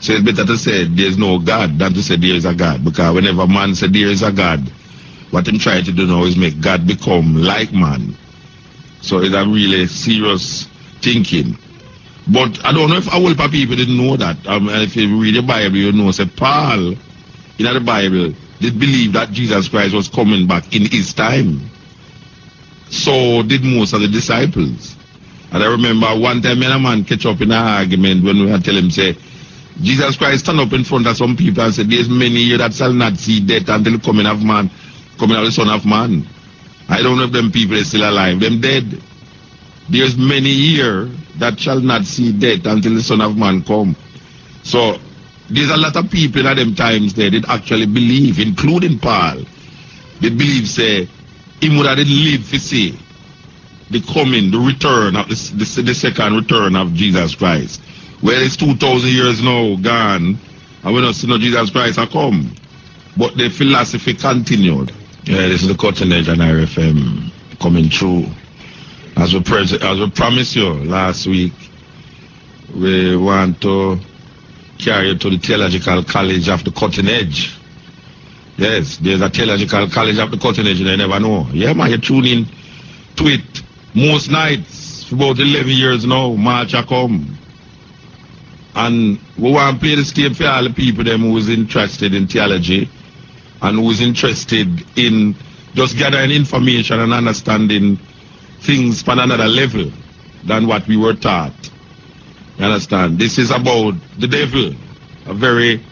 So it's better to say there's no God than to say there is a God. Because whenever man says there is a God, what him trying to do now is make God become like man. So it's a really serious thinking. But I don't know if a whole lot of people didn't know that. If you read the Bible, you know, say Paul, in the Bible, did believe that Jesus Christ was coming back in his time. So did most of the disciples. And I remember one time when a man catch up in an argument when we had tell him, say, Jesus Christ stand up in front of some people and said, there's many here that shall not see death until the coming of the Son of Man. I don't know if them people are still alive. Them dead. There's many here that shall not see death until the Son of Man come. So there's a lot of people at them times there that actually believe, including Paul. They believe, say, him would have lived to see the coming, the return of the second return of Jesus Christ. Well, it's 2,000 years now gone, and we don't see no Jesus Christ have come. But the philosophy continued. Yeah, this is the Cutting Edge on RFM coming through. As we promised you last week, we want to carry you to the Theological College of the Cutting Edge. Yes, there's a Theological College of the Cutting Edge, and you never know. Yeah, man, you tune in to it most nights for about 11 years now. March I come. And we want to play the stage for all the people them who is interested in theology and who is interested in just gathering information and understanding things from another level than what we were taught. You understand? This is about the devil, a very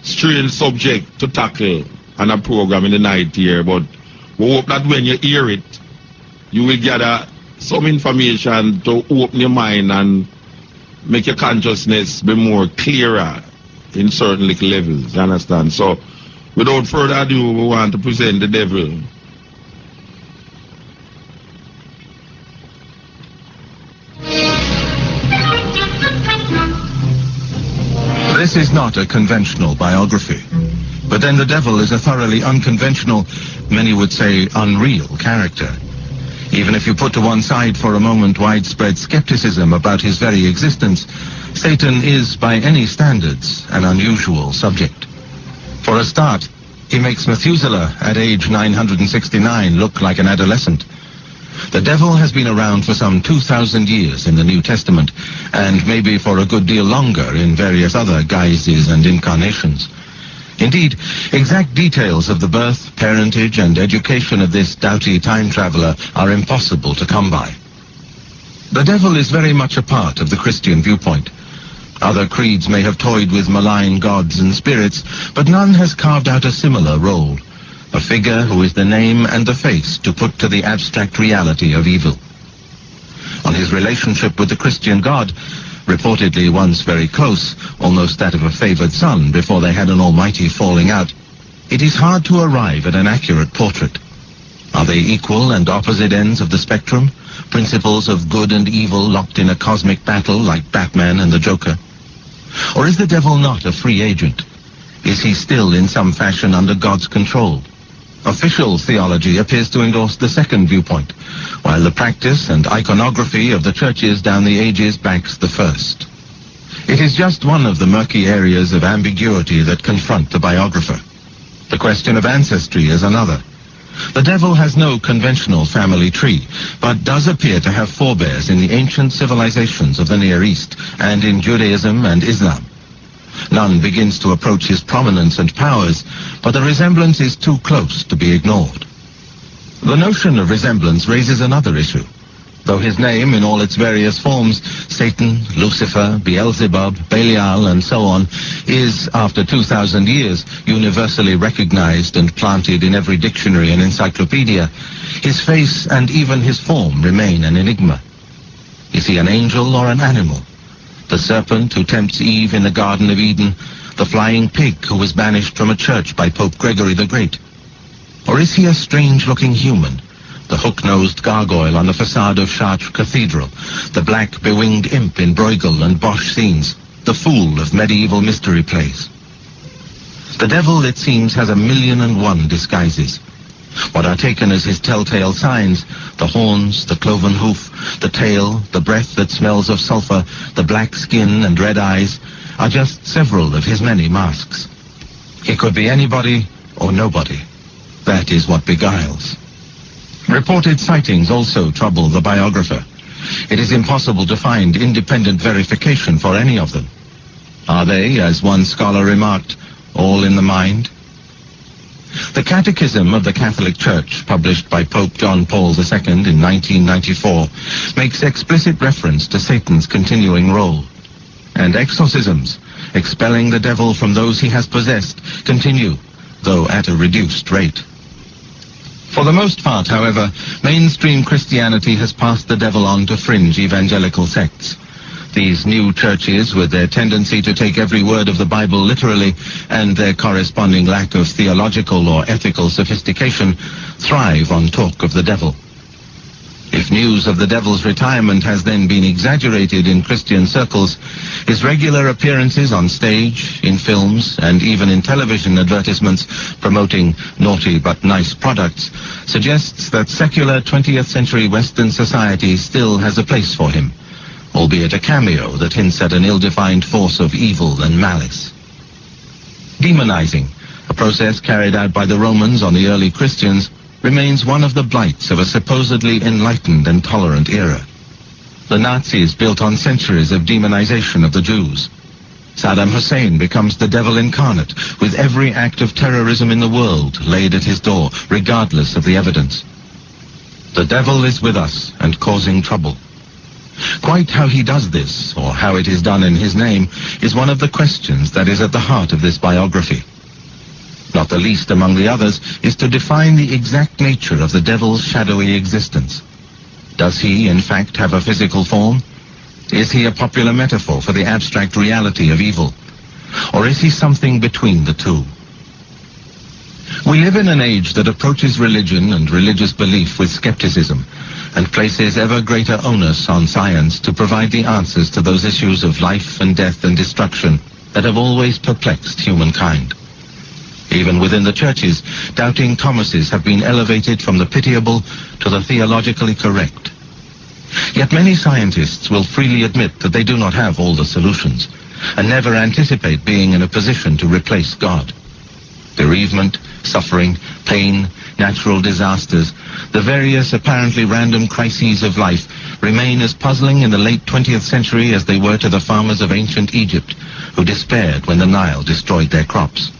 strange subject to tackle on a program in the night here, but we hope that when you hear it, you will gather some information to open your mind and make your consciousness be more clearer in certain little levels. You understand? So, without further ado, we want to present the devil. This is not a conventional biography, but then the devil is a thoroughly unconventional, many would say unreal character. Even if you put to one side for a moment widespread skepticism about his very existence, Satan is, by any standards, an unusual subject. For a start, he makes Methuselah, at age 969, look like an adolescent. The devil has been around for some 2,000 years in the New Testament, and maybe for a good deal longer in various other guises and incarnations. Indeed, exact details of the birth, parentage, and education of this doughty time traveler are impossible to come by. The devil is very much a part of the Christian viewpoint. Other creeds may have toyed with malign gods and spirits, but none has carved out a similar role, a figure who is the name and the face to put to the abstract reality of evil. On his relationship with the Christian God, reportedly once very close, almost that of a favored son before they had an almighty falling out, it is hard to arrive at an accurate portrait. Are they equal and opposite ends of the spectrum, principles of good and evil locked in a cosmic battle like Batman and the Joker? Or is the devil not a free agent? Is he still in some fashion under God's control? Official theology appears to endorse the second viewpoint, while the practice and iconography of the churches down the ages backs the first. It is just one of the murky areas of ambiguity that confront the biographer. The question of ancestry is another. The devil has no conventional family tree, but does appear to have forebears in the ancient civilizations of the Near East and in Judaism and Islam. None begins to approach his prominence and powers, but the resemblance is too close to be ignored. The notion of resemblance raises another issue. Though his name in all its various forms, Satan, Lucifer, Beelzebub, Belial, and so on, is, after 2,000 years, universally recognized and planted in every dictionary and encyclopedia, his face and even his form remain an enigma. Is he an angel or an animal? The serpent who tempts Eve in the Garden of Eden, the flying pig who was banished from a church by Pope Gregory the Great? Or is he a strange-looking human, the hook-nosed gargoyle on the facade of Chartres Cathedral, the black bewinged imp in Bruegel and Bosch scenes, the fool of medieval mystery plays? The devil, it seems, has 1,000,001 disguises. What are taken as his telltale signs, the horns, the cloven hoof, the tail, the breath that smells of sulfur, the black skin and red eyes, are just several of his many masks. He could be anybody or nobody. That is what beguiles. Reported sightings also trouble the biographer. It is impossible to find independent verification for any of them. Are they, as one scholar remarked, all in the mind? The Catechism of the Catholic Church, published by Pope John Paul II in 1994, makes explicit reference to Satan's continuing role. And exorcisms, expelling the devil from those he has possessed, continue, though at a reduced rate. For the most part, however, mainstream Christianity has passed the devil on to fringe evangelical sects. These new churches, with their tendency to take every word of the Bible literally and their corresponding lack of theological or ethical sophistication, thrive on talk of the devil. If news of the devil's retirement has then been exaggerated in Christian circles, his regular appearances on stage, in films, and even in television advertisements promoting naughty but nice products suggests that secular 20th century Western society still has a place for him, albeit a cameo that hints at an ill-defined force of evil and malice. Demonizing, a process carried out by the Romans on the early Christians, remains one of the blights of a supposedly enlightened and tolerant era. The Nazis built on centuries of demonization of the Jews. Saddam Hussein becomes the devil incarnate, with every act of terrorism in the world laid at his door, regardless of the evidence. The devil is with us and causing trouble. Quite how he does this, or how it is done in his name, is one of the questions that is at the heart of this biography. Not the least among the others is to define the exact nature of the devil's shadowy existence. Does he, in fact, have a physical form? Is he a popular metaphor for the abstract reality of evil? Or is he something between the two? We live in an age that approaches religion and religious belief with skepticism, and places ever greater onus on science to provide the answers to those issues of life and death and destruction that have always perplexed humankind. Even within the churches, doubting Thomases have been elevated from the pitiable to the theologically correct. Yet many scientists will freely admit that they do not have all the solutions, and never anticipate being in a position to replace God. Bereavement, suffering, pain, natural disasters, the various apparently random crises of life remain as puzzling in the late 20th century as they were to the farmers of ancient Egypt, who despaired when the Nile destroyed their crops.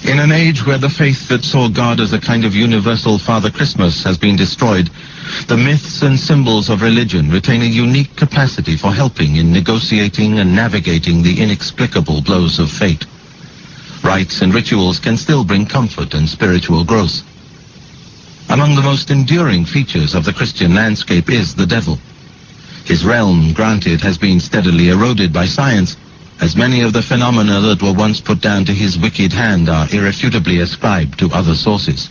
In an age where the faith that saw God as a kind of universal Father Christmas has been destroyed, the myths and symbols of religion retain a unique capacity for helping in negotiating and navigating the inexplicable blows of fate. Rites and rituals can still bring comfort and spiritual growth. Among the most enduring features of the Christian landscape is the devil. His realm, granted, has been steadily eroded by science, as many of the phenomena that were once put down to his wicked hand are irrefutably ascribed to other sources.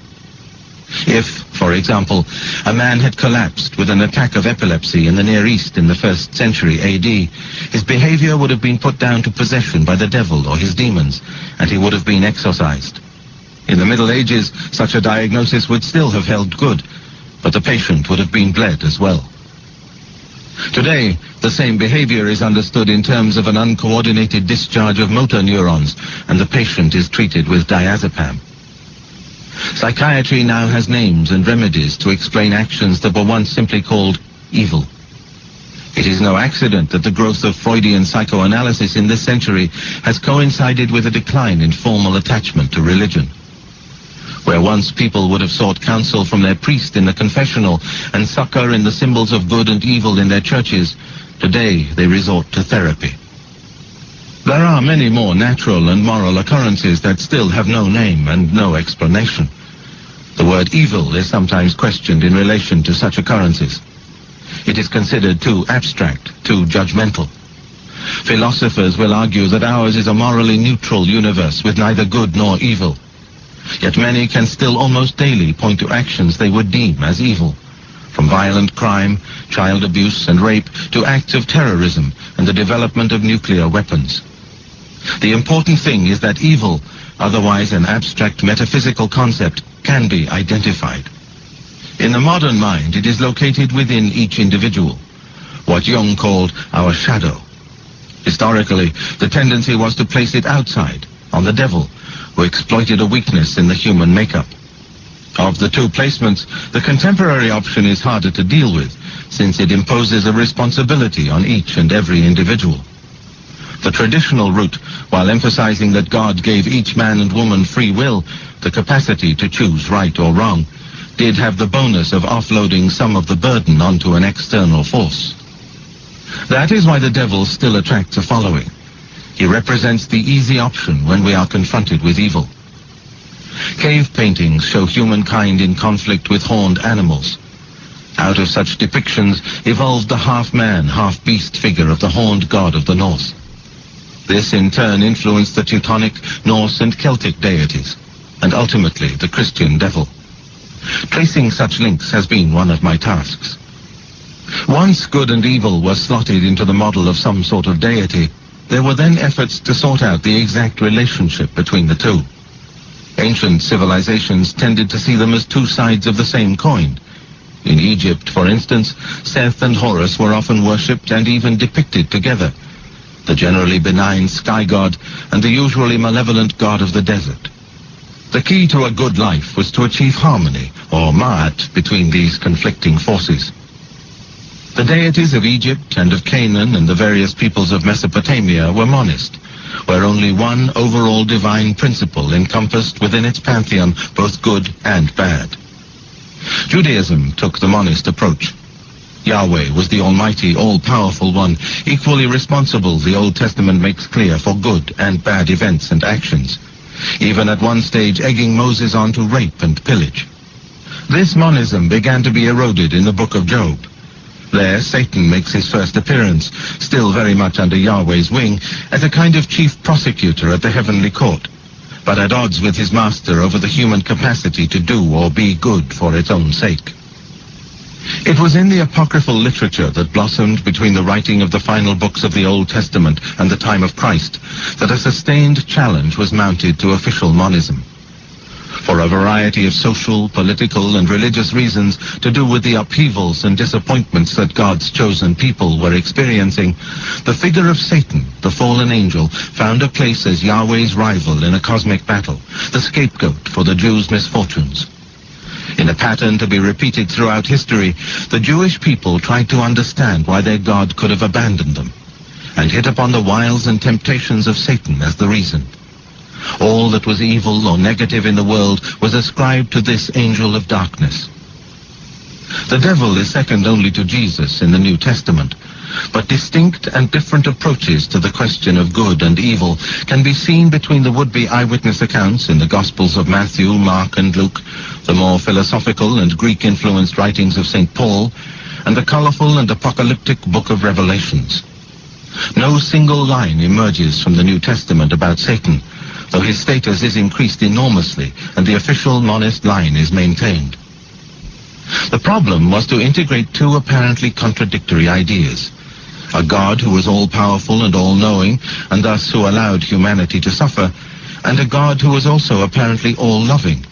If, for example, a man had collapsed with an attack of epilepsy in the Near East in the 1st century AD, his behavior would have been put down to possession by the devil or his demons, and he would have been exorcised. In the Middle Ages, such a diagnosis would still have held good, but the patient would have been bled as well. Today, the same behavior is understood in terms of an uncoordinated discharge of motor neurons, and the patient is treated with diazepam. Psychiatry now has names and remedies to explain actions that were once simply called evil. It is no accident that the growth of Freudian psychoanalysis in this century has coincided with a decline in formal attachment to religion. Where once people would have sought counsel from their priest in the confessional and succor in the symbols of good and evil in their churches, today they resort to therapy. There are many more natural and moral occurrences that still have no name and no explanation. The word evil is sometimes questioned in relation to such occurrences. It is considered too abstract, too judgmental. Philosophers will argue that ours is a morally neutral universe with neither good nor evil. Yet many can still almost daily point to actions they would deem as evil, from violent crime, child abuse and rape, to acts of terrorism and the development of nuclear weapons. The important thing is that evil, otherwise an abstract metaphysical concept, can be identified. In the modern mind, it is located within each individual, what Jung called our shadow. Historically, the tendency was to place it outside, on the devil, who exploited a weakness in the human makeup. Of the two placements, the contemporary option is harder to deal with, since it imposes a responsibility on each and every individual. The traditional route, while emphasizing that God gave each man and woman free will, the capacity to choose right or wrong, did have the bonus of offloading some of the burden onto an external force. That is why the devil still attracts a following. He represents the easy option when we are confronted with evil. Cave paintings show humankind in conflict with horned animals. Out of such depictions evolved the half-man, half-beast figure of the horned god of the North. This in turn influenced the Teutonic, Norse and Celtic deities, and ultimately the Christian devil. Tracing such links has been one of my tasks. Once good and evil were slotted into the model of some sort of deity, there were then efforts to sort out the exact relationship between the two. Ancient civilizations tended to see them as two sides of the same coin. In Egypt, for instance, Seth and Horus were often worshipped and even depicted together, the generally benign sky god and the usually malevolent god of the desert. The key to a good life was to achieve harmony, or ma'at, between these conflicting forces. The deities of Egypt and of Canaan and the various peoples of Mesopotamia were monist, where only one overall divine principle encompassed within its pantheon both good and bad. Judaism took the monist approach. Yahweh was the almighty, all-powerful one, equally responsible, the Old Testament makes clear, for good and bad events and actions, even at one stage egging Moses on to rape and pillage. This monism began to be eroded in the book of Job. There, Satan makes his first appearance, still very much under Yahweh's wing, as a kind of chief prosecutor at the heavenly court, but at odds with his master over the human capacity to do or be good for its own sake. It was in the apocryphal literature that blossomed between the writing of the final books of the Old Testament and the time of Christ that a sustained challenge was mounted to official monism. For a variety of social, political, and religious reasons to do with the upheavals and disappointments that God's chosen people were experiencing, the figure of Satan, the fallen angel, found a place as Yahweh's rival in a cosmic battle, the scapegoat for the Jews' misfortunes. In a pattern to be repeated throughout history, the Jewish people tried to understand why their God could have abandoned them, and hit upon the wiles and temptations of Satan as the reason. All that was evil or negative in the world was ascribed to this angel of darkness. The devil is second only to Jesus in the New Testament, but distinct and different approaches to the question of good and evil can be seen between the would-be eyewitness accounts in the Gospels of Matthew, Mark, and Luke, the more philosophical and Greek-influenced writings of St. Paul, and the colorful and apocalyptic book of Revelations. No single line emerges from the New Testament about Satan, though his status is increased enormously and the official monist line is maintained. The problem was to integrate two apparently contradictory ideas: a God who was all-powerful and all-knowing, and thus who allowed humanity to suffer, and a God who was also apparently all-loving.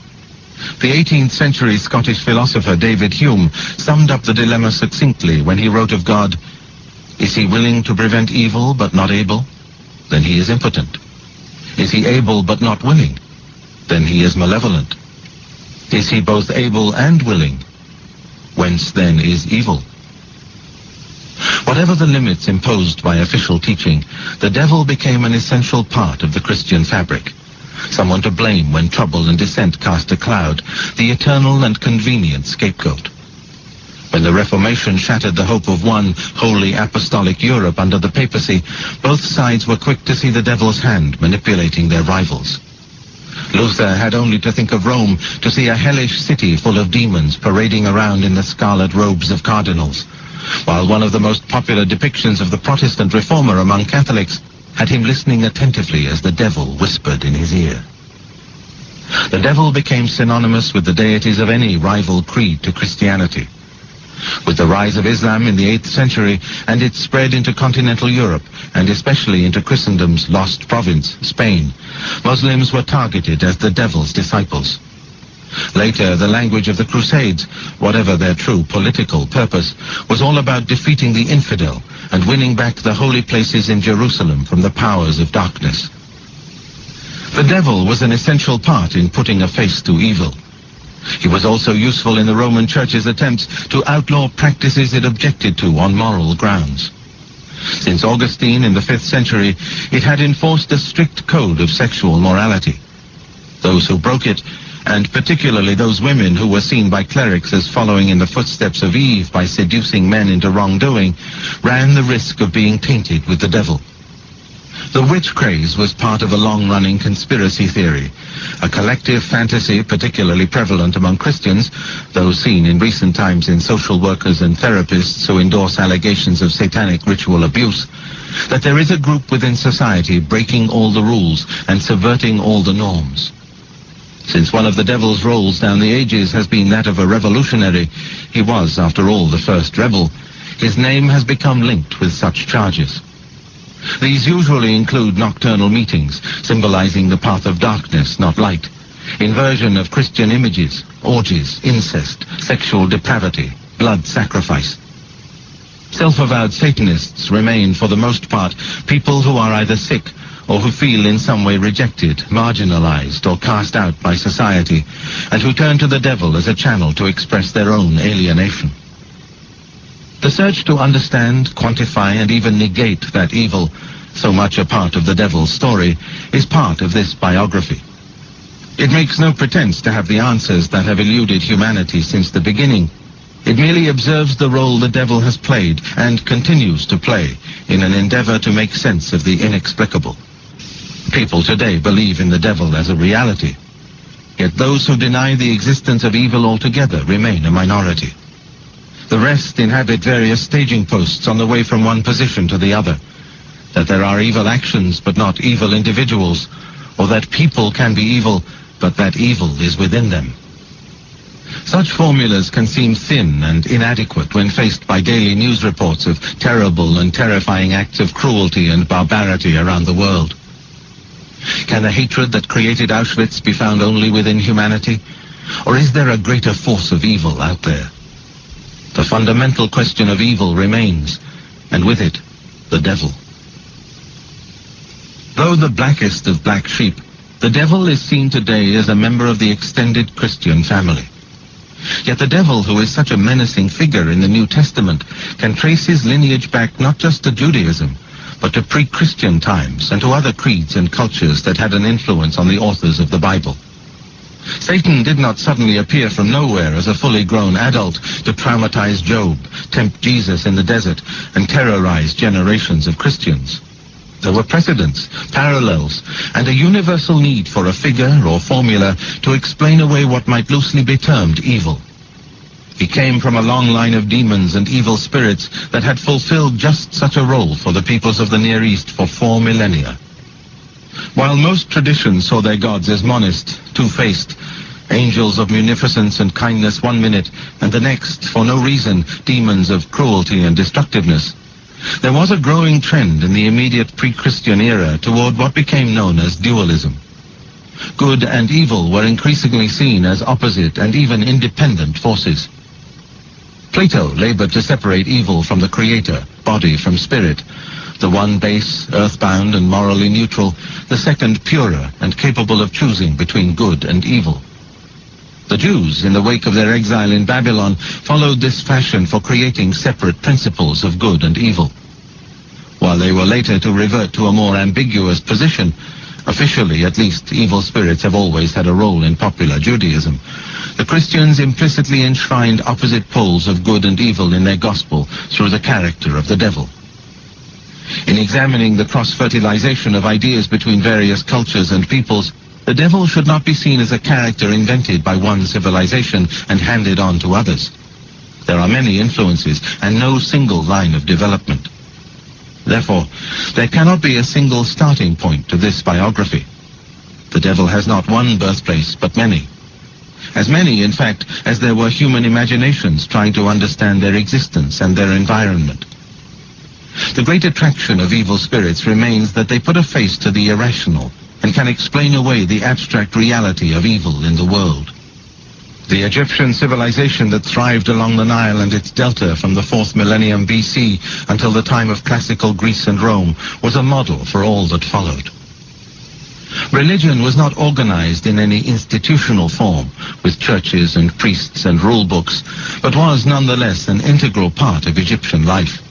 The 18th century Scottish philosopher David Hume summed up the dilemma succinctly when he wrote of God, "Is he willing to prevent evil but not able? Then he is impotent. Is he able but not willing? Then he is malevolent. Is he both able and willing? Whence then is evil?" Whatever the limits imposed by official teaching, the devil became an essential part of the Christian fabric. Someone to blame when trouble and dissent cast a cloud, the eternal and convenient scapegoat. When the Reformation shattered the hope of one holy apostolic Europe under the papacy, both sides were quick to see the devil's hand manipulating their rivals. Luther had only to think of Rome to see a hellish city full of demons parading around in the scarlet robes of cardinals, while one of the most popular depictions of the Protestant reformer among Catholics had him listening attentively as the devil whispered in his ear. The devil became synonymous with the deities of any rival creed to Christianity. With the rise of Islam in the 8th century and its spread into continental Europe, and especially into Christendom's lost province, Spain, Muslims were targeted as the devil's disciples. Later, the language of the Crusades, whatever their true political purpose, was all about defeating the infidel and winning back the holy places in Jerusalem from the powers of darkness. The devil was an essential part in putting a face to evil. He was also useful in the Roman Church's attempts to outlaw practices it objected to on moral grounds. Since Augustine in the 5th century, it had enforced a strict code of sexual morality. Those who broke it, and particularly those women who were seen by clerics as following in the footsteps of Eve by seducing men into wrongdoing, ran the risk of being tainted with the devil. The witch craze was part of a long-running conspiracy theory, a collective fantasy particularly prevalent among Christians, those seen in recent times in social workers and therapists who endorse allegations of satanic ritual abuse, that there is a group within society breaking all the rules and subverting all the norms. Since one of the devil's roles down the ages has been that of a revolutionary, he was, after all, the first rebel, his name has become linked with such charges. These usually include nocturnal meetings, symbolizing the path of darkness, not light, inversion of Christian images, orgies, incest, sexual depravity, blood sacrifice. Self-avowed Satanists remain, for the most part, people who are either sick or who feel in some way rejected, marginalized, or cast out by society, and who turn to the devil as a channel to express their own alienation. The search to understand, quantify, and even negate that evil, so much a part of the devil's story, is part of this biography. It makes no pretense to have the answers that have eluded humanity since the beginning. It merely observes the role the devil has played and continues to play in an endeavor to make sense of the inexplicable. People today believe in the devil as a reality, yet those who deny the existence of evil altogether remain a minority. The rest inhabit various staging posts on the way from one position to the other, that there are evil actions but not evil individuals, or that people can be evil but that evil is within them. Such formulas can seem thin and inadequate when faced by daily news reports of terrible and terrifying acts of cruelty and barbarity around the world. Can the hatred that created Auschwitz be found only within humanity? Or is there a greater force of evil out there? The fundamental question of evil remains, and with it, the devil. Though the blackest of black sheep, the devil is seen today as a member of the extended Christian family. Yet the devil, who is such a menacing figure in the New Testament, can trace his lineage back not just to Judaism, but to pre-Christian times and to other creeds and cultures that had an influence on the authors of the Bible. Satan did not suddenly appear from nowhere as a fully grown adult to traumatize Job, tempt Jesus in the desert, and terrorize generations of Christians. There were precedents, parallels, and a universal need for a figure or formula to explain away what might loosely be termed evil. He came from a long line of demons and evil spirits that had fulfilled just such a role for the peoples of the Near East for 4 millennia. While most traditions saw their gods as monist, two-faced, angels of munificence and kindness one minute, and the next, for no reason, demons of cruelty and destructiveness, there was a growing trend in the immediate pre-Christian era toward what became known as dualism. Good and evil were increasingly seen as opposite and even independent forces. Plato labored to separate evil from the creator, body from spirit, the one base, earthbound and morally neutral, the second purer and capable of choosing between good and evil. The Jews, in the wake of their exile in Babylon, followed this fashion for creating separate principles of good and evil. While they were later to revert to a more ambiguous position, officially at least evil spirits have always had a role in popular Judaism, the Christians implicitly enshrined opposite poles of good and evil in their gospel through the character of the devil. In examining the cross-fertilization of ideas between various cultures and peoples, the devil should not be seen as a character invented by one civilization and handed on to others. There are many influences and no single line of development. Therefore, there cannot be a single starting point to this biography. The devil has not one birthplace, but many. As many, in fact, as there were human imaginations trying to understand their existence and their environment. The great attraction of evil spirits remains that they put a face to the irrational and can explain away the abstract reality of evil in the world. The Egyptian civilization that thrived along the Nile and its delta from the 4th millennium BC until the time of classical Greece and Rome was a model for all that followed. Religion was not organized in any institutional form, with churches and priests and rule books, but was nonetheless an integral part of Egyptian life.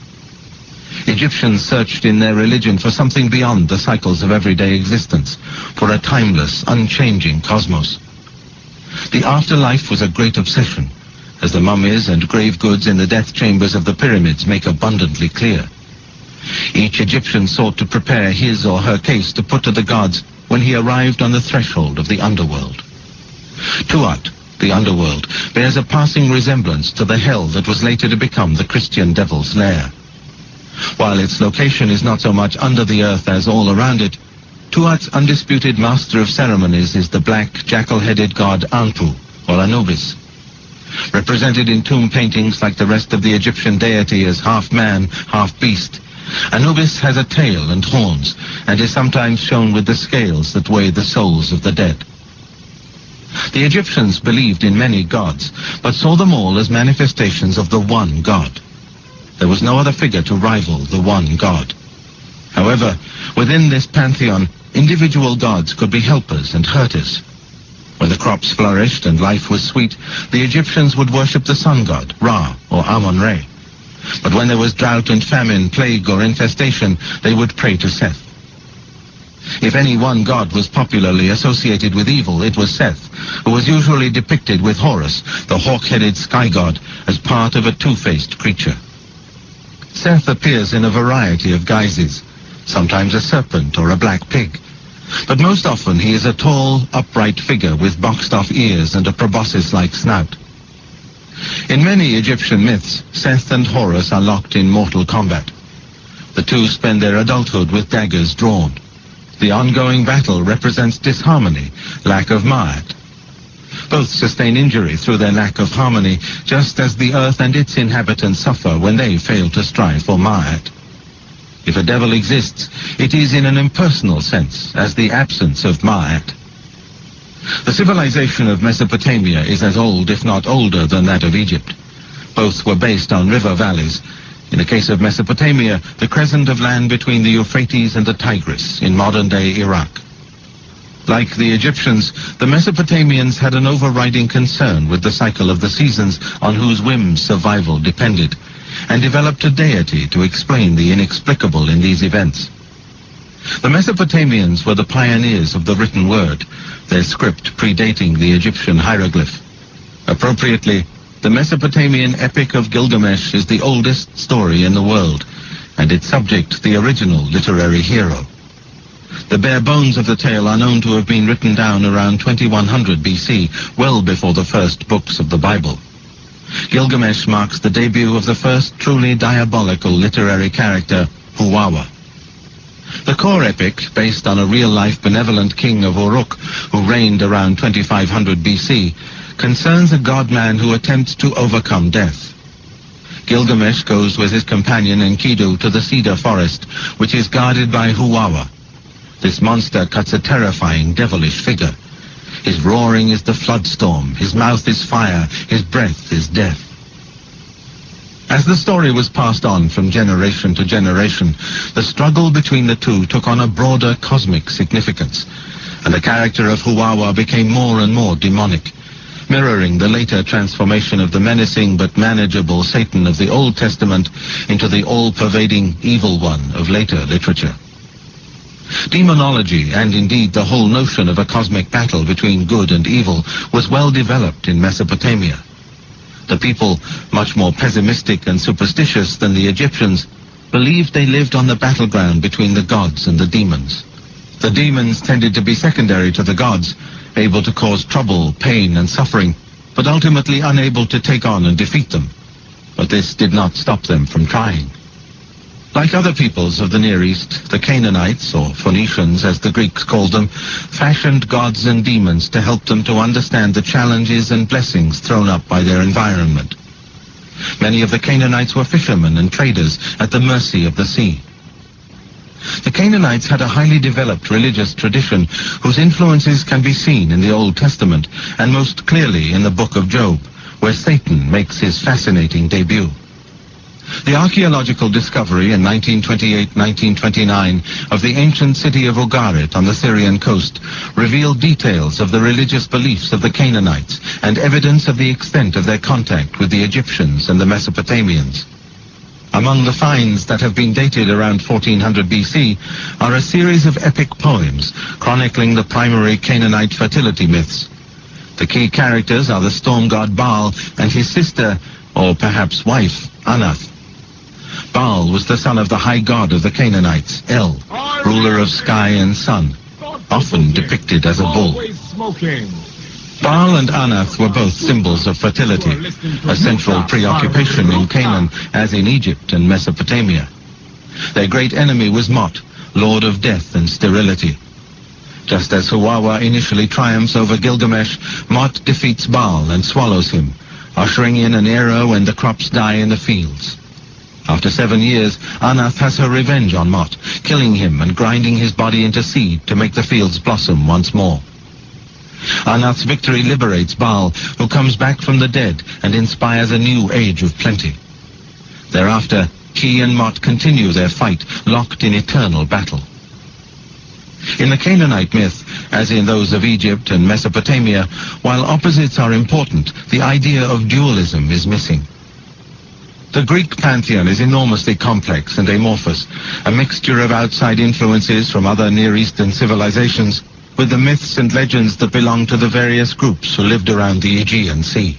Egyptians searched in their religion for something beyond the cycles of everyday existence, for a timeless, unchanging cosmos. The afterlife was a great obsession, as the mummies and grave goods in the death chambers of the pyramids make abundantly clear. Each Egyptian sought to prepare his or her case to put to the gods when he arrived on the threshold of the underworld. Tuat, the underworld, bears a passing resemblance to the hell that was later to become the Christian devil's lair. While its location is not so much under the earth as all around it, Tuat's undisputed master of ceremonies is the black, jackal-headed god Anpu, or Anubis. Represented in tomb paintings like the rest of the Egyptian deity as half man, half beast, Anubis has a tail and horns, and is sometimes shown with the scales that weigh the souls of the dead. The Egyptians believed in many gods, but saw them all as manifestations of the one God. There was no other figure to rival the one God. However, within this pantheon, individual gods could be helpers and hurters. When the crops flourished and life was sweet, the Egyptians would worship the sun god, Ra, or Amun-Re. But when there was drought and famine, plague or infestation, they would pray to Seth. If any one god was popularly associated with evil, it was Seth, who was usually depicted with Horus, the hawk-headed sky god, as part of a two-faced creature. Seth appears in a variety of guises, sometimes a serpent or a black pig, but most often he is a tall, upright figure with boxed-off ears and a proboscis-like snout. In many Egyptian myths, Seth and Horus are locked in mortal combat. The two spend their adulthood with daggers drawn. The ongoing battle represents disharmony, lack of ma'at. Both sustain injury through their lack of harmony, just as the earth and its inhabitants suffer when they fail to strive for ma'at. If a devil exists, it is in an impersonal sense, as the absence of ma'at. The civilization of Mesopotamia is as old, if not older, than that of Egypt. Both were based on river valleys. In the case of Mesopotamia, the crescent of land between the Euphrates and the Tigris in modern-day Iraq. Like the Egyptians, the Mesopotamians had an overriding concern with the cycle of the seasons on whose whims survival depended, and developed a deity to explain the inexplicable in these events. The Mesopotamians were the pioneers of the written word, their script predating the Egyptian hieroglyph. Appropriately, the Mesopotamian Epic of Gilgamesh is the oldest story in the world, and its subject the original literary hero. The bare bones of the tale are known to have been written down around 2100 BC, well before the first books of the Bible. Gilgamesh marks the debut of the first truly diabolical literary character, Huwawa. The core epic, based on a real-life benevolent king of Uruk who reigned around 2500 BC, concerns a god-man who attempts to overcome death. Gilgamesh goes with his companion Enkidu to the cedar forest, which is guarded by Huwawa. This monster cuts a terrifying, devilish figure. His roaring is the floodstorm, his mouth is fire, his breath is death. As the story was passed on from generation to generation, the struggle between the two took on a broader cosmic significance, and the character of Huwawa became more and more demonic, mirroring the later transformation of the menacing but manageable Satan of the Old Testament into the all-pervading evil one of later literature. Demonology, and indeed the whole notion of a cosmic battle between good and evil, was well developed in Mesopotamia. The people, much more pessimistic and superstitious than the Egyptians, believed they lived on the battleground between the gods and the demons. The demons tended to be secondary to the gods, able to cause trouble, pain, and suffering, but ultimately unable to take on and defeat them. But this did not stop them from trying. Like other peoples of the Near East, the Canaanites, or Phoenicians as the Greeks called them, fashioned gods and demons to help them to understand the challenges and blessings thrown up by their environment. Many of the Canaanites were fishermen and traders at the mercy of the sea. The Canaanites had a highly developed religious tradition whose influences can be seen in the Old Testament and most clearly in the book of Job, where Satan makes his fascinating debut. The archaeological discovery in 1928-1929 of the ancient city of Ugarit on the Syrian coast revealed details of the religious beliefs of the Canaanites and evidence of the extent of their contact with the Egyptians and the Mesopotamians. Among the finds that have been dated around 1400 BC are a series of epic poems chronicling the primary Canaanite fertility myths. The key characters are the storm god Baal and his sister, or perhaps wife, Anath. Baal was the son of the high god of the Canaanites, El, ruler of sky and sun, often depicted as a bull. Baal and Anath were both symbols of fertility, a central preoccupation in Canaan as in Egypt and Mesopotamia. Their great enemy was Mot, lord of death and sterility. Just as Huwawa initially triumphs over Gilgamesh, Mot defeats Baal and swallows him, ushering in an era when the crops die in the fields. After 7 years, Anath has her revenge on Mot, killing him and grinding his body into seed to make the fields blossom once more. Anath's victory liberates Baal, who comes back from the dead and inspires a new age of plenty. Thereafter, he and Mot continue their fight, locked in eternal battle. In the Canaanite myth, as in those of Egypt and Mesopotamia, while opposites are important, the idea of dualism is missing. The Greek pantheon is enormously complex and amorphous, a mixture of outside influences from other Near Eastern civilizations, with the myths and legends that belong to the various groups who lived around the Aegean Sea.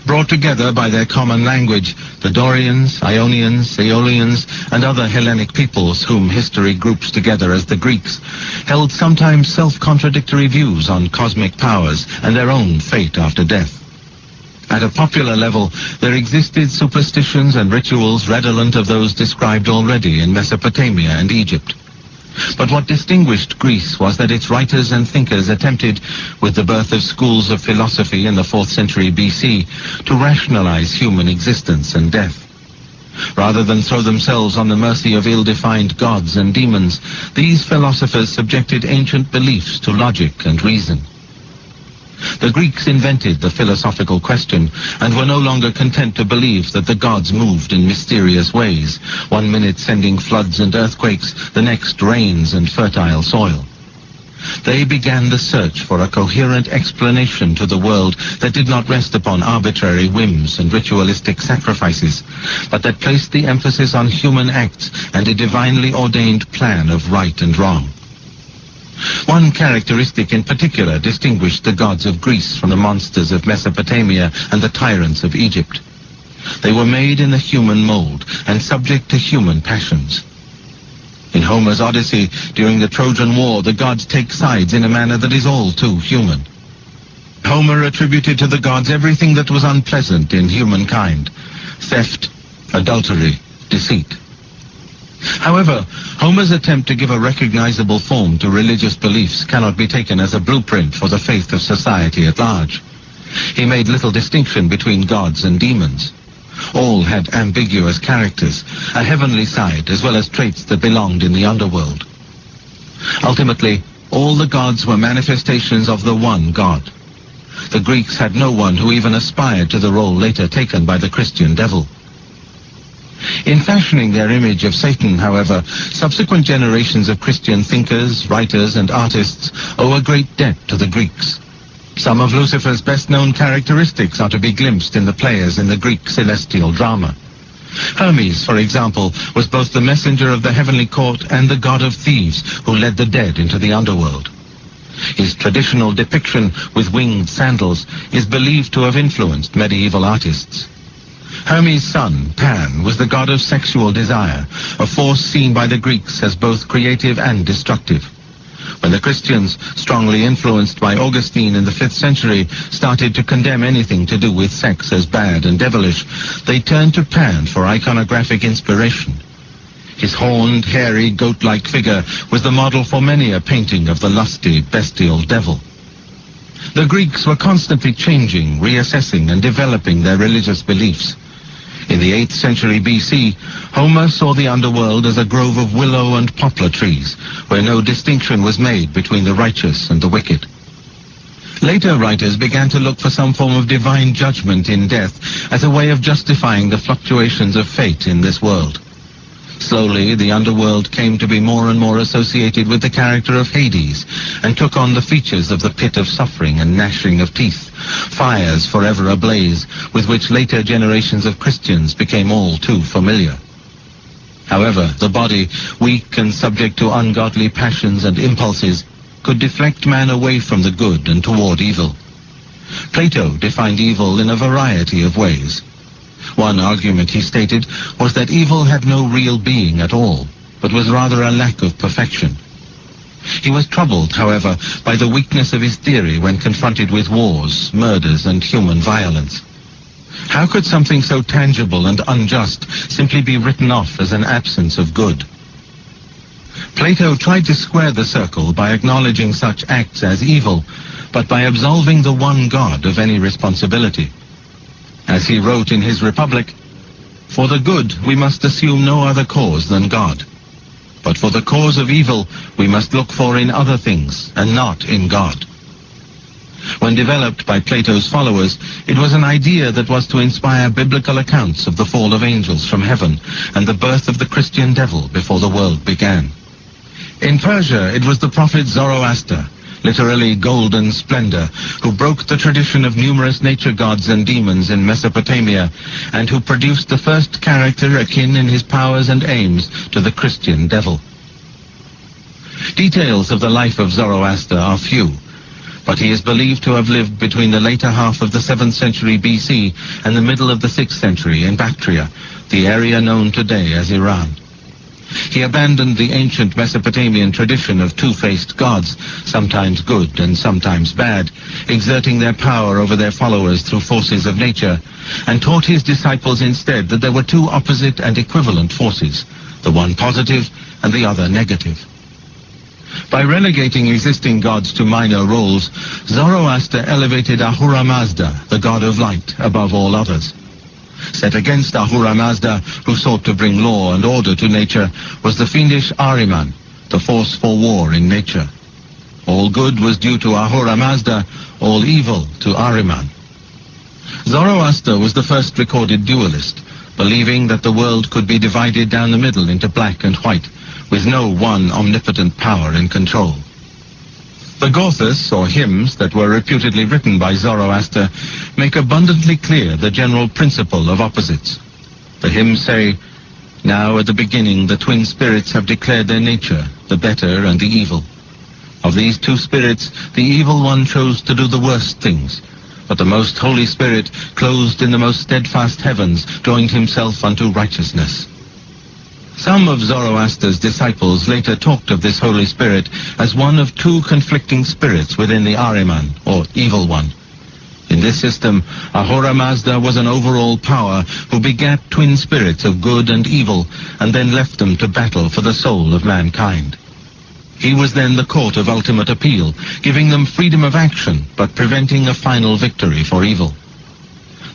Brought together by their common language, the Dorians, Ionians, Aeolians, and other Hellenic peoples whom history groups together as the Greeks, held sometimes self-contradictory views on cosmic powers and their own fate after death. At a popular level, there existed superstitions and rituals redolent of those described already in Mesopotamia and Egypt. But what distinguished Greece was that its writers and thinkers attempted, with the birth of schools of philosophy in the 4th century BC, to rationalize human existence and death. Rather than throw themselves on the mercy of ill-defined gods and demons, these philosophers subjected ancient beliefs to logic and reason. The Greeks invented the philosophical question and were no longer content to believe that the gods moved in mysterious ways, one minute sending floods and earthquakes, the next rains and fertile soil. They began the search for a coherent explanation to the world that did not rest upon arbitrary whims and ritualistic sacrifices, but that placed the emphasis on human acts and a divinely ordained plan of right and wrong. One characteristic in particular distinguished the gods of Greece from the monsters of Mesopotamia and the tyrants of Egypt. They were made in the human mold and subject to human passions. In Homer's Odyssey, during the Trojan War, the gods take sides in a manner that is all too human. Homer attributed to the gods everything that was unpleasant in humankind: theft, adultery, deceit. However, Homer's attempt to give a recognizable form to religious beliefs cannot be taken as a blueprint for the faith of society at large. He made little distinction between gods and demons. All had ambiguous characters, a heavenly side as well as traits that belonged in the underworld. Ultimately, all the gods were manifestations of the one God. The Greeks had no one who even aspired to the role later taken by the Christian devil. In fashioning their image of Satan, however, subsequent generations of Christian thinkers, writers, and artists owe a great debt to the Greeks. Some of Lucifer's best-known characteristics are to be glimpsed in the players in the Greek celestial drama. Hermes, for example, was both the messenger of the heavenly court and the god of thieves who led the dead into the underworld. His traditional depiction with winged sandals is believed to have influenced medieval artists. Hermes' son, Pan, was the god of sexual desire, a force seen by the Greeks as both creative and destructive. When the Christians, strongly influenced by Augustine in the 5th century, started to condemn anything to do with sex as bad and devilish, they turned to Pan for iconographic inspiration. His horned, hairy, goat-like figure was the model for many a painting of the lusty, bestial devil. The Greeks were constantly changing, reassessing, and developing their religious beliefs. In the 8th century BC, Homer saw the underworld as a grove of willow and poplar trees, where no distinction was made between the righteous and the wicked. Later writers began to look for some form of divine judgment in death as a way of justifying the fluctuations of fate in this world. Slowly, the underworld came to be more and more associated with the character of Hades, and took on the features of the pit of suffering and gnashing of teeth, fires forever ablaze, with which later generations of Christians became all too familiar. However, the body, weak and subject to ungodly passions and impulses, could deflect man away from the good and toward evil. Plato defined evil in a variety of ways. One argument, he stated, was that evil had no real being at all, but was rather a lack of perfection. He was troubled, however, by the weakness of his theory when confronted with wars, murders, and human violence. How could something so tangible and unjust simply be written off as an absence of good? Plato tried to square the circle by acknowledging such acts as evil, but by absolving the one God of any responsibility. As he wrote in his Republic, "For the good we must assume no other cause than God. But for the cause of evil we must look for in other things, and not in God." When developed by Plato's followers, it was an idea that was to inspire biblical accounts of the fall of angels from heaven and the birth of the Christian devil before the world began. In Persia, it was the prophet Zoroaster, literally golden splendor, who broke the tradition of numerous nature gods and demons in Mesopotamia, and who produced the first character akin in his powers and aims to the Christian devil. Details of the life of Zoroaster are few, but he is believed to have lived between the later half of the 7th century BC and the middle of the 6th century in Bactria, the area known today as Iran. He abandoned the ancient Mesopotamian tradition of two-faced gods, sometimes good and sometimes bad, exerting their power over their followers through forces of nature, and taught his disciples instead that there were two opposite and equivalent forces, the one positive and the other negative. By relegating existing gods to minor roles, Zoroaster elevated Ahura Mazda, the god of light, above all others. Set against Ahura Mazda, who sought to bring law and order to nature, was the fiendish Ahriman, the force for war in nature. All good was due to Ahura Mazda, all evil to Ahriman. Zoroaster was the first recorded dualist, believing that the world could be divided down the middle into black and white, with no one omnipotent power in control. The Gauthas, or hymns, that were reputedly written by Zoroaster make abundantly clear the general principle of opposites. The hymns say, "Now at the beginning the twin spirits have declared their nature, the better and the evil. Of these two spirits, the evil one chose to do the worst things, but the most holy spirit, clothed in the most steadfast heavens, joined himself unto righteousness." Some of Zoroaster's disciples later talked of this Holy Spirit as one of two conflicting spirits within the Ahriman, or Evil One. In this system, Ahura Mazda was an overall power who begat twin spirits of good and evil, and then left them to battle for the soul of mankind. He was then the court of ultimate appeal, giving them freedom of action, but preventing a final victory for evil.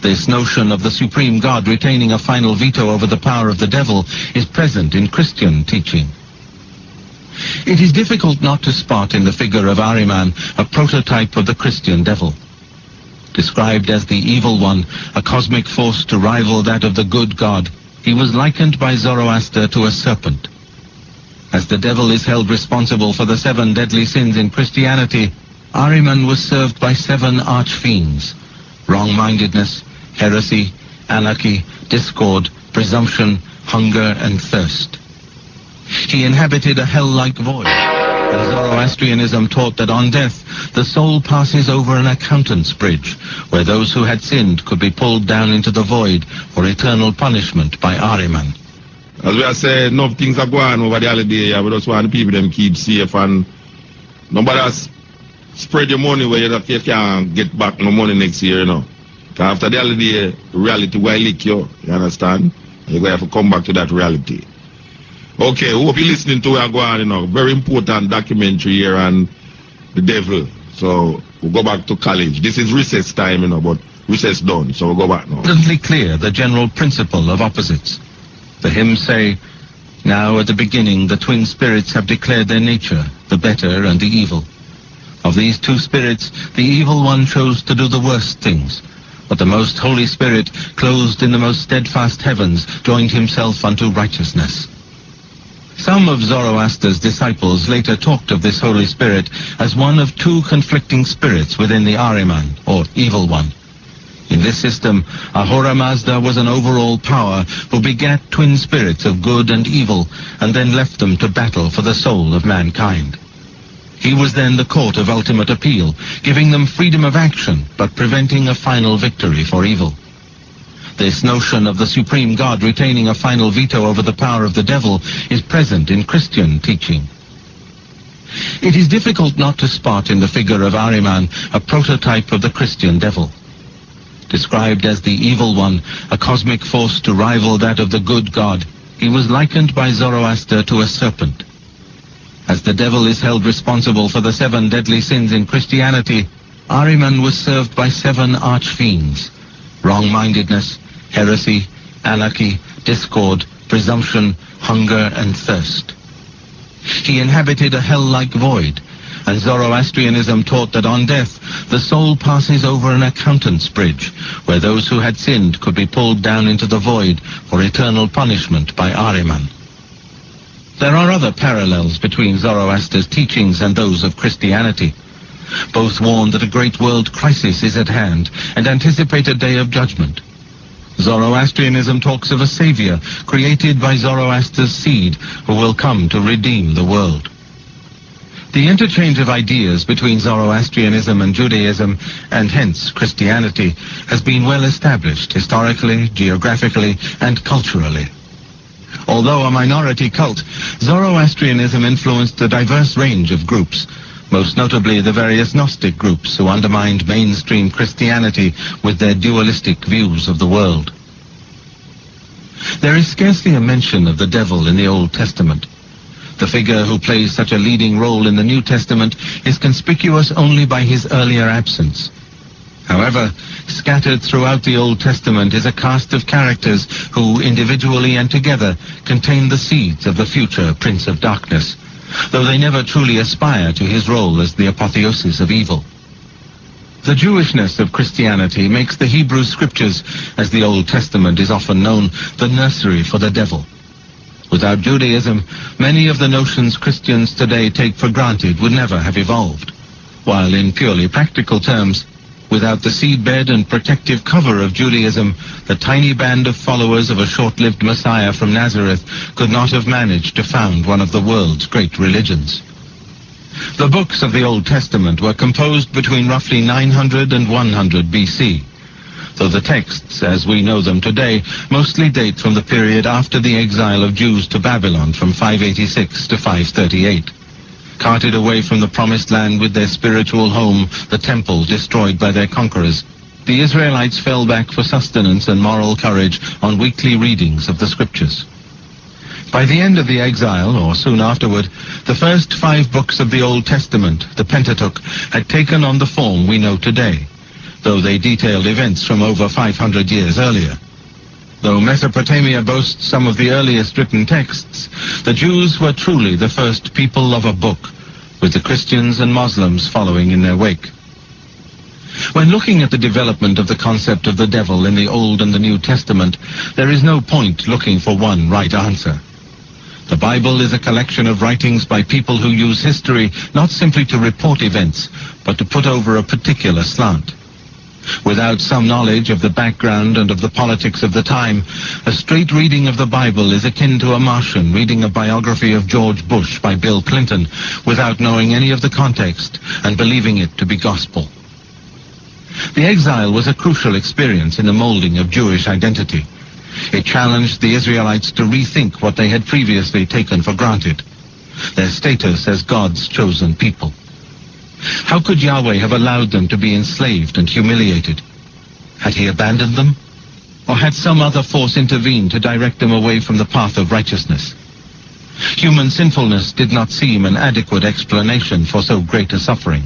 This notion of the supreme God retaining a final veto over the power of the devil is present in Christian teaching. It is difficult not to spot in the figure of Ahriman a prototype of the Christian devil. Described as the evil one, a cosmic force to rival that of the good God, he was likened by Zoroaster to a serpent. As the devil is held responsible for the 7 deadly sins in Christianity, Ahriman was served by 7 arch-fiends: wrong-mindedness, heresy, anarchy, discord, presumption, hunger, and thirst. He inhabited a hell-like void, and Zoroastrianism taught that on death, the soul passes over an accountant's bridge, where those who had sinned could be pulled down into the void for eternal punishment by Ahriman. As we are saying, enough things are going over the holiday, but just want the people them keep safe, and nobody else spread your money where you can't get back no money next year, you know. After the holiday, reality will lick you understand? You're going to have to come back to that reality. Okay, hope you're listening to where going, you know. Very important documentary here on the devil. So, we'll go back to college. This is recess time, you know, but recess done, so we'll go back now. Abundantly clear the general principle of opposites. The hymns say, "Now at the beginning the twin spirits have declared their nature, the better and the evil. Of these two spirits, the evil one chose to do the worst things, but the most Holy Spirit, clothed in the most steadfast heavens, joined himself unto righteousness." Some of Zoroaster's disciples later talked of this Holy Spirit as one of two conflicting spirits within the Ahriman, or evil one. In this system, Ahura Mazda was an overall power who begat twin spirits of good and evil, and then left them to battle for the soul of mankind. He was then the court of ultimate appeal, giving them freedom of action, but preventing a final victory for evil. This notion of the supreme God retaining a final veto over the power of the devil is present in Christian teaching. It is difficult not to spot in the figure of Ahriman a prototype of the Christian devil. Described as the evil one, a cosmic force to rival that of the good God, he was likened by Zoroaster to a serpent. As the devil is held responsible for the 7 deadly sins in Christianity, Ahriman was served by 7 arch-fiends: wrong-mindedness, heresy, anarchy, discord, presumption, hunger, and thirst. He inhabited a hell-like void, and Zoroastrianism taught that on death, the soul passes over an accountant's bridge, where those who had sinned could be pulled down into the void for eternal punishment by Ahriman. There are other parallels between Zoroaster's teachings and those of Christianity. Both warn that a great world crisis is at hand and anticipate a day of judgment. Zoroastrianism talks of a savior created by Zoroaster's seed who will come to redeem the world. The interchange of ideas between Zoroastrianism and Judaism, and hence Christianity, has been well established historically, geographically, and culturally. Although a minority cult, Zoroastrianism influenced a diverse range of groups, most notably the various Gnostic groups who undermined mainstream Christianity with their dualistic views of the world. There is scarcely a mention of the devil in the Old Testament. The figure who plays such a leading role in the New Testament is conspicuous only by his earlier absence. However, scattered throughout the Old Testament is a cast of characters who, individually and together, contain the seeds of the future Prince of Darkness, though they never truly aspire to his role as the apotheosis of evil. The Jewishness of Christianity makes the Hebrew Scriptures, as the Old Testament is often known, the nursery for the devil. Without Judaism, many of the notions Christians today take for granted would never have evolved, while in purely practical terms, without the seedbed and protective cover of Judaism, the tiny band of followers of a short-lived Messiah from Nazareth could not have managed to found one of the world's great religions. The books of the Old Testament were composed between roughly 900 and 100 BC, though the texts, as we know them today, mostly date from the period after the exile of Jews to Babylon from 586 to 538. Carted away from the promised land with their spiritual home, the temple destroyed by their conquerors, the Israelites fell back for sustenance and moral courage on weekly readings of the Scriptures. By the end of the exile, or soon afterward, the first 5 books of the Old Testament, the Pentateuch, had taken on the form we know today, though they detailed events from over 500 years earlier. Though Mesopotamia boasts some of the earliest written texts, the Jews were truly the first people of a book, with the Christians and Muslims following in their wake. When looking at the development of the concept of the devil in the Old and the New Testament, there is no point looking for one right answer. The Bible is a collection of writings by people who use history not simply to report events, but to put over a particular slant. Without some knowledge of the background and of the politics of the time, a straight reading of the Bible is akin to a Martian reading a biography of George Bush by Bill Clinton without knowing any of the context and believing it to be gospel. The exile was a crucial experience in the molding of Jewish identity. It challenged the Israelites to rethink what they had previously taken for granted, their status as God's chosen people. How could Yahweh have allowed them to be enslaved and humiliated? Had he abandoned them? Or had some other force intervened to direct them away from the path of righteousness? Human sinfulness did not seem an adequate explanation for so great a suffering.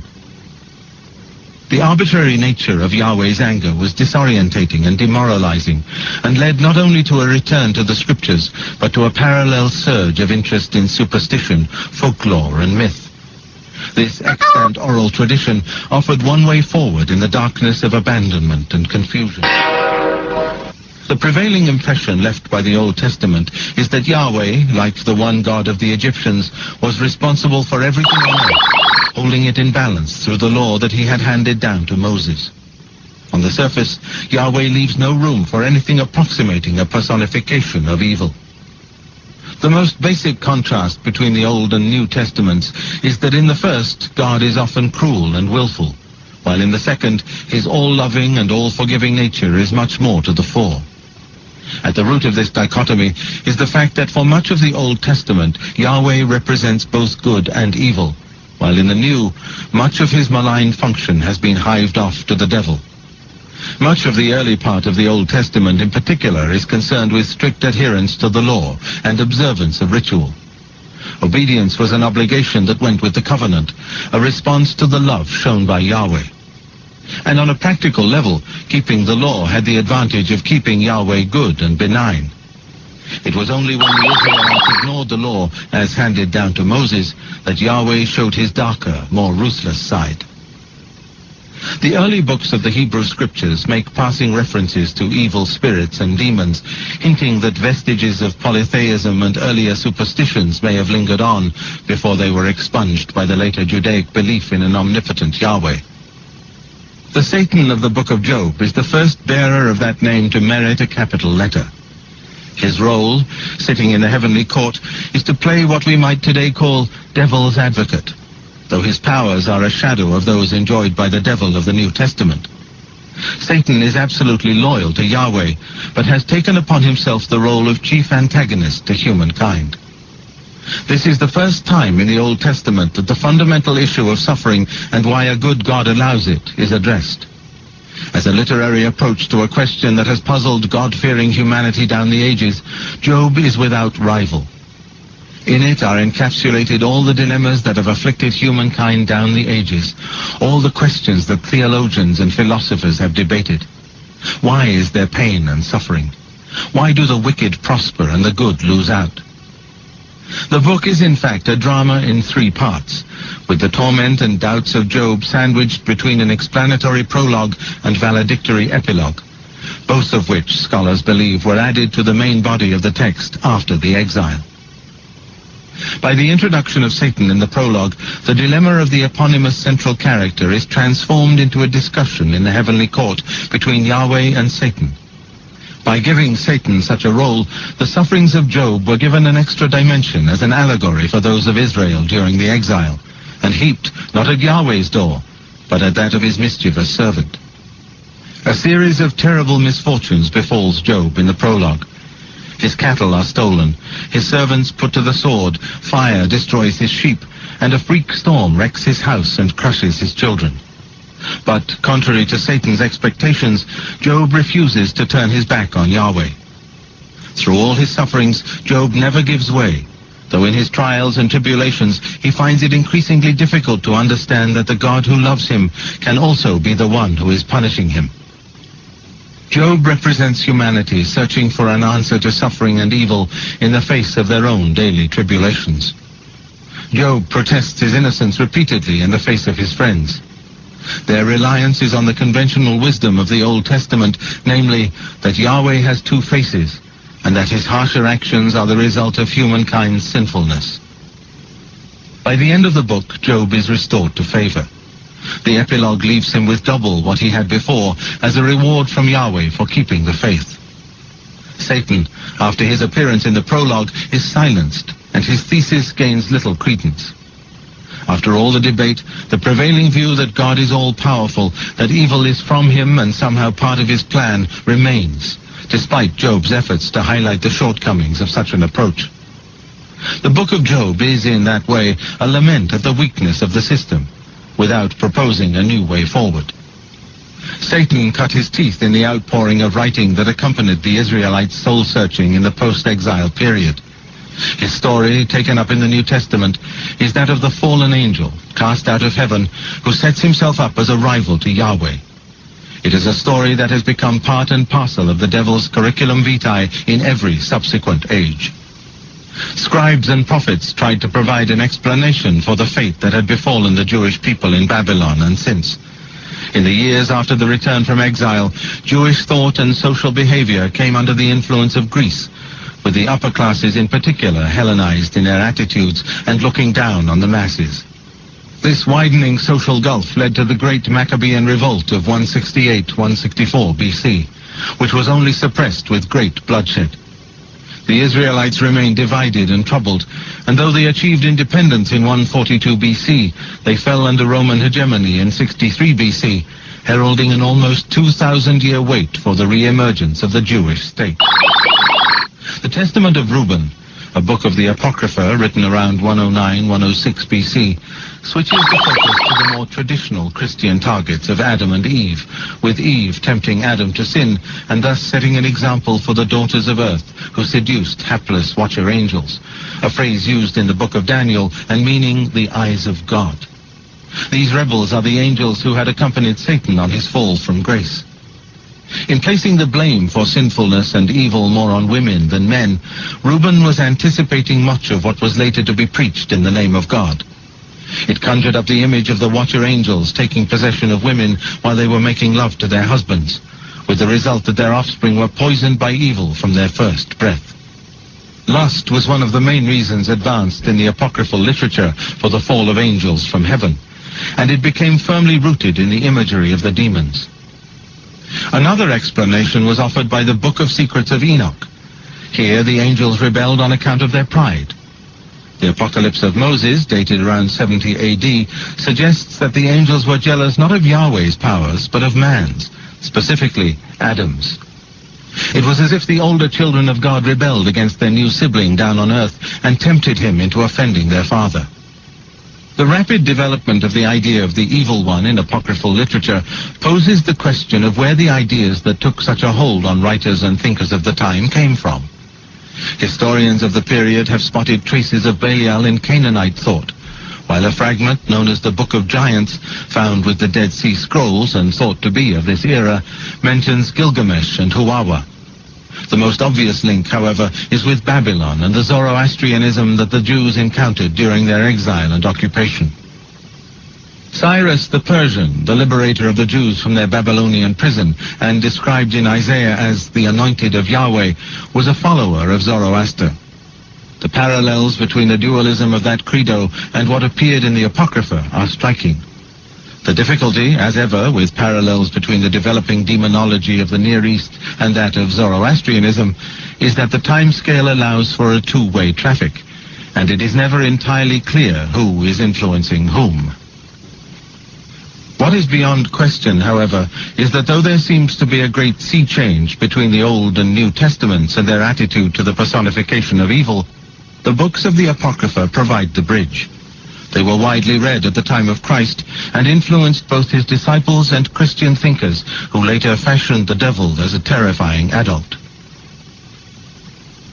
The arbitrary nature of Yahweh's anger was disorientating and demoralizing, and led not only to a return to the scriptures, but to a parallel surge of interest in superstition, folklore, and myth. This extant oral tradition offered one way forward in the darkness of abandonment and confusion. The prevailing impression left by the Old Testament is that Yahweh, like the one God of the Egyptians, was responsible for everything on earth, holding it in balance through the law that he had handed down to Moses. On the surface, Yahweh leaves no room for anything approximating a personification of evil. The most basic contrast between the Old and New Testaments is that in the first, God is often cruel and willful, while in the second, his all-loving and all-forgiving nature is much more to the fore. At the root of this dichotomy is the fact that for much of the Old Testament, Yahweh represents both good and evil, while in the New, much of his malign function has been hived off to the devil. Much of the early part of the Old Testament in particular is concerned with strict adherence to the law and observance of ritual. Obedience was an obligation that went with the covenant, a response to the love shown by Yahweh. And on a practical level, keeping the law had the advantage of keeping Yahweh good and benign. It was only when the Israelites ignored the law as handed down to Moses that Yahweh showed his darker, more ruthless side. The early books of the Hebrew Scriptures make passing references to evil spirits and demons, hinting that vestiges of polytheism and earlier superstitions may have lingered on before they were expunged by the later Judaic belief in an omnipotent Yahweh. The Satan of the book of Job is the first bearer of that name to merit a capital letter. His role, sitting in the heavenly court, is to play what we might today call devil's advocate, though his powers are a shadow of those enjoyed by the devil of the New Testament. Satan is absolutely loyal to Yahweh, but has taken upon himself the role of chief antagonist to humankind. This is the first time in the Old Testament that the fundamental issue of suffering and why a good God allows it is addressed. As a literary approach to a question that has puzzled God-fearing humanity down the ages, Job is without rival. In it are encapsulated all the dilemmas that have afflicted humankind down the ages, all the questions that theologians and philosophers have debated. Why is there pain and suffering? Why do the wicked prosper and the good lose out? The book is in fact a drama in 3 parts, with the torment and doubts of Job sandwiched between an explanatory prologue and valedictory epilogue, both of which scholars believe were added to the main body of the text after the exile. By the introduction of Satan in the prologue, the dilemma of the eponymous central character is transformed into a discussion in the heavenly court between Yahweh and Satan. By giving Satan such a role, the sufferings of Job were given an extra dimension as an allegory for those of Israel during the exile, and heaped not at Yahweh's door, but at that of his mischievous servant. A series of terrible misfortunes befalls Job in the prologue. His cattle are stolen, his servants put to the sword, fire destroys his sheep, and a freak storm wrecks his house and crushes his children. But, contrary to Satan's expectations, Job refuses to turn his back on Yahweh. Through all his sufferings, Job never gives way, though in his trials and tribulations he finds it increasingly difficult to understand that the God who loves him can also be the one who is punishing him. Job represents humanity searching for an answer to suffering and evil in the face of their own daily tribulations. Job protests his innocence repeatedly in the face of his friends. Their reliance is on the conventional wisdom of the Old Testament, namely, that Yahweh has 2 faces, and that his harsher actions are the result of humankind's sinfulness. By the end of the book, Job is restored to favor. The epilogue leaves him with double what he had before as a reward from Yahweh for keeping the faith. Satan, after his appearance in the prologue, is silenced, and his thesis gains little credence. After all the debate, the prevailing view that God is all-powerful, that evil is from him and somehow part of his plan, remains, despite Job's efforts to highlight the shortcomings of such an approach. The book of Job is, in that way, a lament at the weakness of the system, without proposing a new way forward. Satan cut his teeth in the outpouring of writing that accompanied the Israelites' soul-searching in the post-exile period. His story, taken up in the New Testament, is that of the fallen angel, cast out of heaven, who sets himself up as a rival to Yahweh. It is a story that has become part and parcel of the devil's curriculum vitae in every subsequent age. Scribes and prophets tried to provide an explanation for the fate that had befallen the Jewish people in Babylon and since. In the years after the return from exile, Jewish thought and social behavior came under the influence of Greece, with the upper classes in particular Hellenized in their attitudes and looking down on the masses. This widening social gulf led to the Great Maccabean Revolt of 168-164 BC, which was only suppressed with great bloodshed. The Israelites remained divided and troubled, and though they achieved independence in 142 BC, they fell under Roman hegemony in 63 BC, heralding an almost 2,000-year wait for the re-emergence of the Jewish state. The Testament of Reuben, a book of the Apocrypha written around 109-106 BC, switches the focus to the more traditional Christian targets of Adam and Eve, with Eve tempting Adam to sin and thus setting an example for the daughters of earth who seduced hapless watcher angels, a phrase used in the book of Daniel and meaning the eyes of God. These rebels are the angels who had accompanied Satan on his fall from grace. In placing the blame for sinfulness and evil more on women than men, Reuben was anticipating much of what was later to be preached in the name of God. It conjured up the image of the watcher angels taking possession of women while they were making love to their husbands, with the result that their offspring were poisoned by evil from their first breath. Lust was one of the main reasons advanced in the apocryphal literature for the fall of angels from heaven, and it became firmly rooted in the imagery of the demons. Another explanation was offered by the Book of Secrets of Enoch. Here the angels rebelled on account of their pride. The Apocalypse of Moses, dated around 70 AD, suggests that the angels were jealous not of Yahweh's powers, but of man's, specifically Adam's. It was as if the older children of God rebelled against their new sibling down on earth and tempted him into offending their father. The rapid development of the idea of the evil one in apocryphal literature poses the question of where the ideas that took such a hold on writers and thinkers of the time came from. Historians of the period have spotted traces of Belial in Canaanite thought, while a fragment known as the Book of Giants, found with the Dead Sea Scrolls and thought to be of this era, mentions Gilgamesh and Huwawa. The most obvious link, however, is with Babylon and the Zoroastrianism that the Jews encountered during their exile and occupation. Cyrus the Persian, the liberator of the Jews from their Babylonian prison, and described in Isaiah as the anointed of Yahweh, was a follower of Zoroaster. The parallels between the dualism of that credo and what appeared in the Apocrypha are striking. The difficulty, as ever, with parallels between the developing demonology of the Near East and that of Zoroastrianism is that the time scale allows for a two-way traffic, and it is never entirely clear who is influencing whom. What is beyond question, however, is that though there seems to be a great sea change between the Old and New Testaments and their attitude to the personification of evil, the books of the Apocrypha provide the bridge. They were widely read at the time of Christ and influenced both his disciples and Christian thinkers who later fashioned the devil as a terrifying adult.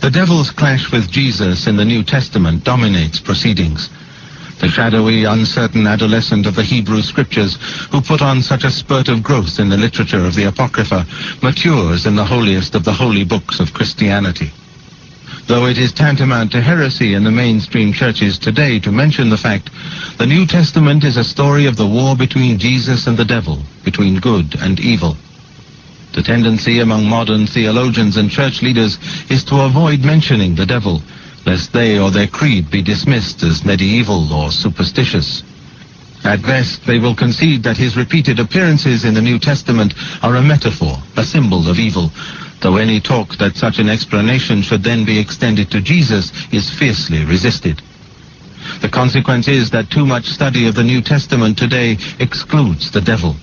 The devil's clash with Jesus in the New Testament dominates proceedings. The shadowy, uncertain adolescent of the Hebrew Scriptures, who put on such a spurt of growth in the literature of the Apocrypha, matures in the holiest of the holy books of Christianity. Though it is tantamount to heresy in the mainstream churches today to mention the fact, the New Testament is a story of the war between Jesus and the devil, between good and evil. The tendency among modern theologians and church leaders is to avoid mentioning the devil, lest they or their creed be dismissed as medieval or superstitious. At best, they will concede that his repeated appearances in the New Testament are a metaphor, a symbol of evil, though any talk that such an explanation should then be extended to Jesus is fiercely resisted. The consequence is that too much study of the New Testament today excludes the devil.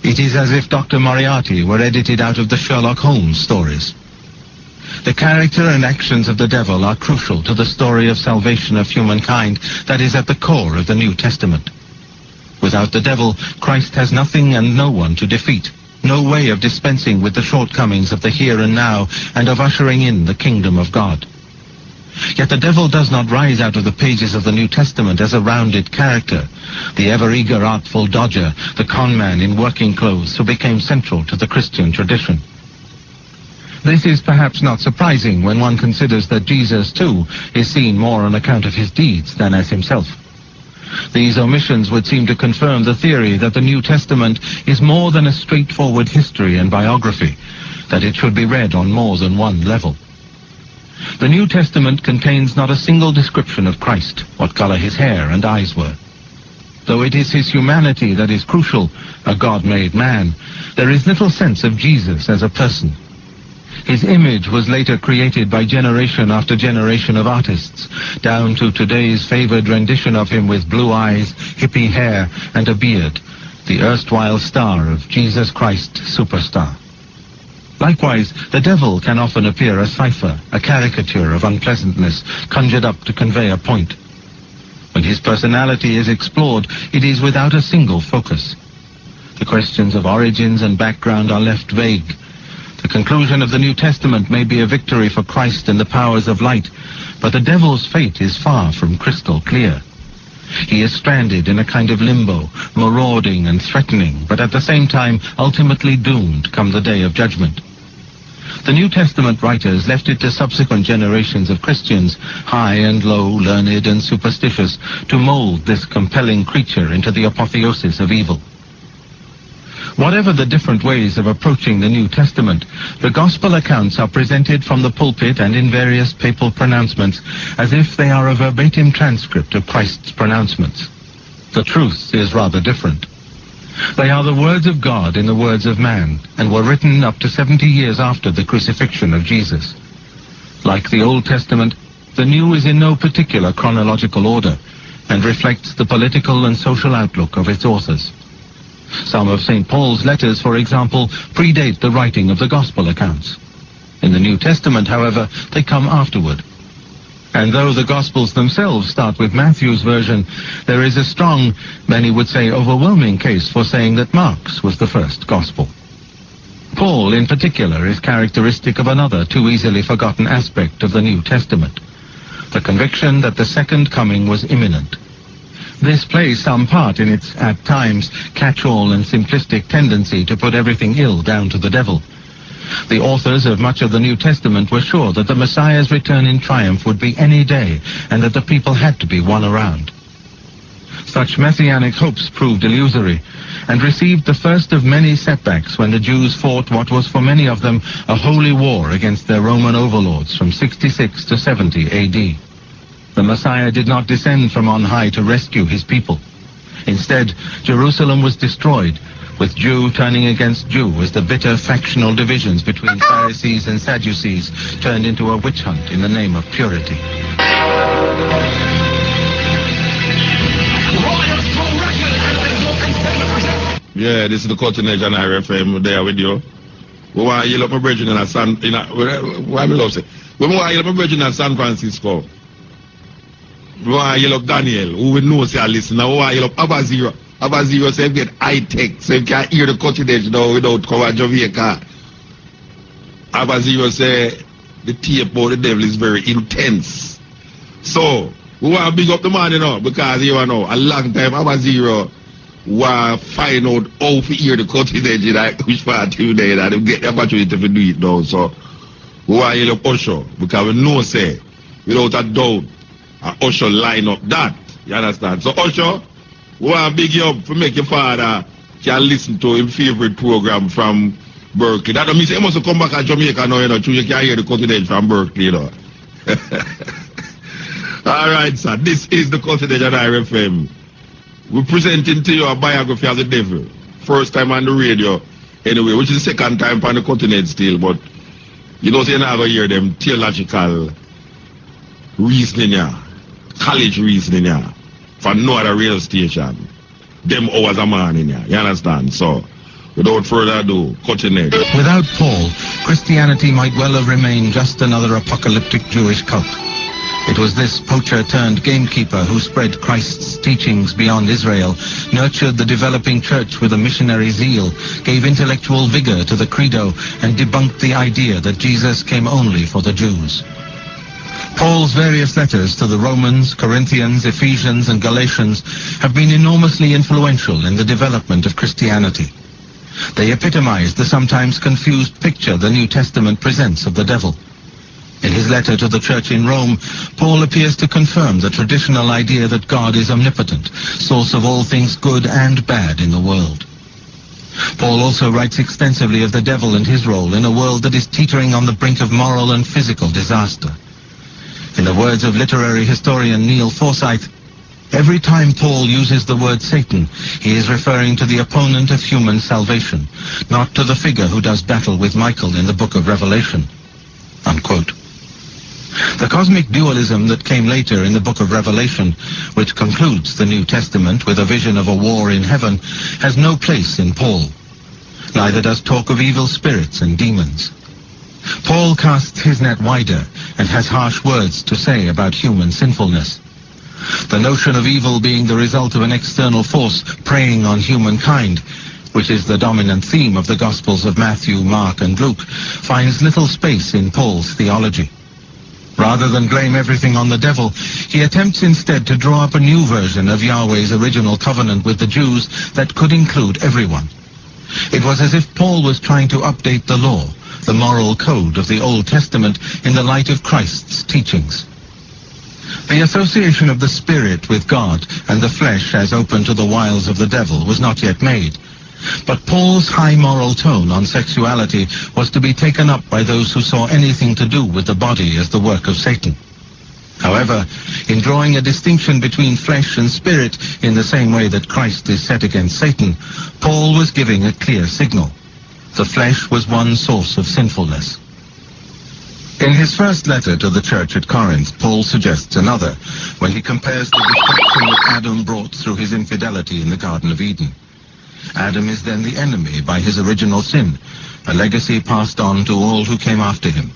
It is as if Dr. Moriarty were edited out of the Sherlock Holmes stories. The character and actions of the devil are crucial to the story of salvation of humankind that is at the core of the New Testament. Without the devil, Christ has nothing and no one to defeat, no way of dispensing with the shortcomings of the here and now and of ushering in the kingdom of God. Yet the devil does not rise out of the pages of the New Testament as a rounded character, the ever-eager artful dodger, the conman in working clothes who became central to the Christian tradition. This is perhaps not surprising when one considers that Jesus, too, is seen more on account of his deeds than as himself. These omissions would seem to confirm the theory that the New Testament is more than a straightforward history and biography, that it should be read on more than one level. The New Testament contains not a single description of Christ, what color his hair and eyes were. Though it is his humanity that is crucial, a God-made man, there is little sense of Jesus as a person. His image was later created by generation after generation of artists, down to today's favored rendition of him with blue eyes, hippie hair, and a beard, the erstwhile star of Jesus Christ Superstar. Likewise, the devil can often appear a cipher, a caricature of unpleasantness, conjured up to convey a point. When his personality is explored, it is without a single focus. The questions of origins and background are left vague. The conclusion of the New Testament may be a victory for Christ and the powers of light, but the devil's fate is far from crystal clear. He is stranded in a kind of limbo, marauding and threatening, but at the same time ultimately doomed come the day of judgment. The New Testament writers left it to subsequent generations of Christians, high and low, learned and superstitious, to mold this compelling creature into the apotheosis of evil. Whatever the different ways of approaching the New Testament, the Gospel accounts are presented from the pulpit and in various papal pronouncements as if they are a verbatim transcript of Christ's pronouncements. The truth is rather different. They are the words of God in the words of man, and were written up to 70 years after the crucifixion of Jesus. Like the Old Testament, the New is in no particular chronological order, and reflects the political and social outlook of its authors. Some of St. Paul's letters, for example, predate the writing of the Gospel accounts. In the New Testament, however, they come afterward. And though the Gospels themselves start with Matthew's version, there is a strong, many would say overwhelming case for saying that Mark's was the first Gospel. Paul, in particular, is characteristic of another too easily forgotten aspect of the New Testament, the conviction that the second coming was imminent. This plays some part in its, at times, catch-all and simplistic tendency to put everything ill down to the devil. The authors of much of the New Testament were sure that the Messiah's return in triumph would be any day, and that the people had to be won around. Such messianic hopes proved illusory, and received the first of many setbacks when the Jews fought what was for many of them a holy war against their Roman overlords from 66 to 70 AD. The Messiah did not descend from on high to rescue his people. Instead, Jerusalem was destroyed, with Jew turning against Jew as the bitter factional divisions between Pharisees and Sadducees turned into a witch hunt in the name of purity. Yeah, this is the Cutting Edge on RFM there with you. We want to yell up my brethren in San Francisco. We want to yell up Daniel, who will know say I listen. Now we want to yell up Abaziro. Abaziro say get high tech, so you can hear the Cutting Edge now without cover Jamaica. Abaziro say the tape about the devil is very intense. So we want to big up the man, you know, because you know a long time Abaziro want to find out how to hear the Cutting Edge, like which part today that they get the opportunity to do it now. So we want to yell up Usher, because we know say without a doubt Usher line up that. You understand? So Usher, we want to big you up to make your father can listen to his favorite program from Berkeley. That don't mean say he must come back to Jamaica now, you know, so you can hear the Cutting Edge from Berkeley, you know. Alright, sir. This is the Cutting Edge on RFM. We're presenting to you a biography of the devil. First time on the radio, anyway, which is the second time on the Cutting Edge still, but you don't say you're not going to hear them theological reasoning, yeah. College reasoning, yeah. For no other radio station. Them hours a morning, yeah. You understand? So, without further ado, Cutting Edge. Without Paul, Christianity might well have remained just another apocalyptic Jewish cult. It was this poacher-turned-gamekeeper who spread Christ's teachings beyond Israel, nurtured the developing church with a missionary zeal, gave intellectual vigor to the credo, and debunked the idea that Jesus came only for the Jews. Paul's various letters to the Romans, Corinthians, Ephesians, and Galatians have been enormously influential in the development of Christianity. They epitomize the sometimes confused picture the New Testament presents of the devil. In his letter to the church in Rome, Paul appears to confirm the traditional idea that God is omnipotent, source of all things good and bad in the world. Paul also writes extensively of the devil and his role in a world that is teetering on the brink of moral and physical disaster. In the words of literary historian Neil Forsyth, every time Paul uses the word Satan, he is referring to the opponent of human salvation, not to the figure who does battle with Michael in the book of Revelation. Unquote. The cosmic dualism that came later in the book of Revelation, which concludes the New Testament with a vision of a war in heaven, has no place in Paul. Neither does talk of evil spirits and demons. Paul casts his net wider and has harsh words to say about human sinfulness. The notion of evil being the result of an external force preying on humankind, which is the dominant theme of the Gospels of Matthew, Mark, and Luke, finds little space in Paul's theology. Rather than blame everything on the devil, he attempts instead to draw up a new version of Yahweh's original covenant with the Jews that could include everyone. It was as if Paul was trying to update the law, the moral code of the Old Testament, in the light of Christ's teachings. The association of the Spirit with God and the flesh as open to the wiles of the devil was not yet made. But Paul's high moral tone on sexuality was to be taken up by those who saw anything to do with the body as the work of Satan. However, in drawing a distinction between flesh and spirit in the same way that Christ is set against Satan, Paul was giving a clear signal. The flesh was one source of sinfulness. In his first letter to the church at Corinth, Paul suggests another, when he compares the destruction that Adam brought through his infidelity in the Garden of Eden. Adam is then the enemy by his original sin, a legacy passed on to all who came after him.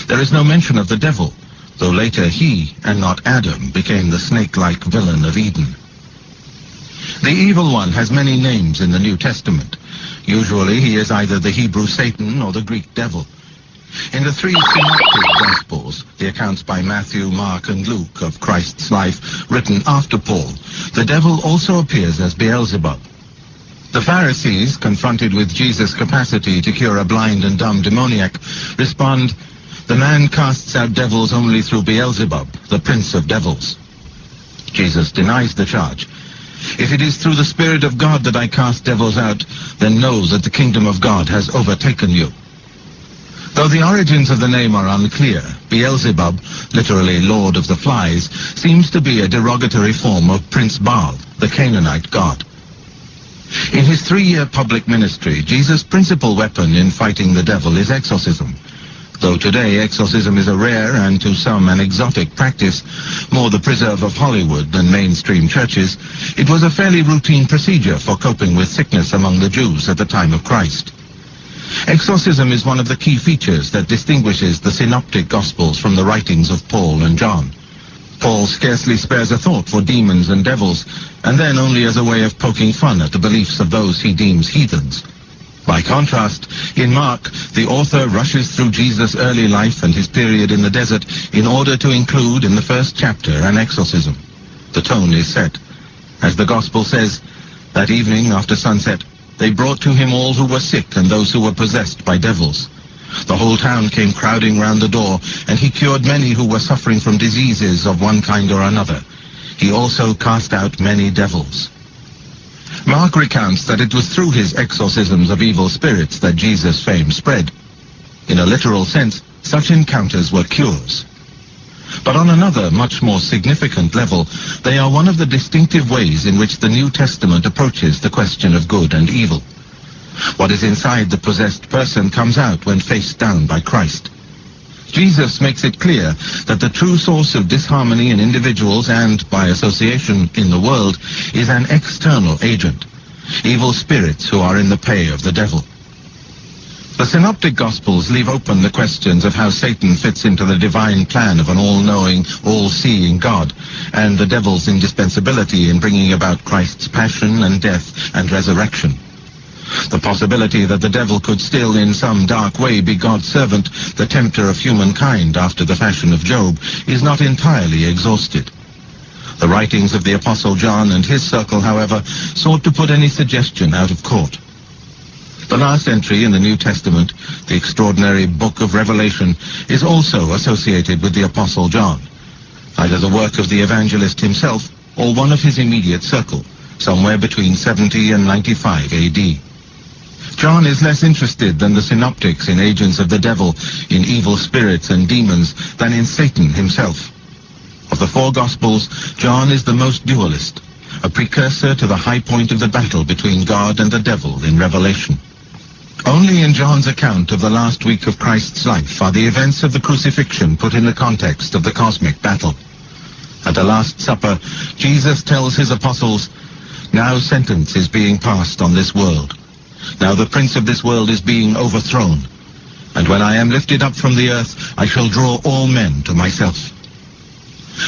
There is no mention of the devil, though later he, and not Adam, became the snake-like villain of Eden. The evil one has many names in the New Testament. Usually he is either the Hebrew Satan or the Greek devil. In the three synoptic Gospels, the accounts by Matthew, Mark, and Luke of Christ's life written after Paul, the devil also appears as Beelzebub. The Pharisees, confronted with Jesus' capacity to cure a blind and dumb demoniac, respond, "The man casts out devils only through Beelzebub, the prince of devils." Jesus denies the charge. "If it is through the Spirit of God that I cast devils out, then know that the kingdom of God has overtaken you." Though the origins of the name are unclear, Beelzebub, literally Lord of the Flies, seems to be a derogatory form of Prince Baal, the Canaanite god. In his 3-year public ministry, Jesus' principal weapon in fighting the devil is exorcism. Though today exorcism is a rare and to some an exotic practice, more the preserve of Hollywood than mainstream churches, it was a fairly routine procedure for coping with sickness among the Jews at the time of Christ. Exorcism is one of the key features that distinguishes the synoptic Gospels from the writings of Paul and John. Paul scarcely spares a thought for demons and devils, and then only as a way of poking fun at the beliefs of those he deems heathens. By contrast, in Mark, the author rushes through Jesus' early life and his period in the desert in order to include in the first chapter an exorcism. The tone is set. As the Gospel says, that evening after sunset, they brought to him all who were sick and those who were possessed by devils. The whole town came crowding round the door, and he cured many who were suffering from diseases of one kind or another. He also cast out many devils. Mark recounts that it was through his exorcisms of evil spirits that Jesus' fame spread. In a literal sense, such encounters were cures. But on another, much more significant level, they are one of the distinctive ways in which the New Testament approaches the question of good and evil. What is inside the possessed person comes out when faced down by Christ. Jesus makes it clear that the true source of disharmony in individuals and, by association, in the world, is an external agent, evil spirits who are in the pay of the devil. The Synoptic Gospels leave open the questions of how Satan fits into the divine plan of an all-knowing, all-seeing God, and the devil's indispensability in bringing about Christ's passion and death and resurrection. The possibility that the devil could still in some dark way be God's servant, the tempter of humankind after the fashion of Job, is not entirely exhausted. The writings of the Apostle John and his circle, however, sought to put any suggestion out of court. The last entry in the New Testament, the extraordinary book of Revelation, is also associated with the Apostle John, either the work of the evangelist himself or one of his immediate circle, somewhere between 70 and 95 AD. John is less interested than the synoptics in agents of the devil, in evil spirits and demons, than in Satan himself. Of the four Gospels, John is the most dualist, a precursor to the high point of the battle between God and the devil in Revelation. Only in John's account of the last week of Christ's life are the events of the crucifixion put in the context of the cosmic battle. At the Last Supper, Jesus tells his apostles, "Now sentence is being passed on this world. Now the prince of this world is being overthrown. And when I am lifted up from the earth, I shall draw all men to myself."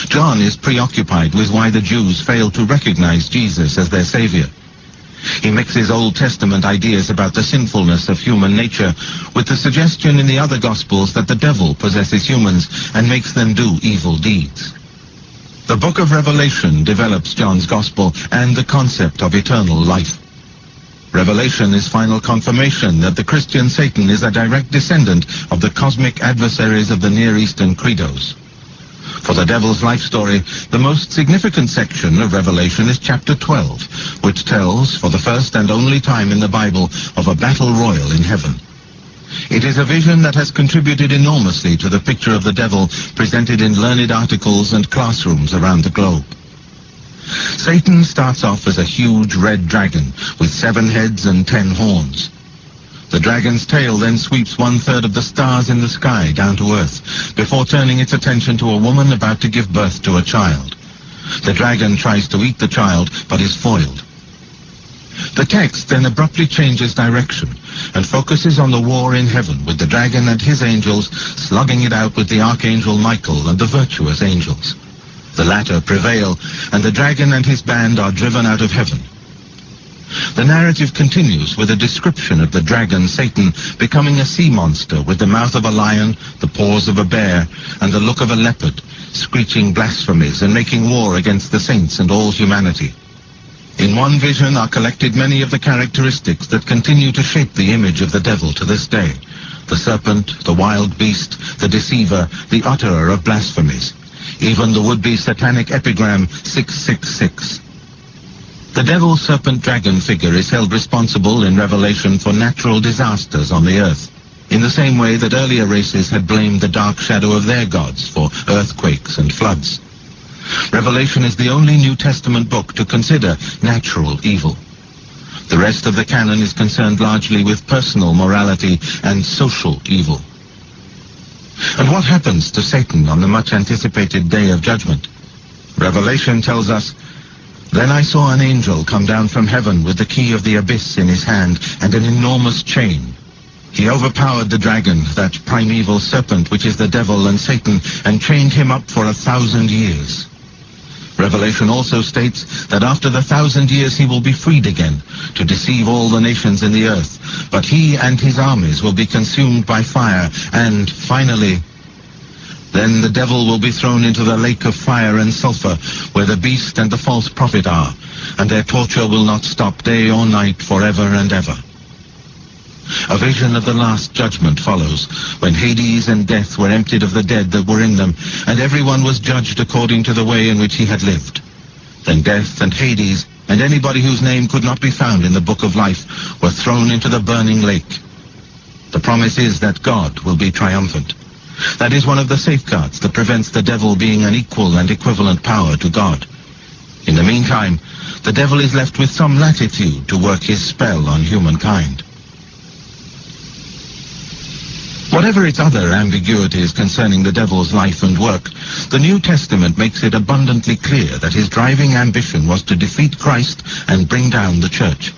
John is preoccupied with why the Jews failed to recognize Jesus as their Savior. He mixes Old Testament ideas about the sinfulness of human nature with the suggestion in the other Gospels that the devil possesses humans and makes them do evil deeds. The book of Revelation develops John's Gospel and the concept of eternal life. Revelation is final confirmation that the Christian Satan is a direct descendant of the cosmic adversaries of the Near Eastern credos. For the devil's life story, the most significant section of Revelation is chapter 12, which tells, for the first and only time in the Bible, of a battle royal in heaven. It is a vision that has contributed enormously to the picture of the devil presented in learned articles and classrooms around the globe. Satan starts off as a huge red dragon with 7 heads and 10 horns. The dragon's tail then sweeps 1/3 of the stars in the sky down to earth, before turning its attention to a woman about to give birth to a child. The dragon tries to eat the child, but is foiled. The text then abruptly changes direction and focuses on the war in heaven, with the dragon and his angels slugging it out with the archangel Michael and the virtuous angels. The latter prevail, and the dragon and his band are driven out of heaven. The narrative continues with a description of the dragon Satan becoming a sea monster with the mouth of a lion, the paws of a bear, and the look of a leopard, screeching blasphemies and making war against the saints and all humanity. In one vision are collected many of the characteristics that continue to shape the image of the devil to this day: the serpent, the wild beast, the deceiver, the utterer of blasphemies, even the would-be satanic epigram 666. The devil, serpent, dragon figure is held responsible in Revelation for natural disasters on the earth, in the same way that earlier races had blamed the dark shadow of their gods for earthquakes and floods. Revelation is the only New Testament book to consider natural evil. The rest of the canon is concerned largely with personal morality and social evil. And what happens to Satan on the much-anticipated day of judgment? Revelation tells us, "Then I saw an angel come down from heaven with the key of the abyss in his hand and an enormous chain. He overpowered the dragon, that primeval serpent which is the devil and Satan, and chained him up for 1,000 years. Revelation also states that after the 1,000 years he will be freed again to deceive all the nations in the earth, but he and his armies will be consumed by fire, and finally, then the devil will be thrown into the lake of fire and sulfur, where the beast and the false prophet are, and their torture will not stop day or night forever and ever." A vision of the last judgment follows, when Hades and death were emptied of the dead that were in them, and everyone was judged according to the way in which he had lived. Then death and Hades, and anybody whose name could not be found in the book of life, were thrown into the burning lake. The promise is that God will be triumphant. That is one of the safeguards that prevents the devil being an equal and equivalent power to God. In the meantime, the devil is left with some latitude to work his spell on humankind. Whatever its other ambiguities concerning the devil's life and work, the New Testament makes it abundantly clear that his driving ambition was to defeat Christ and bring down the church.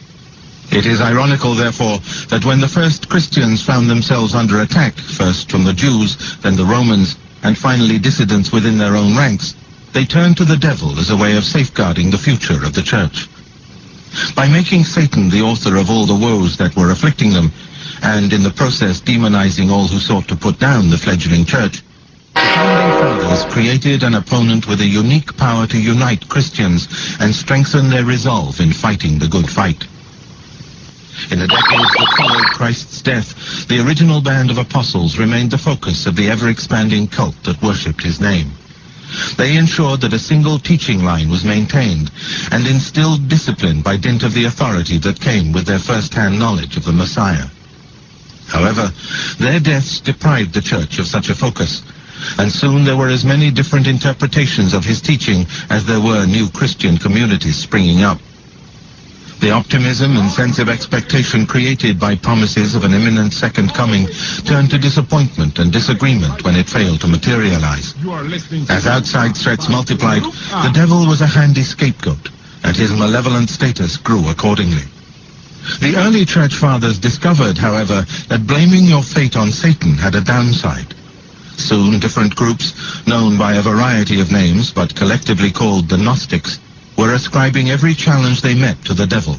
It is ironical, therefore, that when the first Christians found themselves under attack, first from the Jews, then the Romans, and finally dissidents within their own ranks, they turned to the devil as a way of safeguarding the future of the church. By making Satan the author of all the woes that were afflicting them, and in the process demonizing all who sought to put down the fledgling church, the founding fathers created an opponent with a unique power to unite Christians and strengthen their resolve in fighting the good fight. In the decades that followed Christ's death, the original band of apostles remained the focus of the ever-expanding cult that worshipped his name. They ensured that a single teaching line was maintained and instilled discipline by dint of the authority that came with their first-hand knowledge of the Messiah. However, their deaths deprived the church of such a focus, and soon there were as many different interpretations of his teaching as there were new Christian communities springing up. The optimism and sense of expectation created by promises of an imminent second coming turned to disappointment and disagreement when it failed to materialize. As outside threats multiplied, the devil was a handy scapegoat, and his malevolent status grew accordingly. The early church fathers discovered, however, that blaming your fate on Satan had a downside. Soon different groups, known by a variety of names but collectively called the Gnostics, were ascribing every challenge they met to the devil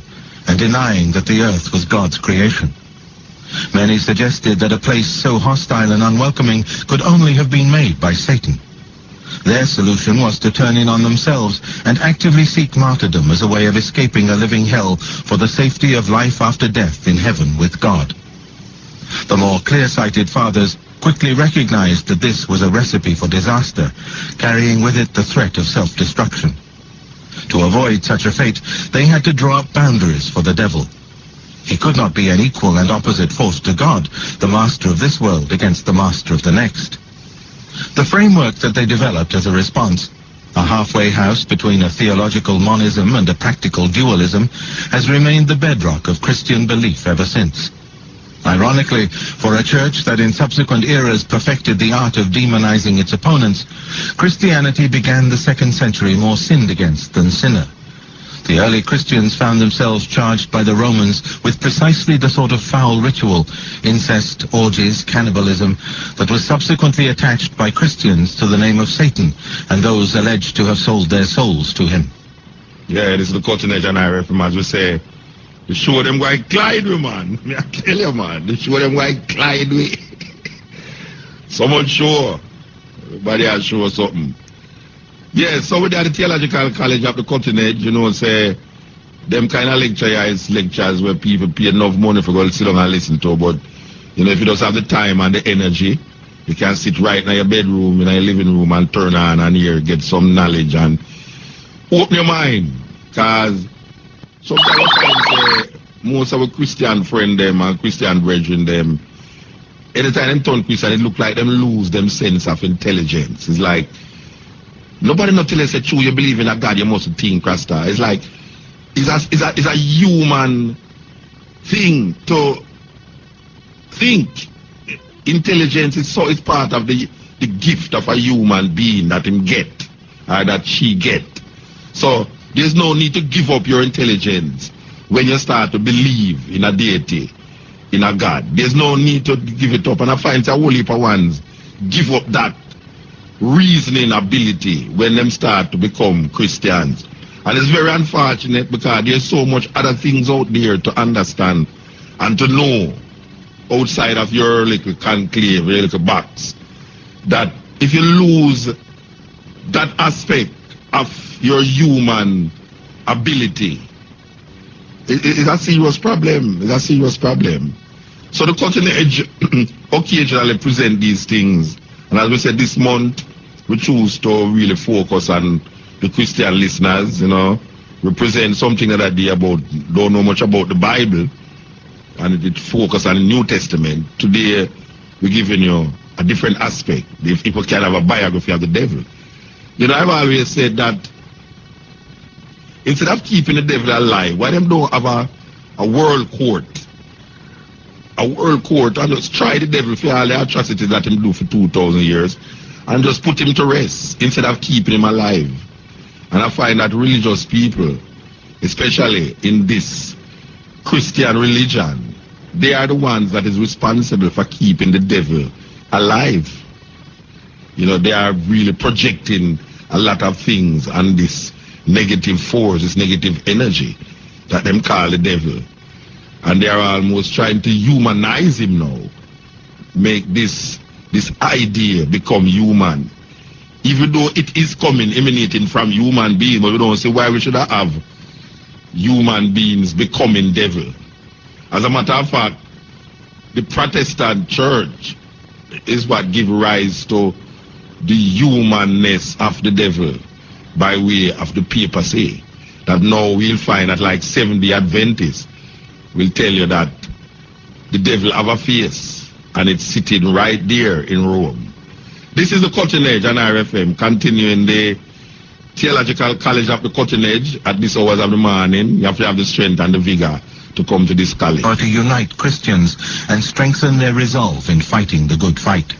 and denying that the earth was God's creation. Many suggested that a place so hostile and unwelcoming could only have been made by Satan. Their solution was to turn in on themselves and actively seek martyrdom as a way of escaping a living hell for the safety of life after death in heaven with God. The more clear-sighted fathers quickly recognized that this was a recipe for disaster, carrying with it the threat of self-destruction. To avoid such a fate, they had to draw up boundaries for the devil. He could not be an equal and opposite force to God, the master of this world against the master of the next. The framework that they developed as a response, a halfway house between a theological monism and a practical dualism, has remained the bedrock of Christian belief ever since. Ironically, for a church that in subsequent eras perfected the art of demonizing its opponents, Christianity began the 2nd century more sinned against than sinner. The early Christians found themselves charged by the Romans with precisely the sort of foul ritual, incest, orgies, cannibalism, that was subsequently attached by Christians to the name of Satan and those alleged to have sold their souls to him. Yeah, this is the cutting edge, and I reckon, as we say, they show them why Clyde we, man. I tell you, man. They show them why Clyde we. Someone show. Everybody has show something. Yeah, so we at the Theological College of the Cutting Edge, you know, say, them kind of lecture is lectures where people pay enough money for going to sit down and listen to, but, you know, if you just have the time and the energy, you can sit right in your bedroom, in your living room and turn on and hear, get some knowledge and open your mind, because sometimes I find most of our Christian friend them and Christian brethren them, anytime them turn Christian, it look like them lose them sense of intelligence. It's like, nobody not tell us that true you believe in a God, you must think, Rasta. It's like, it's a human thing to think. Intelligence is so, it's part of the gift of a human being that him get, or that she get. So, there's no need to give up your intelligence when you start to believe in a deity, in a God. There's no need to give it up. And I find a whole heap of ones give up that reasoning ability when them start to become Christians. And it's very unfortunate because there's so much other things out there to understand and to know outside of your little conclave, your little box, that if you lose that aspect of your human ability, it's a serious problem. It's a serious problem. So the Cutting Edge occasionally present these things. And as we said, this month, we choose to really focus on the Christian listeners, you know. We present something that I don't know much about the Bible, and it focus on the New Testament. Today, we're giving you a different aspect. If people can have a biography of the devil. You know, I've always said that instead of keeping the devil alive, why them don't have a world court? A world court, and just try the devil for all the atrocities that him do for 2,000 years, and just put him to rest instead of keeping him alive. And I find that religious people, especially in this Christian religion, they are the ones that is responsible for keeping the devil alive. You know, they are really projecting a lot of things on this negative force, this negative energy. that them call the devil. And they are almost trying to humanize him now. Make this idea become human. Even though it is emanating from human beings, but we don't see why we should have human beings becoming devil. As a matter of fact, the Protestant church is what gives rise to the humanness of the devil by way of the papacy. That now we'll find that like Seventh-day Adventists will tell you that the devil have a face and it's sitting right there in Rome. This is the Cutting Edge on RFM, continuing the Theological College of the Cutting Edge at this hours of the morning. You have to have the strength and the vigor to come to this college. Or to unite Christians and strengthen their resolve in fighting the good fight.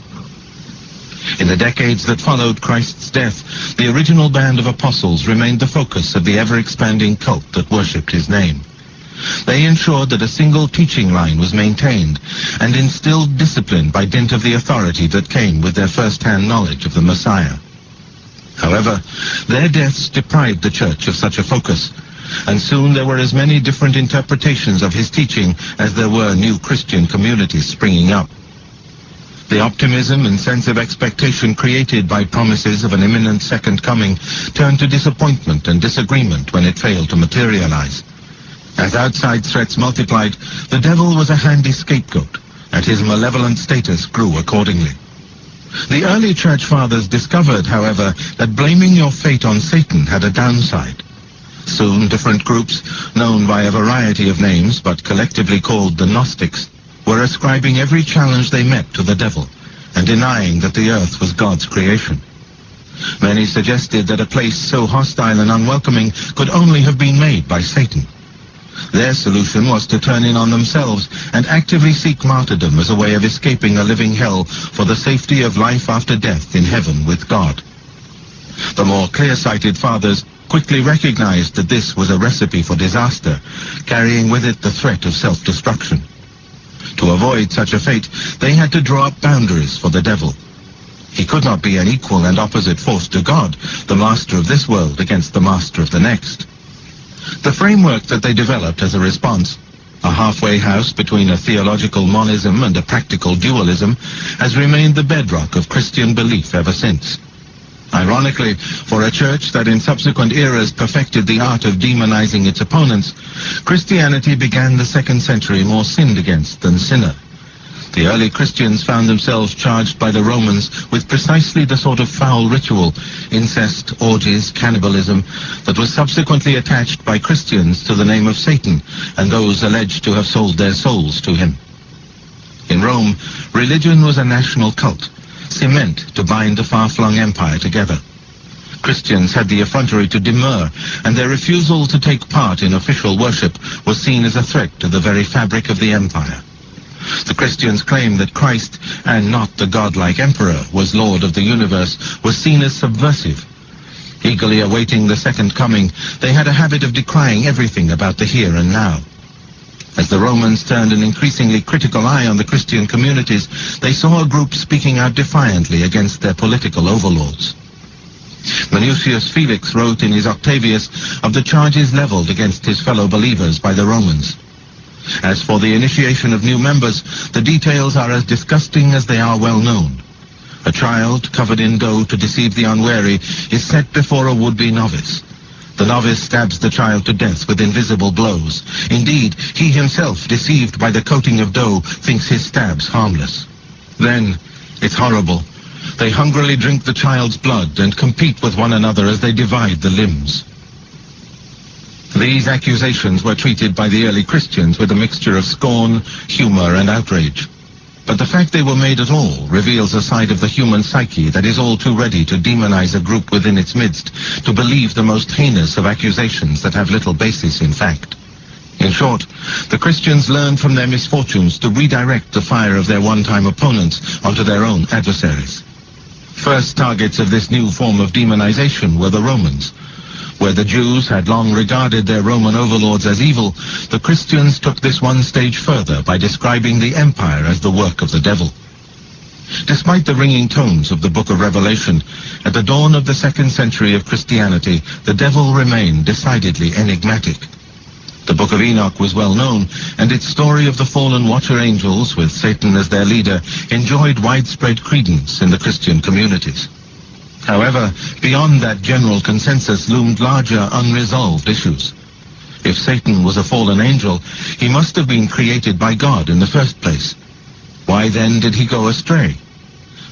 In the decades that followed Christ's death, the original band of apostles remained the focus of the ever-expanding cult that worshipped his name. They ensured that a single teaching line was maintained and instilled discipline by dint of the authority that came with their first-hand knowledge of the Messiah. However, their deaths deprived the church of such a focus, and soon there were as many different interpretations of his teaching as there were new Christian communities springing up. The optimism and sense of expectation created by promises of an imminent second coming turned to disappointment and disagreement when it failed to materialize. As outside threats multiplied, the devil was a handy scapegoat, and his malevolent status grew accordingly. The early church fathers discovered, however, that blaming your fate on Satan had a downside. Soon different groups, known by a variety of names but collectively called the Gnostics, were ascribing every challenge they met to the devil and denying that the earth was God's creation. Many suggested that a place so hostile and unwelcoming could only have been made by Satan. Their solution was to turn in on themselves and actively seek martyrdom as a way of escaping a living hell for the safety of life after death in heaven with God. The more clear-sighted fathers quickly recognized that this was a recipe for disaster, carrying with it the threat of self-destruction. To avoid such a fate, they had to draw up boundaries for the devil. He could not be an equal and opposite force to God, the master of this world against the master of the next. The framework that they developed as a response, a halfway house between a theological monism and a practical dualism, has remained the bedrock of Christian belief ever since. Ironically, for a church that in subsequent eras perfected the art of demonizing its opponents, Christianity began the 2nd century more sinned against than sinner. The early Christians found themselves charged by the Romans with precisely the sort of foul ritual, incest, orgies, cannibalism, that was subsequently attached by Christians to the name of Satan and those alleged to have sold their souls to him. In Rome, religion was a national cult, cement to bind the far-flung empire together. Christians had the effrontery to demur, and their refusal to take part in official worship was seen as a threat to the very fabric of the empire. The Christians' claim that Christ, and not the godlike emperor, was Lord of the universe, was seen as subversive. Eagerly awaiting the second coming, they had a habit of decrying everything about the here and now. As the Romans turned an increasingly critical eye on the Christian communities, they saw a group speaking out defiantly against their political overlords. Minucius Felix wrote in his Octavius of the charges leveled against his fellow believers by the Romans. As for the initiation of new members, the details are as disgusting as they are well known. A child, covered in dough to deceive the unwary, is set before a would-be novice. The novice stabs the child to death with invisible blows. Indeed, he himself, deceived by the coating of dough, thinks his stabs harmless. Then, it's horrible, they hungrily drink the child's blood and compete with one another as they divide the limbs. These accusations were treated by the early Christians with a mixture of scorn, humor, and outrage. But the fact they were made at all reveals a side of the human psyche that is all too ready to demonize a group within its midst, to believe the most heinous of accusations that have little basis in fact. In short, the Christians learned from their misfortunes to redirect the fire of their one-time opponents onto their own adversaries. First targets of this new form of demonization were the Romans. Where the Jews had long regarded their Roman overlords as evil, the Christians took this one stage further by describing the empire as the work of the devil. Despite the ringing tones of the book of Revelation, at the dawn of the 2nd century of Christianity, the devil remained decidedly enigmatic. The book Book of Enoch was well known, and its story of the fallen watcher angels with Satan as their leader enjoyed widespread credence in the Christian communities. However, beyond that general consensus loomed larger unresolved issues. If Satan was a fallen angel, he must have been created by God in the first place. Why then did he go astray?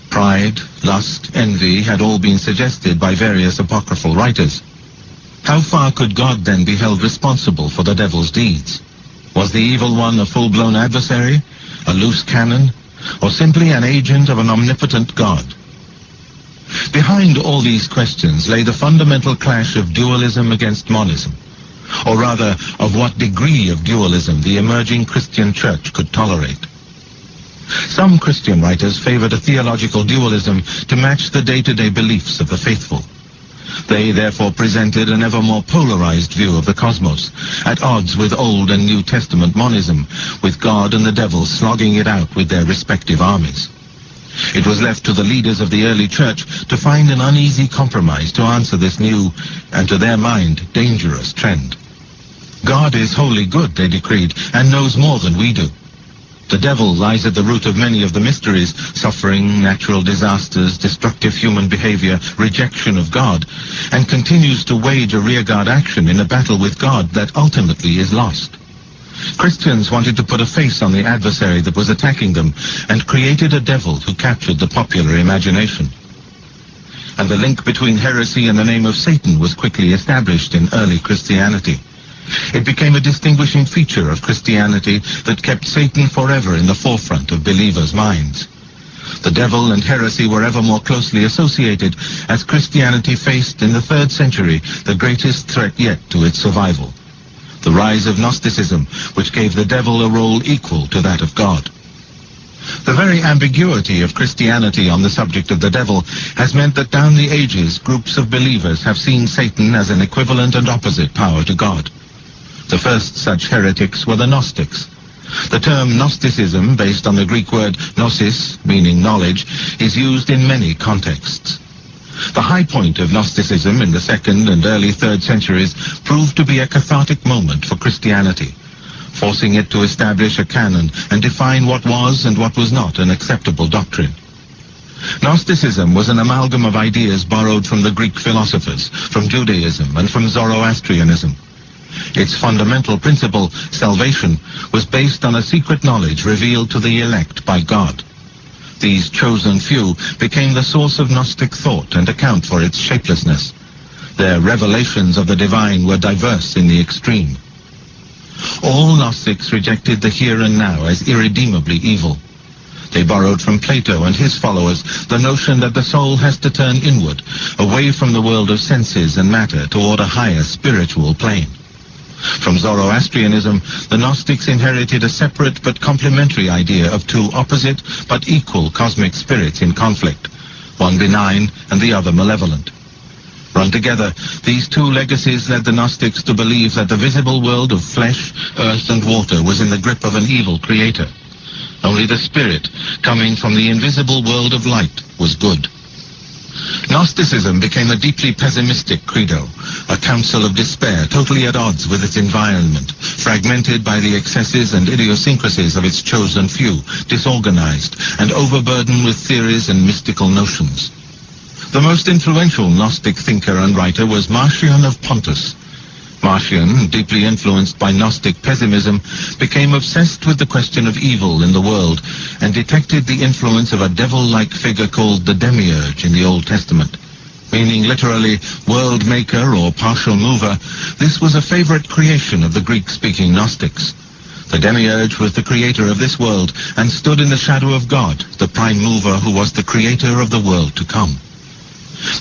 Pride, lust, envy had all been suggested by various apocryphal writers. How far could God then be held responsible for the devil's deeds? Was the evil one a full-blown adversary, a loose cannon, or simply an agent of an omnipotent God? Behind all these questions lay the fundamental clash of dualism against monism, or rather, of what degree of dualism the emerging Christian church could tolerate. Some Christian writers favored a theological dualism to match the day-to-day beliefs of the faithful. They therefore presented an ever more polarized view of the cosmos, at odds with Old and New Testament monism, with God and the devil slogging it out with their respective armies. It was left to the leaders of the early church to find an uneasy compromise to answer this new, and to their mind, dangerous trend. God is wholly good, they decreed, and knows more than we do. The devil lies at the root of many of the mysteries, suffering, natural disasters, destructive human behavior, rejection of God, and continues to wage a rearguard action in a battle with God that ultimately is lost. Christians wanted to put a face on the adversary that was attacking them and created a devil who captured the popular imagination. And the link between heresy and the name of Satan was quickly established in early Christianity. It became a distinguishing feature of Christianity that kept Satan forever in the forefront of believers' minds. The devil and heresy were ever more closely associated as Christianity faced in the 3rd century the greatest threat yet to its survival: the rise of Gnosticism, which gave the devil a role equal to that of God. The very ambiguity of Christianity on the subject of the devil has meant that down the ages groups of believers have seen Satan as an equivalent and opposite power to God. The first such heretics were the Gnostics. The term Gnosticism, based on the Greek word gnosis, meaning knowledge, is used in many contexts. The high point of Gnosticism in the 2nd and early 3rd centuries proved to be a cathartic moment for Christianity, forcing it to establish a canon and define what was and what was not an acceptable doctrine. Gnosticism was an amalgam of ideas borrowed from the Greek philosophers, from Judaism, and from Zoroastrianism. Its fundamental principle, salvation, was based on a secret knowledge revealed to the elect by God. These chosen few became the source of Gnostic thought and account for its shapelessness. Their revelations of the divine were diverse in the extreme. All Gnostics rejected the here and now as irredeemably evil. They borrowed from Plato and his followers the notion that the soul has to turn inward, away from the world of senses and matter toward a higher spiritual plane. From Zoroastrianism, the Gnostics inherited a separate but complementary idea of two opposite but equal cosmic spirits in conflict, one benign and the other malevolent. Run together, these two legacies led the Gnostics to believe that the visible world of flesh, earth, and water was in the grip of an evil creator. Only the spirit, coming from the invisible world of light, was good. Gnosticism became a deeply pessimistic credo, a counsel of despair totally at odds with its environment, fragmented by the excesses and idiosyncrasies of its chosen few, disorganized, and overburdened with theories and mystical notions. The most influential Gnostic thinker and writer was Marcion of Pontus. Marcion, deeply influenced by Gnostic pessimism, became obsessed with the question of evil in the world and detected the influence of a devil-like figure called the Demiurge in the Old Testament. Meaning literally world maker or partial mover, this was a favorite creation of the Greek-speaking Gnostics. The Demiurge was the creator of this world and stood in the shadow of God, the prime mover who was the creator of the world to come.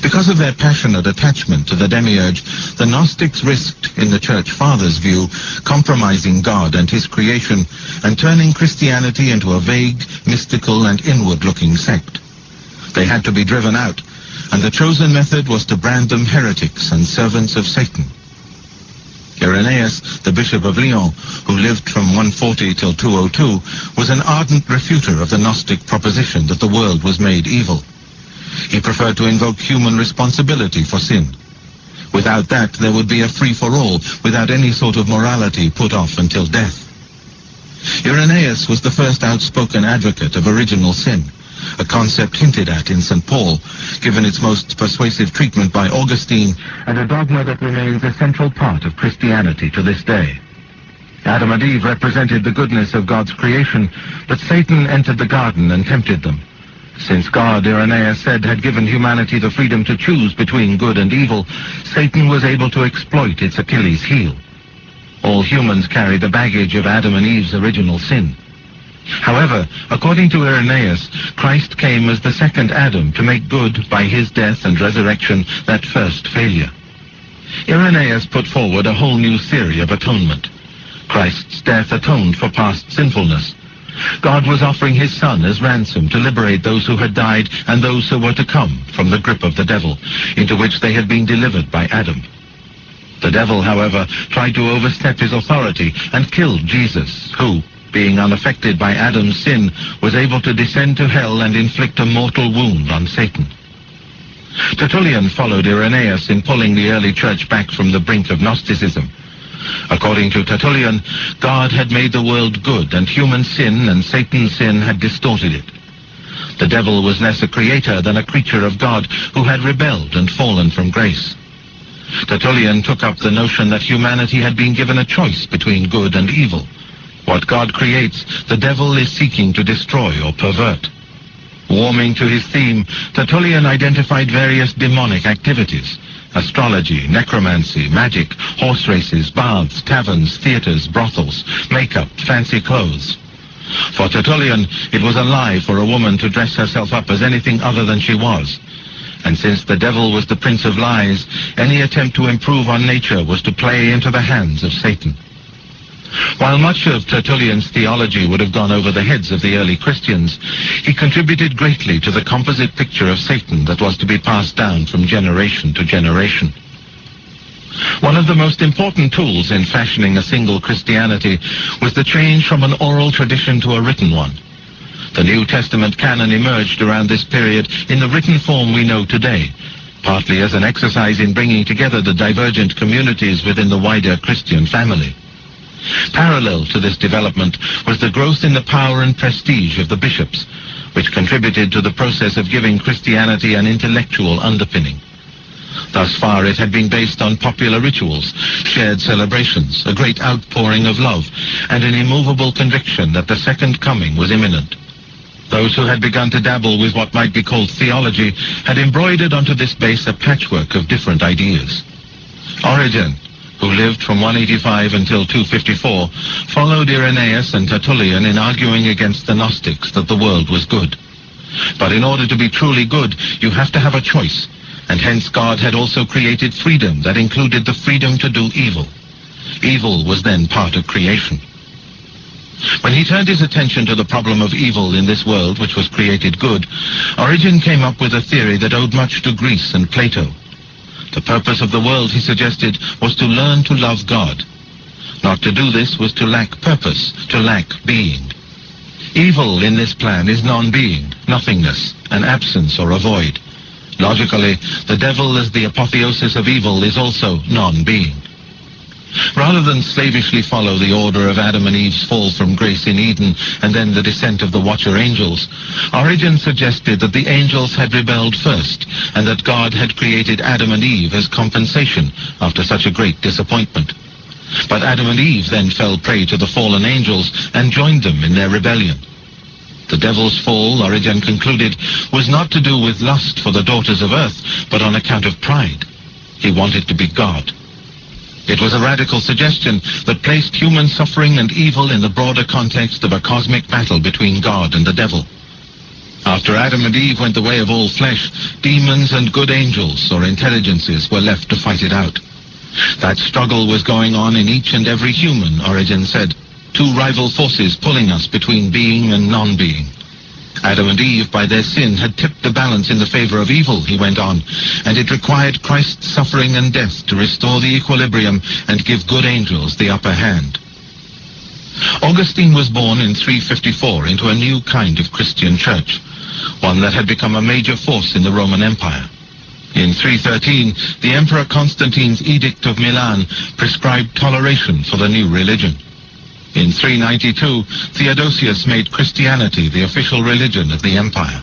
Because of their passionate attachment to the Demiurge, the Gnostics risked, in the Church Fathers' view, compromising God and his creation and turning Christianity into a vague, mystical, and inward-looking sect. They had to be driven out, and the chosen method was to brand them heretics and servants of Satan. Irenaeus, the Bishop of Lyon, who lived from 140 till 202, was an ardent refuter of the Gnostic proposition that the world was made evil. He preferred to invoke human responsibility for sin. Without that, there would be a free-for-all, without any sort of morality put off until death. Irenaeus was the first outspoken advocate of original sin, a concept hinted at in St. Paul, given its most persuasive treatment by Augustine, and a dogma that remains a central part of Christianity to this day. Adam and Eve represented the goodness of God's creation, but Satan entered the garden and tempted them. Since God, Irenaeus said, had given humanity the freedom to choose between good and evil, Satan was able to exploit its Achilles heel. All humans carry the baggage of Adam and Eve's original sin. However, according to Irenaeus, Christ came as the second Adam to make good by his death and resurrection that first failure. Irenaeus put forward a whole new theory of atonement. Christ's death atoned for past sinfulness. God was offering his Son as ransom to liberate those who had died and those who were to come from the grip of the devil, into which they had been delivered by Adam. The devil, however, tried to overstep his authority and killed Jesus, who, being unaffected by Adam's sin, was able to descend to hell and inflict a mortal wound on Satan. Tertullian followed Irenaeus in pulling the early church back from the brink of Gnosticism. According to Tertullian, God had made the world good, and human sin and Satan's sin had distorted it. The devil was less a creator than a creature of God who had rebelled and fallen from grace. Tertullian took up the notion that humanity had been given a choice between good and evil. What God creates, the devil is seeking to destroy or pervert. Warming to his theme, Tertullian identified various demonic activities: astrology, necromancy, magic, horse races, baths, taverns, theaters, brothels, makeup, fancy clothes. For Tertullian, it was a lie for a woman to dress herself up as anything other than she was. And since the devil was the prince of lies, any attempt to improve on nature was to play into the hands of Satan. While much of Tertullian's theology would have gone over the heads of the early Christians, he contributed greatly to the composite picture of Satan that was to be passed down from generation to generation. One of the most important tools in fashioning a single Christianity was the change from an oral tradition to a written one. The New Testament canon emerged around this period in the written form we know today, partly as an exercise in bringing together the divergent communities within the wider Christian family. Parallel to this development was the growth in the power and prestige of the bishops, which contributed to the process of giving Christianity an intellectual underpinning. Thus far it had been based on popular rituals, shared celebrations, a great outpouring of love, and an immovable conviction that the second coming was imminent. Those who had begun to dabble with what might be called theology had embroidered onto this base a patchwork of different ideas. Origen, who lived from 185 until 254, followed Irenaeus and Tertullian in arguing against the Gnostics that the world was good. But in order to be truly good, you have to have a choice, and hence God had also created freedom that included the freedom to do evil. Evil was then part of creation. When he turned his attention to the problem of evil in this world which was created good, Origen came up with a theory that owed much to Greece and Plato. The purpose of the world, he suggested, was to learn to love God. Not to do this was to lack purpose, to lack being. Evil in this plan is non-being, nothingness, an absence or a void. Logically, the devil as the apotheosis of evil is also non-being. Rather than slavishly follow the order of Adam and Eve's fall from grace in Eden and then the descent of the watcher angels, Origen suggested that the angels had rebelled first and that God had created Adam and Eve as compensation after such a great disappointment. But Adam and Eve then fell prey to the fallen angels and joined them in their rebellion. The devil's fall, Origen concluded, was not to do with lust for the daughters of earth, but on account of pride. He wanted to be God. It was a radical suggestion that placed human suffering and evil in the broader context of a cosmic battle between God and the devil. After Adam and Eve went the way of all flesh, demons and good angels or intelligences were left to fight it out. That struggle was going on in each and every human, Origen said, two rival forces pulling us between being and non-being. Adam and Eve, by their sin, had tipped the balance in the favor of evil, he went on, and it required Christ's suffering and death to restore the equilibrium and give good angels the upper hand. Augustine was born in 354 into a new kind of Christian church, one that had become a major force in the Roman Empire. In 313, the Emperor Constantine's Edict of Milan prescribed toleration for the new religion. In 392, Theodosius made Christianity the official religion of the empire.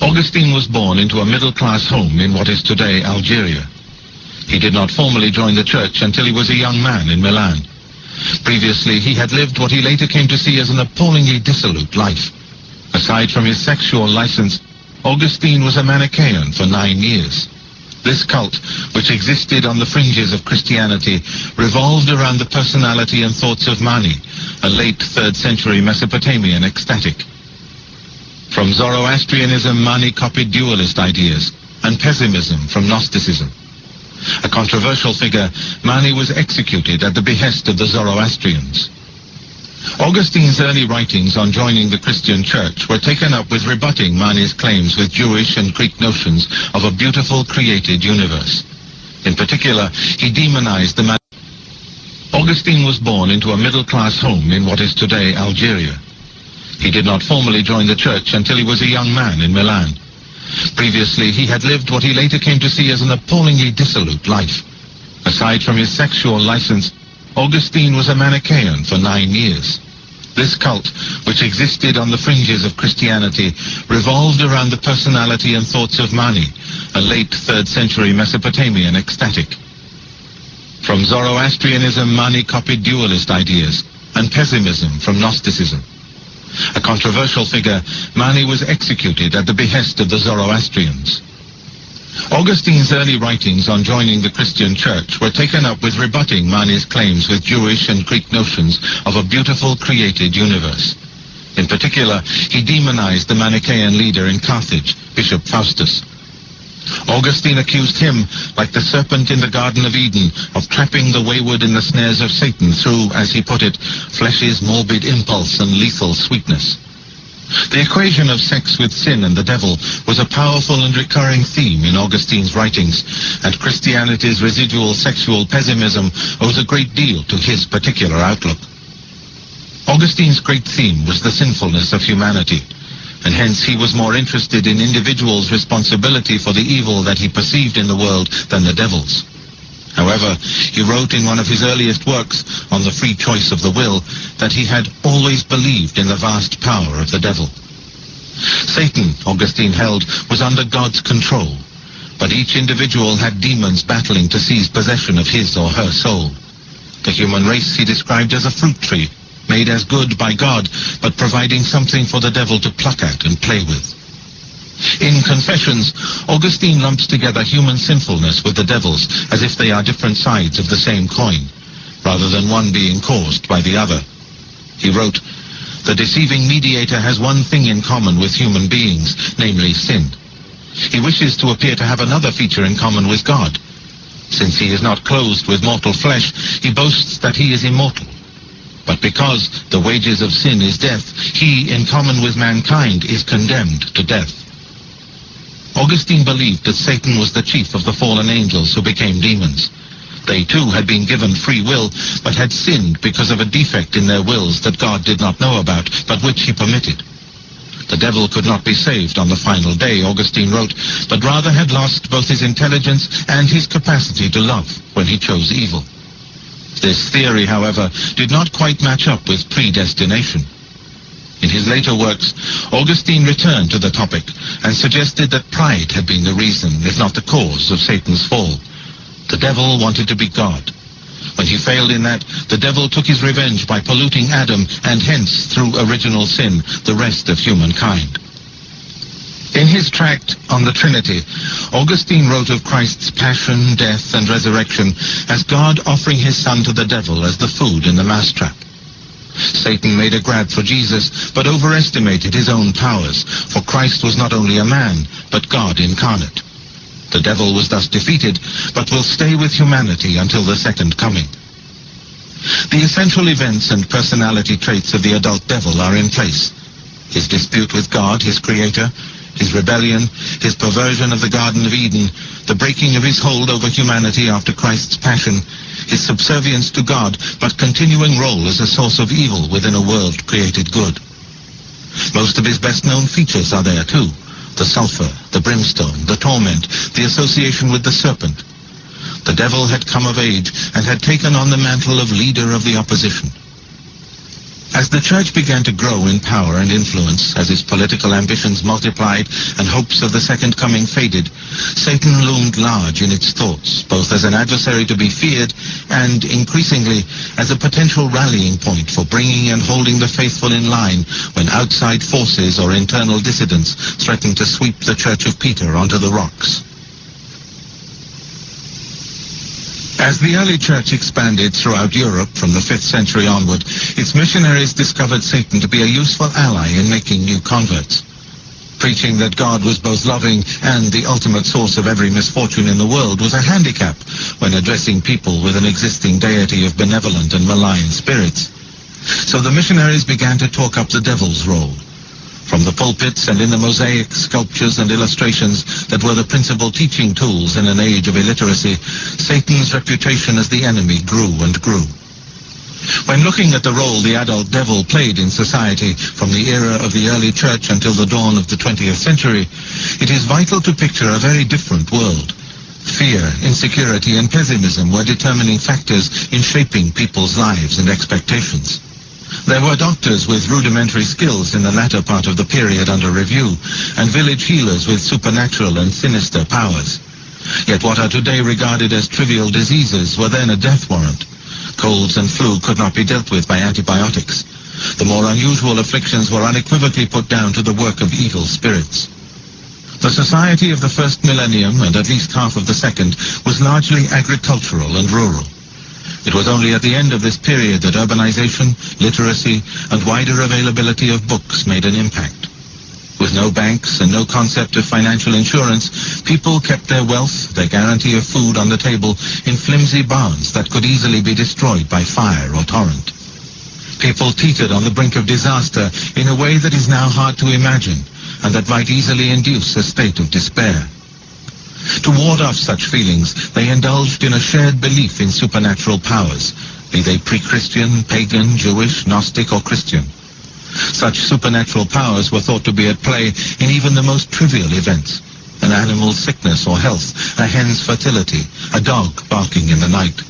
Augustine was born into a middle-class home in what is today Algeria. He did not formally join the church until he was a young man in Milan. Previously, he had lived what he later came to see as an appallingly dissolute life. Aside from his sexual license, Augustine was a Manichaean for 9 years. This cult, which existed on the fringes of Christianity, revolved around the personality and thoughts of Mani, a late 3rd century Mesopotamian ecstatic. From Zoroastrianism, Mani copied dualist ideas, and pessimism from Gnosticism. A controversial figure, Mani was executed at the behest of the Zoroastrians. Augustine's early writings on joining the Christian church were taken up with rebutting Mani's claims with Jewish and Greek notions of a beautiful created universe. In particular, he demonized the Augustine was born into a middle-class home in what is today Algeria. He did not formally join the church until he was a young man in Milan. Previously, he had lived what he later came to see as an appallingly dissolute life. Aside from his sexual license, Augustine was a Manichaean for 9 years. This cult, which existed on the fringes of Christianity, revolved around the personality and thoughts of Mani, a late 3rd century Mesopotamian ecstatic. From Zoroastrianism, Mani copied dualist ideas, and pessimism from Gnosticism. A controversial figure, Mani was executed at the behest of the Zoroastrians. Augustine's early writings on joining the Christian church were taken up with rebutting Mani's claims with Jewish and Greek notions of a beautiful created universe. In particular, he demonized the Manichaean leader in Carthage, Bishop Faustus. Augustine accused him, like the serpent in the Garden of Eden, of trapping the wayward in the snares of Satan through, as he put it, flesh's morbid impulse and lethal sweetness. The equation of sex with sin and the devil was a powerful and recurring theme in Augustine's writings, and Christianity's residual sexual pessimism owes a great deal to his particular outlook. Augustine's great theme was the sinfulness of humanity, and hence he was more interested in individuals' responsibility for the evil that he perceived in the world than the devil's. However, he wrote in one of his earliest works, on the free choice of the will, that he had always believed in the vast power of the devil. Satan, Augustine held, was under God's control, but each individual had demons battling to seize possession of his or her soul. The human race he described as a fruit tree, made as good by God, but providing something for the devil to pluck at and play with. In Confessions, Augustine lumps together human sinfulness with the devil's as if they are different sides of the same coin, rather than one being caused by the other. He wrote, "The deceiving mediator has one thing in common with human beings, namely sin. He wishes to appear to have another feature in common with God. Since he is not clothed with mortal flesh, he boasts that he is immortal. But because the wages of sin is death, he, in common with mankind, is condemned to death." Augustine believed that Satan was the chief of the fallen angels who became demons. They too had been given free will, but had sinned because of a defect in their wills that God did not know about, but which he permitted. The devil could not be saved on the final day, Augustine wrote, but rather had lost both his intelligence and his capacity to love when he chose evil. This theory, however, did not quite match up with predestination. In his later works, Augustine returned to the topic and suggested that pride had been the reason, if not the cause, of Satan's fall. The devil wanted to be God. When he failed in that, the devil took his revenge by polluting Adam and hence, through original sin, the rest of humankind. In his tract on the Trinity, Augustine wrote of Christ's passion, death, and resurrection as God offering his son to the devil as the food in the mousetrap. Satan made a grab for Jesus, but overestimated his own powers, for Christ was not only a man, but God incarnate. The devil was thus defeated, but will stay with humanity until the second coming. The essential events and personality traits of the adult devil are in place. His dispute with God, his creator, his rebellion, his perversion of the Garden of Eden, the breaking of his hold over humanity after Christ's passion, his subservience to God, but continuing role as a source of evil within a world created good. Most of his best-known features are there too. The sulfur, the brimstone, the torment, the association with the serpent. The devil had come of age and had taken on the mantle of leader of the opposition. As the church began to grow in power and influence, as its political ambitions multiplied and hopes of the second coming faded, Satan loomed large in its thoughts, both as an adversary to be feared and, increasingly, as a potential rallying point for bringing and holding the faithful in line when outside forces or internal dissidents threatened to sweep the Church of Peter onto the rocks. As the early church expanded throughout Europe from the 5th century onward, its missionaries discovered Satan to be a useful ally in making new converts. Preaching that God was both loving and the ultimate source of every misfortune in the world was a handicap when addressing people with an existing deity of benevolent and malign spirits. So the missionaries began to talk up the devil's role. From the pulpits and in the mosaic sculptures and illustrations that were the principal teaching tools in an age of illiteracy, Satan's reputation as the enemy grew and grew. When looking at the role the adult devil played in society from the era of the early church until the dawn of the 20th century, it is vital to picture a very different world. Fear, insecurity, and pessimism were determining factors in shaping people's lives and expectations. There were doctors with rudimentary skills in the latter part of the period under review, and village healers with supernatural and sinister powers. Yet what are today regarded as trivial diseases were then a death warrant. Colds and flu could not be dealt with by antibiotics. The more unusual afflictions were unequivocally put down to the work of evil spirits. The society of the first millennium, and at least half of the second, was largely agricultural and rural. It was only at the end of this period that urbanization, literacy, and wider availability of books made an impact. With no banks and no concept of financial insurance, people kept their wealth, their guarantee of food on the table, in flimsy barns that could easily be destroyed by fire or torrent. People teetered on the brink of disaster in a way that is now hard to imagine, and that might easily induce a state of despair. To ward off such feelings, they indulged in a shared belief in supernatural powers, be they pre-Christian, pagan, Jewish, Gnostic, or Christian. Such supernatural powers were thought to be at play in even the most trivial events: an animal's sickness or health, a hen's fertility, a dog barking in the night.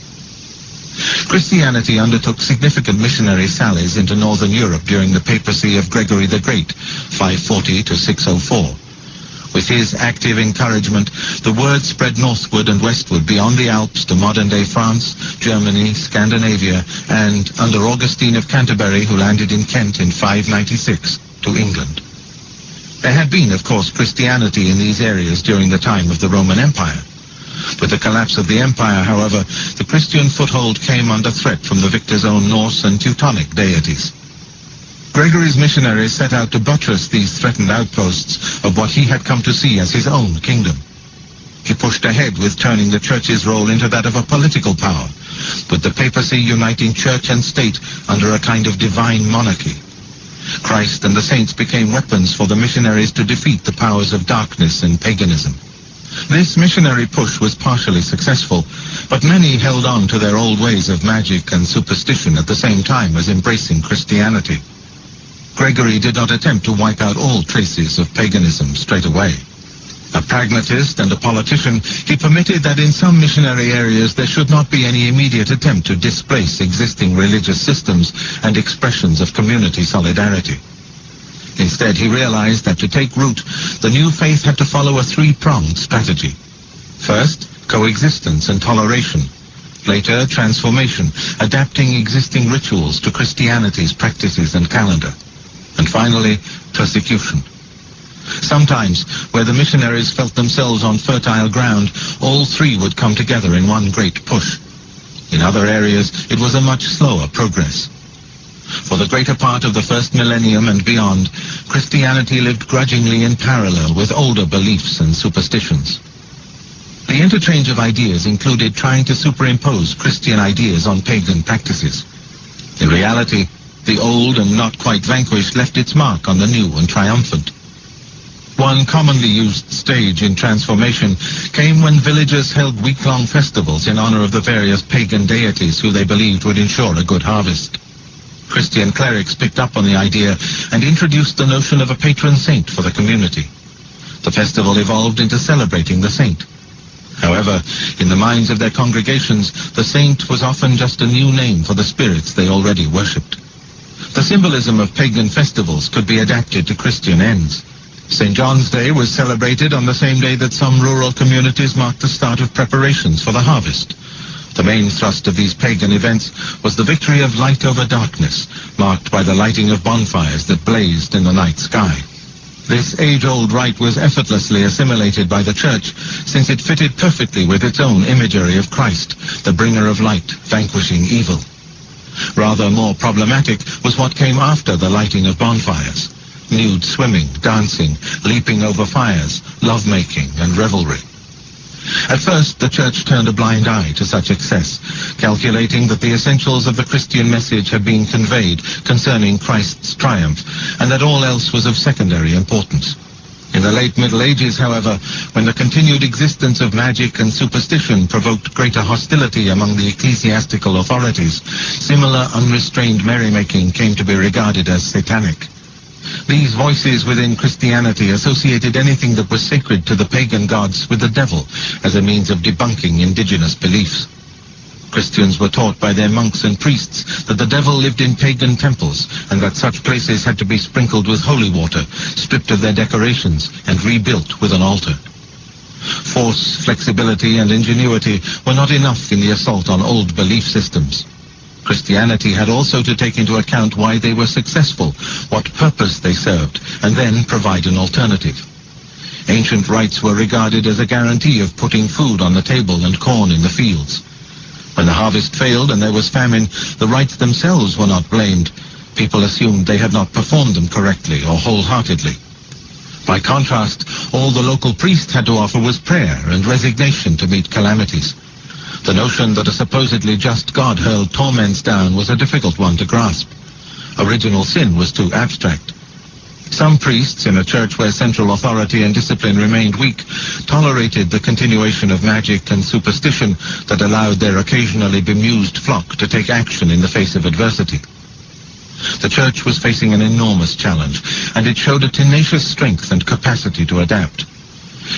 Christianity undertook significant missionary sallies into northern Europe during the papacy of Gregory the Great, 540 to 604. With his active encouragement, the word spread northward and westward beyond the Alps to modern-day France, Germany, Scandinavia, and, under Augustine of Canterbury, who landed in Kent in 596, to England. There had been, of course, Christianity in these areas during the time of the Roman Empire. With the collapse of the empire, however, the Christian foothold came under threat from the victor's own Norse and Teutonic deities. Gregory's missionaries set out to buttress these threatened outposts of what he had come to see as his own kingdom. He pushed ahead with turning the church's role into that of a political power, with the papacy uniting church and state under a kind of divine monarchy. Christ and the saints became weapons for the missionaries to defeat the powers of darkness and paganism. This missionary push was partially successful, but many held on to their old ways of magic and superstition at the same time as embracing Christianity. Gregory did not attempt to wipe out all traces of paganism straight away. A pragmatist and a politician, he permitted that in some missionary areas there should not be any immediate attempt to displace existing religious systems and expressions of community solidarity. Instead, he realized that to take root, the new faith had to follow a three-pronged strategy. First, coexistence and toleration. Later, transformation, adapting existing rituals to Christianity's practices and calendar. And finally, persecution. Sometimes, where the missionaries felt themselves on fertile ground, all three would come together in one great push. In other areas, it was a much slower progress. For the greater part of the first millennium and beyond, Christianity lived grudgingly in parallel with older beliefs and superstitions. The interchange of ideas included trying to superimpose Christian ideas on pagan practices. In reality, the old and not quite vanquished left its mark on the new and triumphant. One commonly used stage in transformation came when villagers held week-long festivals in honor of the various pagan deities who they believed would ensure a good harvest. Christian clerics picked up on the idea and introduced the notion of a patron saint for the community. The festival evolved into celebrating the saint. However, in the minds of their congregations, the saint was often just a new name for the spirits they already worshipped. The symbolism of pagan festivals could be adapted to Christian ends. St. John's Day was celebrated on the same day that some rural communities marked the start of preparations for the harvest. The main thrust of these pagan events was the victory of light over darkness, marked by the lighting of bonfires that blazed in the night sky. This age-old rite was effortlessly assimilated by the Church, since it fitted perfectly with its own imagery of Christ, the bringer of light, vanquishing evil. Rather more problematic was what came after the lighting of bonfires: nude swimming, dancing, leaping over fires, lovemaking, and revelry. At first, the Church turned a blind eye to such excess, calculating that the essentials of the Christian message had been conveyed concerning Christ's triumph, and that all else was of secondary importance. In the late Middle Ages, however, when the continued existence of magic and superstition provoked greater hostility among the ecclesiastical authorities, similar unrestrained merrymaking came to be regarded as satanic. These voices within Christianity associated anything that was sacred to the pagan gods with the devil as a means of debunking indigenous beliefs. Christians were taught by their monks and priests that the devil lived in pagan temples and that such places had to be sprinkled with holy water, stripped of their decorations, and rebuilt with an altar. Force, flexibility, and ingenuity were not enough in the assault on old belief systems. Christianity had also to take into account why they were successful, what purpose they served, and then provide an alternative. Ancient rites were regarded as a guarantee of putting food on the table and corn in the fields. When the harvest failed and there was famine, the rites themselves were not blamed. People assumed they had not performed them correctly or wholeheartedly. By contrast, all the local priest had to offer was prayer and resignation to meet calamities. The notion that a supposedly just God hurled torments down was a difficult one to grasp. Original sin was too abstract. Some priests, in a church where central authority and discipline remained weak, tolerated the continuation of magic and superstition that allowed their occasionally bemused flock to take action in the face of adversity. The church was facing an enormous challenge, and it showed a tenacious strength and capacity to adapt.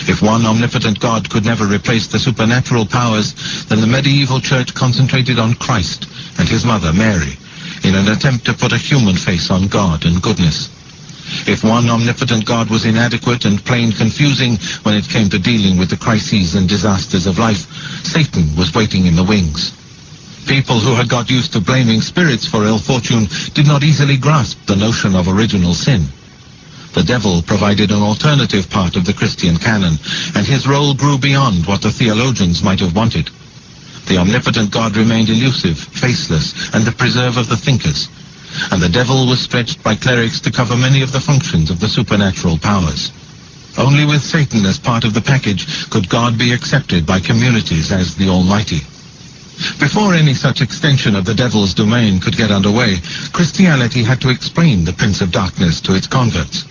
If one omnipotent God could never replace the supernatural powers, then the medieval church concentrated on Christ and his mother Mary in an attempt to put a human face on God and goodness. If one omnipotent God was inadequate and plain confusing when it came to dealing with the crises and disasters of life, Satan was waiting in the wings. People who had got used to blaming spirits for ill fortune did not easily grasp the notion of original sin. The devil provided an alternative part of the Christian canon, and his role grew beyond what the theologians might have wanted. The omnipotent God remained elusive, faceless, and the preserver of the thinkers, and the devil was stretched by clerics to cover many of the functions of the supernatural powers. Only with Satan as part of the package could God be accepted by communities as the Almighty. Before any such extension of the devil's domain could get underway, Christianity had to explain the Prince of Darkness to its converts.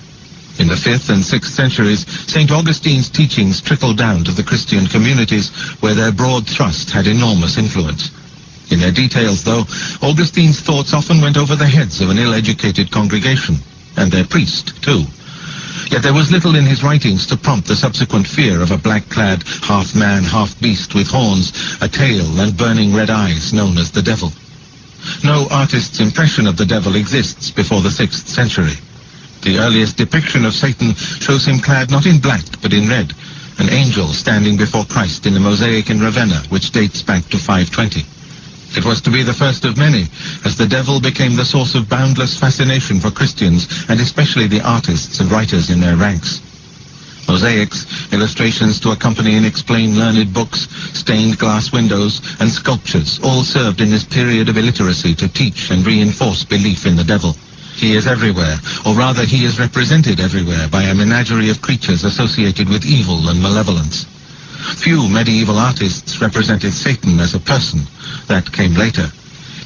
In the 5th and 6th centuries, St. Augustine's teachings trickled down to the Christian communities where their broad thrust had enormous influence. In their details, though, Augustine's thoughts often went over the heads of an ill-educated congregation, and their priest, too. Yet there was little in his writings to prompt the subsequent fear of a black-clad, half-man, half-beast with horns, a tail, and burning red eyes known as the devil. No artist's impression of the devil exists before the 6th century. The earliest depiction of Satan shows him clad not in black, but in red, an angel standing before Christ in the mosaic in Ravenna, which dates back to 520. It was to be the first of many, as the devil became the source of boundless fascination for Christians, and especially the artists and writers in their ranks. Mosaics, illustrations to accompany and explain learned books, stained glass windows, and sculptures all served in this period of illiteracy to teach and reinforce belief in the devil. He is everywhere, or rather he is represented everywhere by a menagerie of creatures associated with evil and malevolence. Few medieval artists represented Satan as a person. That came later.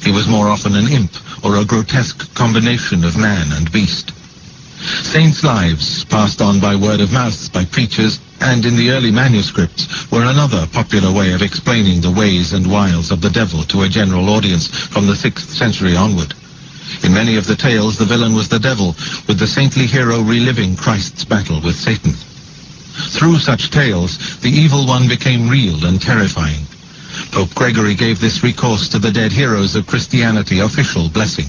He was more often an imp or a grotesque combination of man and beast. Saints' lives, passed on by word of mouth by preachers and in the early manuscripts, were another popular way of explaining the ways and wiles of the devil to a general audience from the 6th century onward. In many of the tales, the villain was the devil, with the saintly hero reliving Christ's battle with Satan. Through such tales, the evil one became real and terrifying. Pope Gregory gave this recourse to the dead heroes of Christianity official blessing.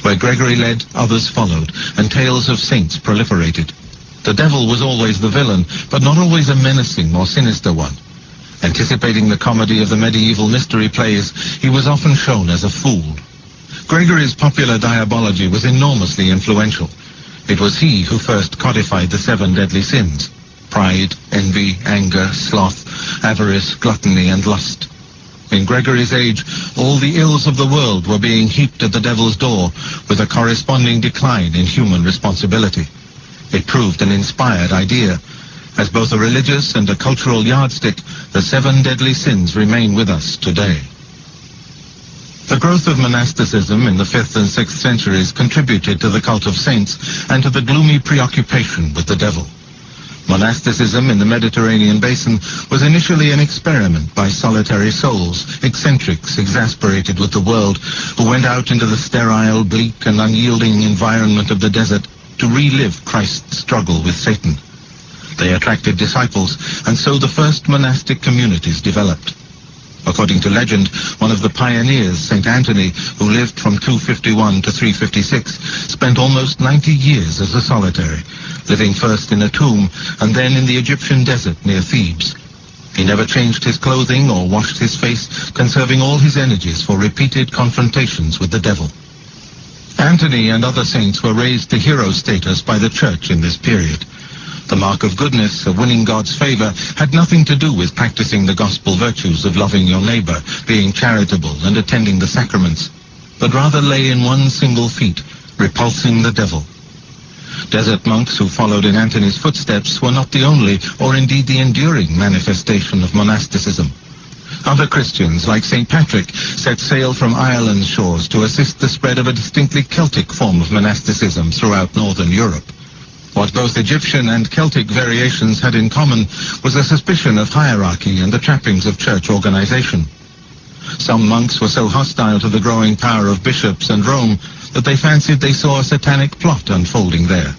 Where Gregory led, others followed, and tales of saints proliferated. The devil was always the villain, but not always a menacing or sinister one. Anticipating the comedy of the medieval mystery plays, he was often shown as a fool. Gregory's popular diabology was enormously influential. It was he who first codified the 7 deadly sins: pride, envy, anger, sloth, avarice, gluttony, and lust. In Gregory's age, all the ills of the world were being heaped at the devil's door, with a corresponding decline in human responsibility. It proved an inspired idea. As both a religious and a cultural yardstick, the 7 deadly sins remain with us today. The growth of monasticism in the 5th and 6th centuries contributed to the cult of saints and to the gloomy preoccupation with the devil. Monasticism in the Mediterranean basin was initially an experiment by solitary souls, eccentrics exasperated with the world, who went out into the sterile, bleak, and unyielding environment of the desert to relive Christ's struggle with Satan. They attracted disciples, and so the first monastic communities developed. According to legend, one of the pioneers, St. Anthony, who lived from 251 to 356, spent almost 90 years as a solitary, living first in a tomb and then in the Egyptian desert near Thebes. He never changed his clothing or washed his face, conserving all his energies for repeated confrontations with the devil. Anthony and other saints were raised to hero status by the Church in this period. The mark of goodness, of winning God's favor, had nothing to do with practicing the gospel virtues of loving your neighbor, being charitable, and attending the sacraments, but rather lay in one single feat, repulsing the devil. Desert monks who followed in Anthony's footsteps were not the only, or indeed the enduring, manifestation of monasticism. Other Christians, like St. Patrick, set sail from Ireland's shores to assist the spread of a distinctly Celtic form of monasticism throughout northern Europe. What both Egyptian and Celtic variations had in common was a suspicion of hierarchy and the trappings of church organization. Some monks were so hostile to the growing power of bishops and Rome that they fancied they saw a satanic plot unfolding there.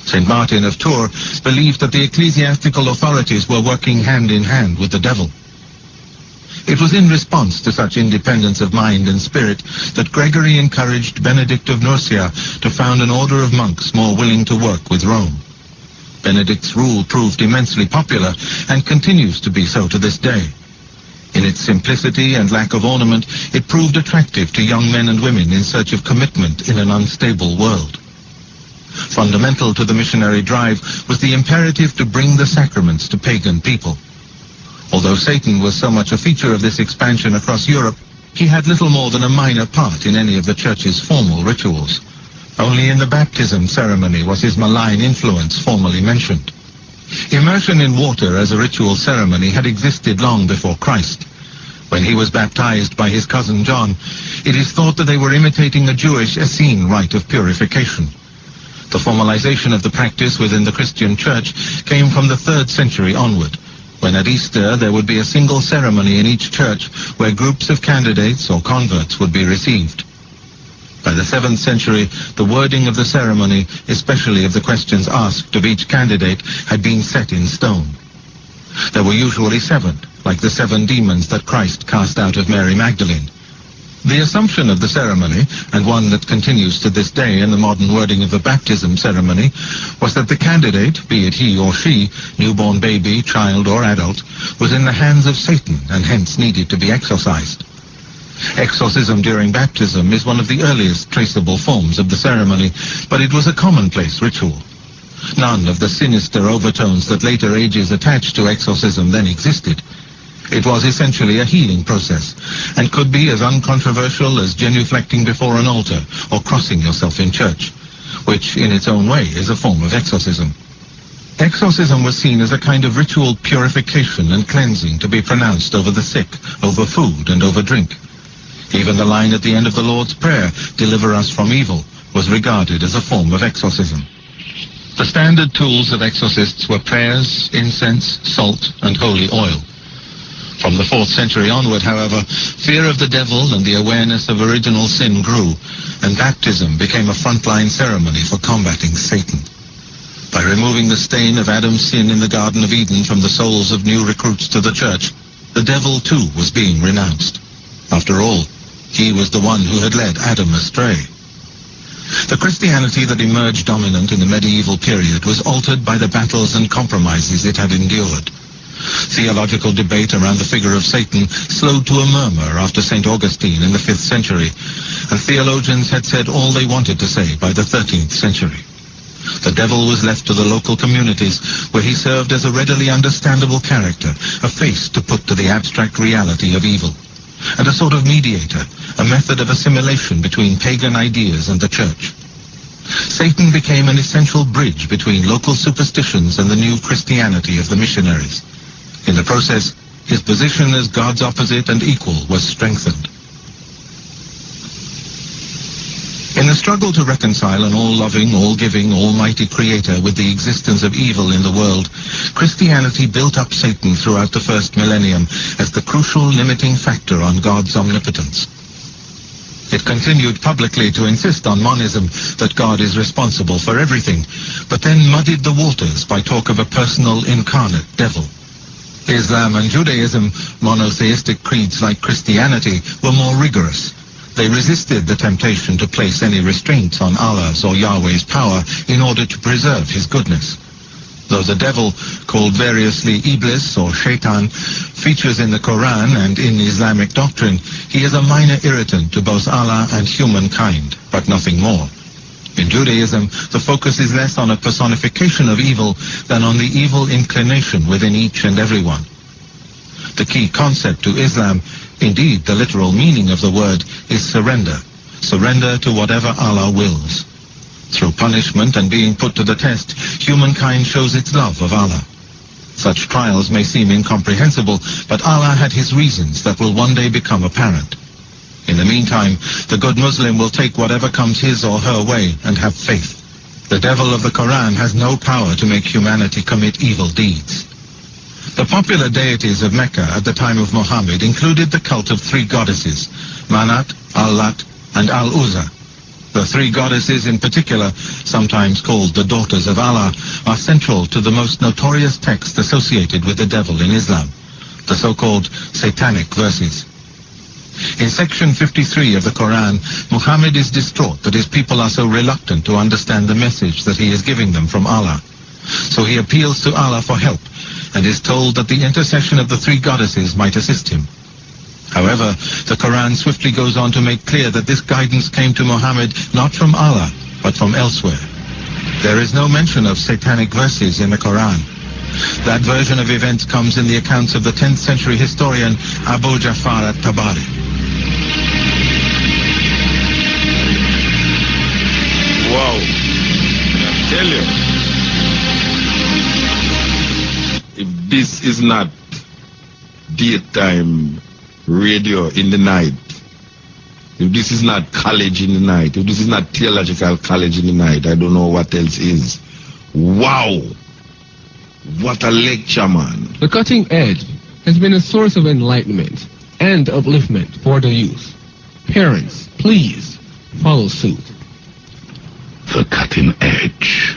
St. Martin of Tours believed that the ecclesiastical authorities were working hand in hand with the devil. It was in response to such independence of mind and spirit that Gregory encouraged Benedict of Nursia to found an order of monks more willing to work with Rome. Benedict's rule proved immensely popular and continues to be so to this day. In its simplicity and lack of ornament, it proved attractive to young men and women in search of commitment in an unstable world. Fundamental to the missionary drive was the imperative to bring the sacraments to pagan people. Although Satan was so much a feature of this expansion across Europe, he had little more than a minor part in any of the Church's formal rituals. Only in the baptism ceremony was his malign influence formally mentioned. Immersion in water as a ritual ceremony had existed long before Christ. When he was baptized by his cousin John, it is thought that they were imitating a Jewish Essene rite of purification. The formalization of the practice within the Christian Church came from the 3rd century onward, when at Easter there would be a single ceremony in each church where groups of candidates or converts would be received. By the 7th century, the wording of the ceremony, especially of the questions asked of each candidate, had been set in stone. There were usually 7, like the 7 demons that Christ cast out of Mary Magdalene. The assumption of the ceremony, and one that continues to this day in the modern wording of the baptism ceremony, was that the candidate, be it he or she, newborn baby, child, or adult, was in the hands of Satan and hence needed to be exorcised. Exorcism during baptism is one of the earliest traceable forms of the ceremony, but it was a commonplace ritual. None of the sinister overtones that later ages attached to exorcism then existed. It was essentially a healing process, and could be as uncontroversial as genuflecting before an altar or crossing yourself in church, which in its own way is a form of exorcism. Exorcism was seen as a kind of ritual purification and cleansing to be pronounced over the sick, over food, and over drink. Even the line at the end of the Lord's Prayer, "Deliver us from evil," was regarded as a form of exorcism. The standard tools of exorcists were prayers, incense, salt, and holy oil. From the 4th century onward, however, fear of the devil and the awareness of original sin grew, and baptism became a frontline ceremony for combating Satan. By removing the stain of Adam's sin in the Garden of Eden from the souls of new recruits to the church, the devil too was being renounced. After all, he was the one who had led Adam astray. The Christianity that emerged dominant in the medieval period was altered by the battles and compromises it had endured. Theological debate around the figure of Satan slowed to a murmur after St. Augustine in the 5th century, and theologians had said all they wanted to say by the 13th century. The devil was left to the local communities, where he served as a readily understandable character, a face to put to the abstract reality of evil, and a sort of mediator, a method of assimilation between pagan ideas and the church. Satan became an essential bridge between local superstitions and the new Christianity of the missionaries. In the process, his position as God's opposite and equal was strengthened. In the struggle to reconcile an all-loving, all-giving, almighty creator with the existence of evil in the world, Christianity built up Satan throughout the first millennium as the crucial limiting factor on God's omnipotence. It continued publicly to insist on monism, that God is responsible for everything, but then muddied the waters by talk of a personal incarnate devil. Islam and Judaism, monotheistic creeds like Christianity, were more rigorous. They resisted the temptation to place any restraints on Allah's or Yahweh's power in order to preserve his goodness. Though the devil, called variously Iblis or Shaitan, features in the Quran and in Islamic doctrine, he is a minor irritant to both Allah and humankind, but nothing more. In Judaism, the focus is less on a personification of evil than on the evil inclination within each and everyone. The key concept to Islam, indeed the literal meaning of the word, is surrender. Surrender to whatever Allah wills. Through punishment and being put to the test, humankind shows its love of Allah. Such trials may seem incomprehensible, but Allah had his reasons that will one day become apparent. In the meantime, the good Muslim will take whatever comes his or her way and have faith. The devil of the Quran has no power to make humanity commit evil deeds. The popular deities of Mecca at the time of Muhammad included the cult of three goddesses, Manat, Al-Lat, and Al-Uzza. The three goddesses in particular, sometimes called the daughters of Allah, are central to the most notorious text associated with the devil in Islam, the so-called satanic verses. In section 53 of the Quran, Muhammad is distraught that his people are so reluctant to understand the message that he is giving them from Allah. So he appeals to Allah for help and is told that the intercession of the three goddesses might assist him. However, the Quran swiftly goes on to make clear that this guidance came to Muhammad not from Allah, but from elsewhere. There is no mention of satanic verses in the Quran. That version of events comes in the accounts of the 10th century historian Abu Ja'far at-Tabari. Wow. I tell you, if this is not daytime radio in the night, if this is not college in the night, if this is not theological college in the night, I don't know what else is. Wow. What a lecture, man. The Cutting Edge has been a source of enlightenment and upliftment for the youth. Parents, please follow suit. The Cutting Edge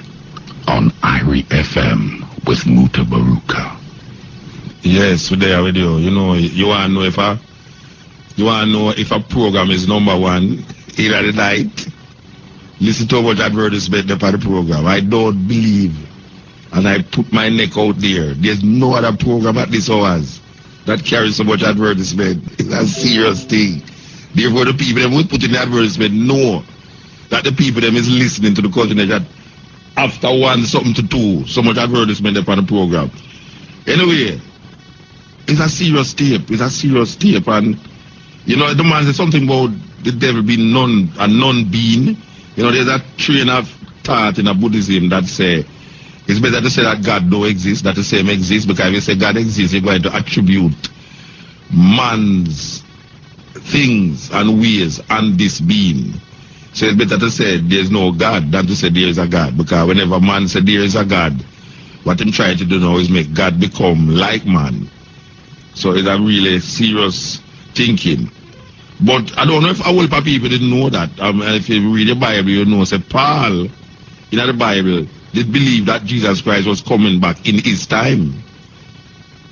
on IRI FM with Mutabaruka. Yes, we're there with you. You know, you want to know if a program is number one in the night? Listen to how much advertisement for the program. I don't believe, and I put my neck out there, there's no other program at this hours that carries so much advertisement. It's a serious thing. Therefore, the people that would put in the advertisement know that the people them is listening to the continent that after 1 something to 2, so much advertisement upon the program. Anyway, it's a serious tape. It's a serious tape. And, you know, the man said something about the devil being a non-being. You know, there's a train of thought in a Buddhism that say it's better to say that God don't exist, that the same exists, because if you say God exists, you're going to attribute man's things and ways and this being. So it's better to say there's no God than to say there is a God, because whenever man says there is a God, what I'm trying to do now is make God become like man. So it's a really serious thinking. But I don't know if a whole people didn't know that. If you read the Bible, you know, say Paul, in the Bible, did believe that Jesus Christ was coming back in his time.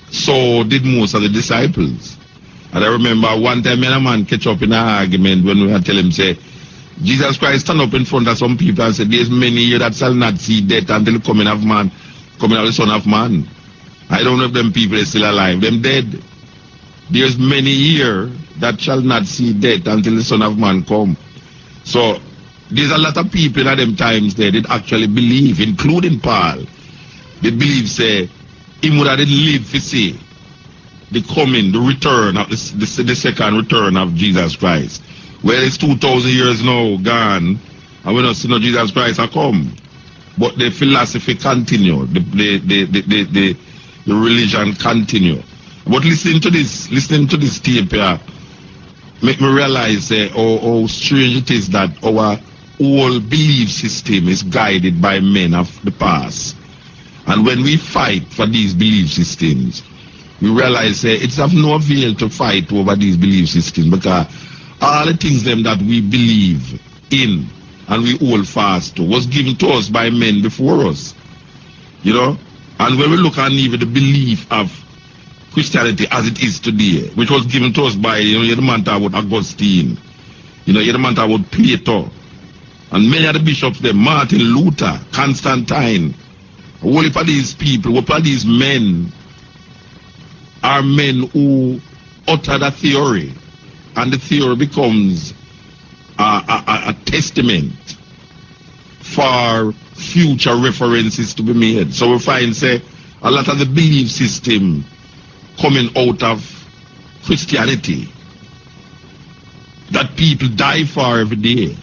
So did most of the disciples. And I remember one time me and a man catch up in an argument when we had tell him, say, Jesus Christ stand up in front of some people and said, there's many here that shall not see death until the coming of the Son of Man. I don't know if them people are still alive. Them dead. There's many here that shall not see death until the Son of Man come. So there's a lot of people at them times there that actually believe, including Paul. They believe, say, him would have lived to see the coming, the return of the second return of Jesus Christ. Well, it's 2,000 years now gone, and we don't see no Jesus Christ a come. But the philosophy continue, the religion continue. But listening to this tape here, make me realize how strange it is that our whole belief system is guided by men of the past. And when we fight for these belief systems, we realize it's of no avail to fight over these belief systems, because all the things them that we believe in and we hold fast to was given to us by men before us. You know? And when we look at even the belief of Christianity as it is today, which was given to us by, you the man talk about Augustine, you the man talk about Plato, and many of the bishops there, Martin Luther, Constantine, all of these people, all of these men are men who utter the theory, and the theory becomes a testament for future references to be made. So we find, say, a lot of the belief system coming out of Christianity that people die for every day,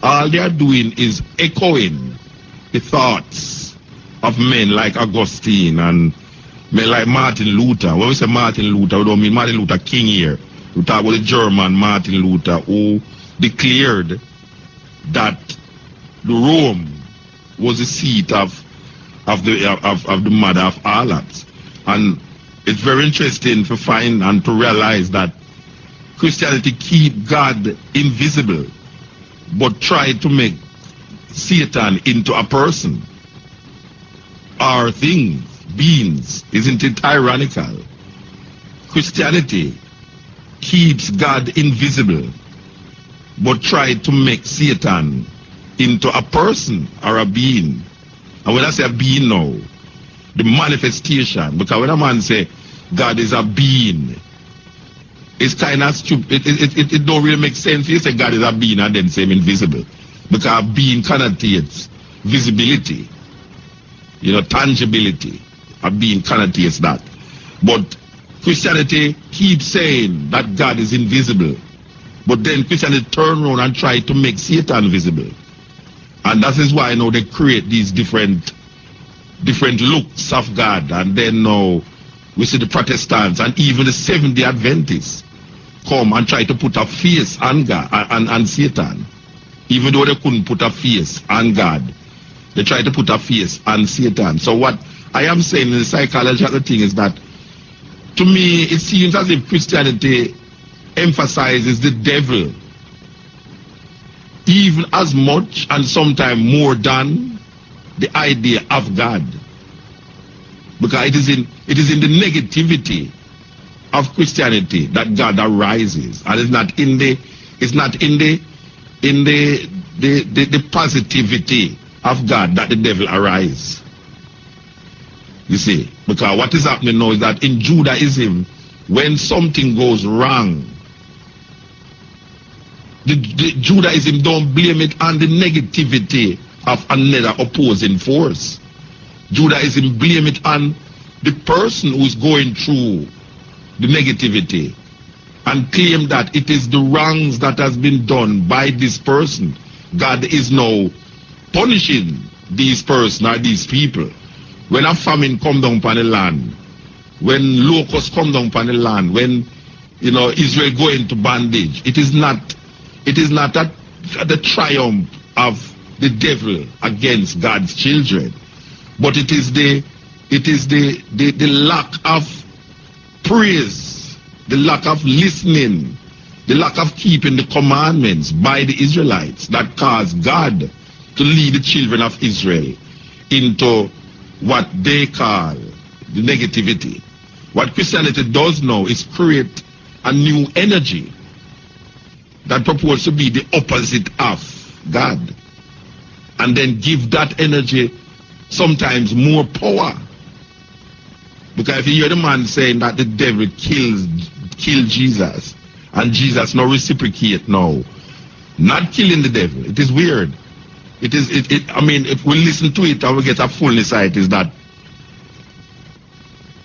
all they are doing is echoing the thoughts of men like Augustine and men like Martin Luther. When we say Martin Luther, we don't mean Martin Luther King here. We talk about the German Martin Luther, who declared that the Rome was the seat of the mother of harlots. And it's very interesting to find and to realize that Christianity keep God invisible, but try to make Satan into a person or things, beings. Isn't it ironical? Christianity keeps God invisible, but try to make Satan into a person or a being. And when I say a being now, the manifestation, because when a man say God is a being, it's kind of stupid. It don't really make sense. You say God is a being and then say him invisible, because being connotates visibility, tangibility. A being connotates that. But Christianity keeps saying that God is invisible, but then Christianity turn around and try to make Satan visible. And that is why now they create these different looks of God. And then now we see the Protestants and even the Seventh-day Adventists come and try to put a face on God and Satan. Even though they couldn't put a face on God, they try to put a face on Satan. So what I am saying in the psychology of the thing is that, to me, it seems as if Christianity emphasizes the devil even as much and sometimes more than the idea of God. Because it is in the negativity of Christianity that God arises, and it's not in the positivity of God that the devil arises. You see, because what is happening now is that in Judaism, when something goes wrong, the Judaism don't blame it on the negativity of another opposing force. Judaism blame it on the person who's going through the negativity and claim that it is the wrongs that has been done by this person. God is now punishing these persons or these people. When a famine come down upon the land, when locusts come down upon the land, when Israel go into bondage, it is not the triumph of the devil against God's children, but it is the lack of praise, the lack of listening, the lack of keeping the commandments by the Israelites that caused God to lead the children of Israel into what they call the negativity. What Christianity does now is create a new energy that purports to be the opposite of God, and then give that energy sometimes more power. Because if you hear the man saying that the devil killed Jesus, and Jesus no reciprocate now, not killing the devil, it is weird. I mean, if we listen to it and we get a fullness of it, is that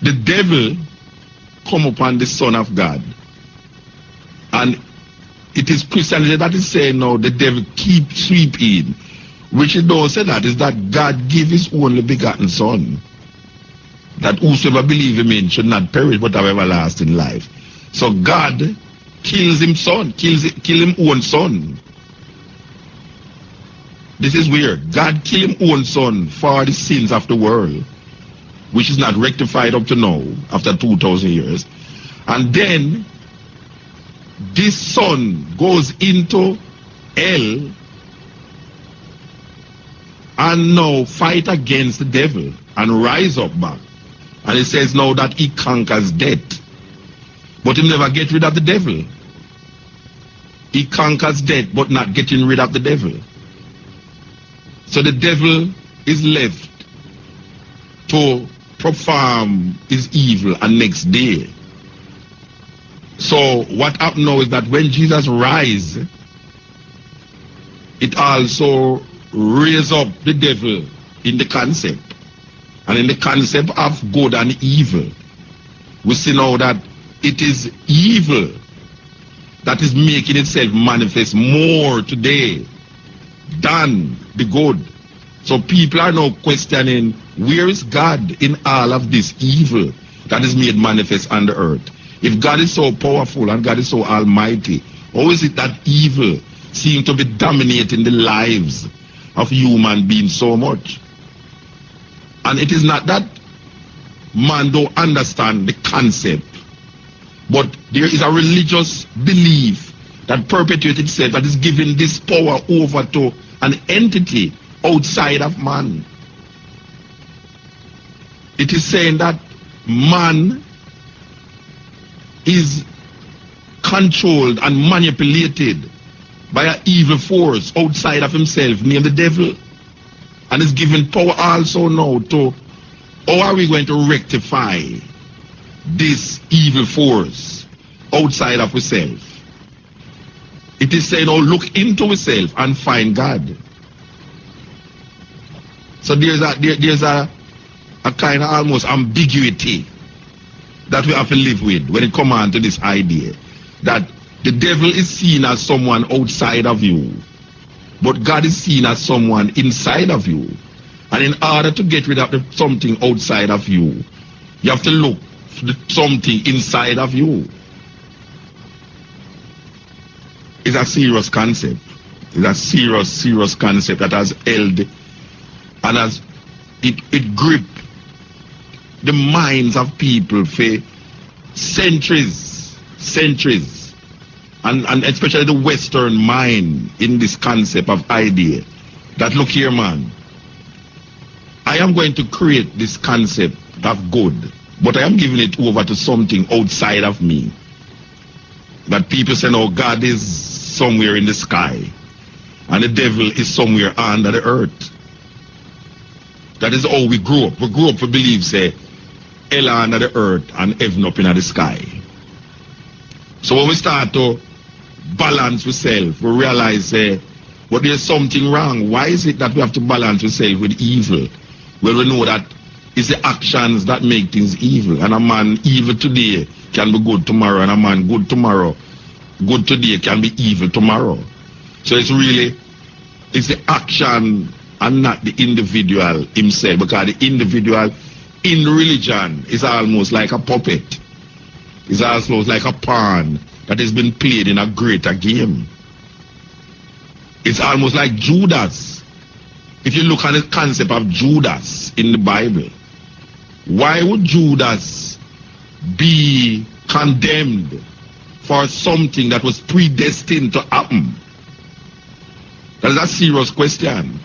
the devil come upon the Son of God, and it is Christianity that is saying now the devil keep sweeping, which it don't say that, is that God give his only begotten Son, that whosoever believe him in should not perish but have everlasting life. So God kills him son, kill him own son. This is weird. God kill him own son for the sins of the world, which is not rectified up to now, after 2,000 years. And then this son goes into hell and now fight against the devil and rise up back. And it says now that he conquers death. But he never get rid of the devil. He conquers death but not getting rid of the devil. So the devil is left to perform his evil and next day. So what happened now is that when Jesus rise, it also raise up the devil in the concept. And in the concept of good and evil, we see now that it is evil that is making itself manifest more today than the good. So people are now questioning, where is God in all of this evil that is made manifest on the earth? If God is so powerful and God is so almighty, how is it that evil seems to be dominating the lives of human beings so much? And it is not that man don't understand the concept, but there is a religious belief that perpetuates itself, that is giving this power over to an entity outside of man. It is saying that man is controlled and manipulated by an evil force outside of himself named the devil, and is given power also now to how are we going to rectify this evil force outside of ourselves. It is saying, oh, look into yourself and find God. So there's a kind of almost ambiguity that we have to live with when it comes on to this idea that the devil is seen as someone outside of you, but God is seen as someone inside of you. And in order to get rid of something outside of you, you have to look for something inside of you. It's a serious concept. It's a serious concept that has held and has it gripped the minds of people for centuries, and especially the Western mind in this concept of idea that, look here, man, I am going to create this concept of good, but I am giving it over to something outside of me. That people say, no, God is somewhere in the sky and the devil is somewhere under the earth. That is how we grew up. We grew up to believe, say, hell under the earth and heaven up in the sky. So when we start to balance ourselves, we realize, but there's something wrong. Why is it that we have to balance ourselves with evil? Well, we know that it's the actions that make things evil. And a man evil today can be good tomorrow, and a man good today can be evil tomorrow. So it's the action and not the individual himself, because the individual in religion is almost like a puppet. It's almost like a pawn that has been played in a greater game. It's almost like Judas. If you look at the concept of Judas in the Bible, why would Judas be condemned for something that was predestined to happen? That is a serious question.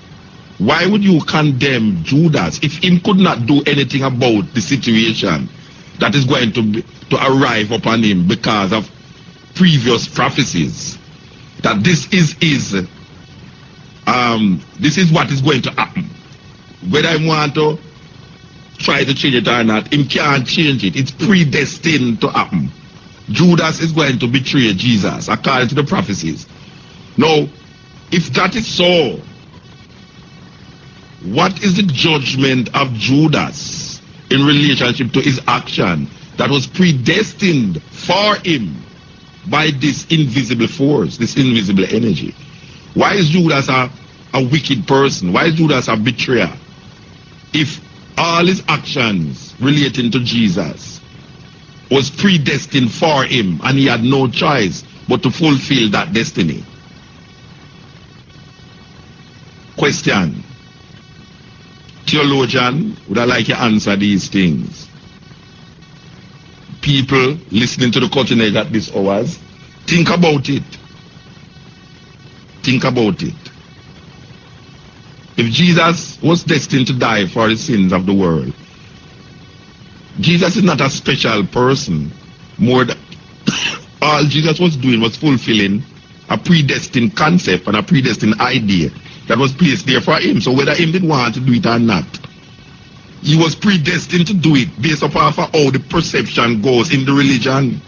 Why would you condemn Judas if he could not do anything about the situation that is going to arrive upon him because of previous prophecies? That this is what is going to happen. Whether I want to try to change it or not, him can't change it. It's predestined to happen. Judas is going to betray Jesus according to the prophecies. Now, if that is so, what is the judgment of Judas in relationship to his action that was predestined for him by this invisible force, this invisible energy? Why is Judas a wicked person? Why is Judas a betrayer? If all his actions relating to Jesus was predestined for him and he had no choice but to fulfill that destiny. Question. Theologian, would I like to answer these things? People listening to the cutting edge at these hours, think about it. Think about it. If Jesus was destined to die for the sins of the world, Jesus is not a special person. More than all Jesus was doing was fulfilling a predestined concept and a predestined idea that was placed there for him. So whether him did want to do it or not, he was predestined to do it based upon how the perception goes in the religion.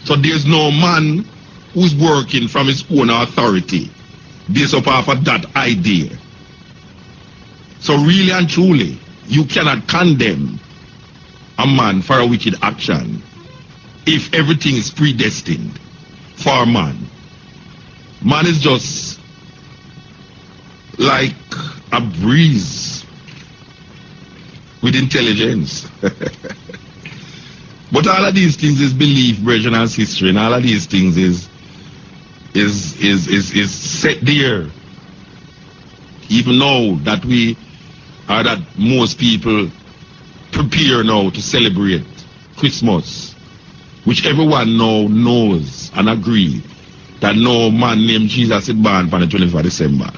So there's no man who's working from his own authority based upon that idea. So really and truly, you cannot condemn a man for a wicked action if everything is predestined for a man. Man is just like a breeze with intelligence. But all of these things is belief, brethren, and history, and all of these things is set there. Even now that that most people prepare now to celebrate Christmas, which everyone now knows and agree that no man named Jesus is born on the 25th of December,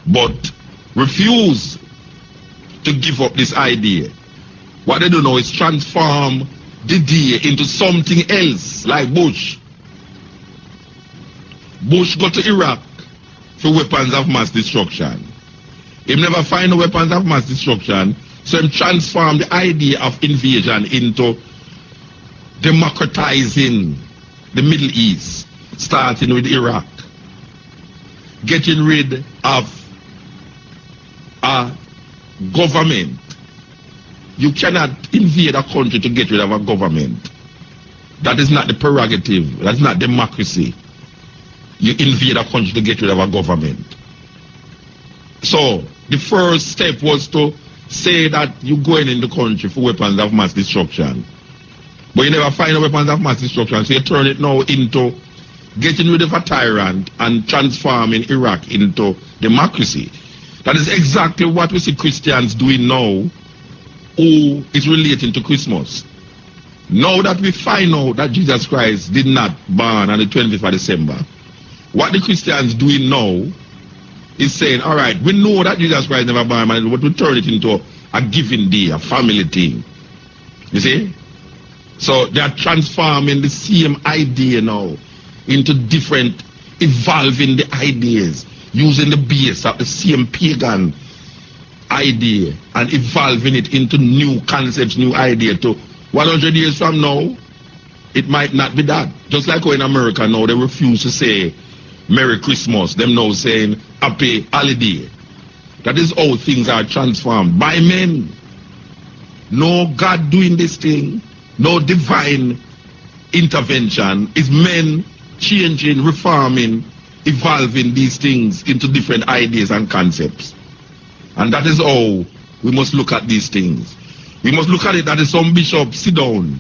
but refuse to give up this idea. What they do now is transform the day into something else, like Bush. Bush got to Iraq for weapons of mass destruction. He never find the weapons of mass destruction, so he transformed the idea of invasion into democratizing the Middle East, starting with Iraq, getting rid of a government. You cannot invade a country to get rid of a government. That is not the prerogative. That's not democracy. You invade a country to get rid of a government. So the first step was to say that you're going in the country for weapons of mass destruction. But you never find the weapons of mass destruction, so you turn it now into getting rid of a tyrant and transforming Iraq into democracy. That is exactly what we see Christians doing now, who is relating to Christmas. Now that we find out that Jesus Christ did not born on the 25th of December, what the Christians doing now is saying, all right, we know that Jesus Christ never born, but we turn it into a giving day, a family thing. You see? So they are transforming the same idea now into different, evolving the ideas, using the base of the same pagan idea and evolving it into new concepts, new idea. To 100 years from now, it might not be that. Just like how in America now, they refuse to say Merry Christmas. Them now saying Happy Holiday. That is how things are transformed by men. No God doing this thing, no divine intervention. It's men changing, reforming, evolving these things into different ideas and concepts. And that is how we must look at these things. We must look at it that some bishops sit down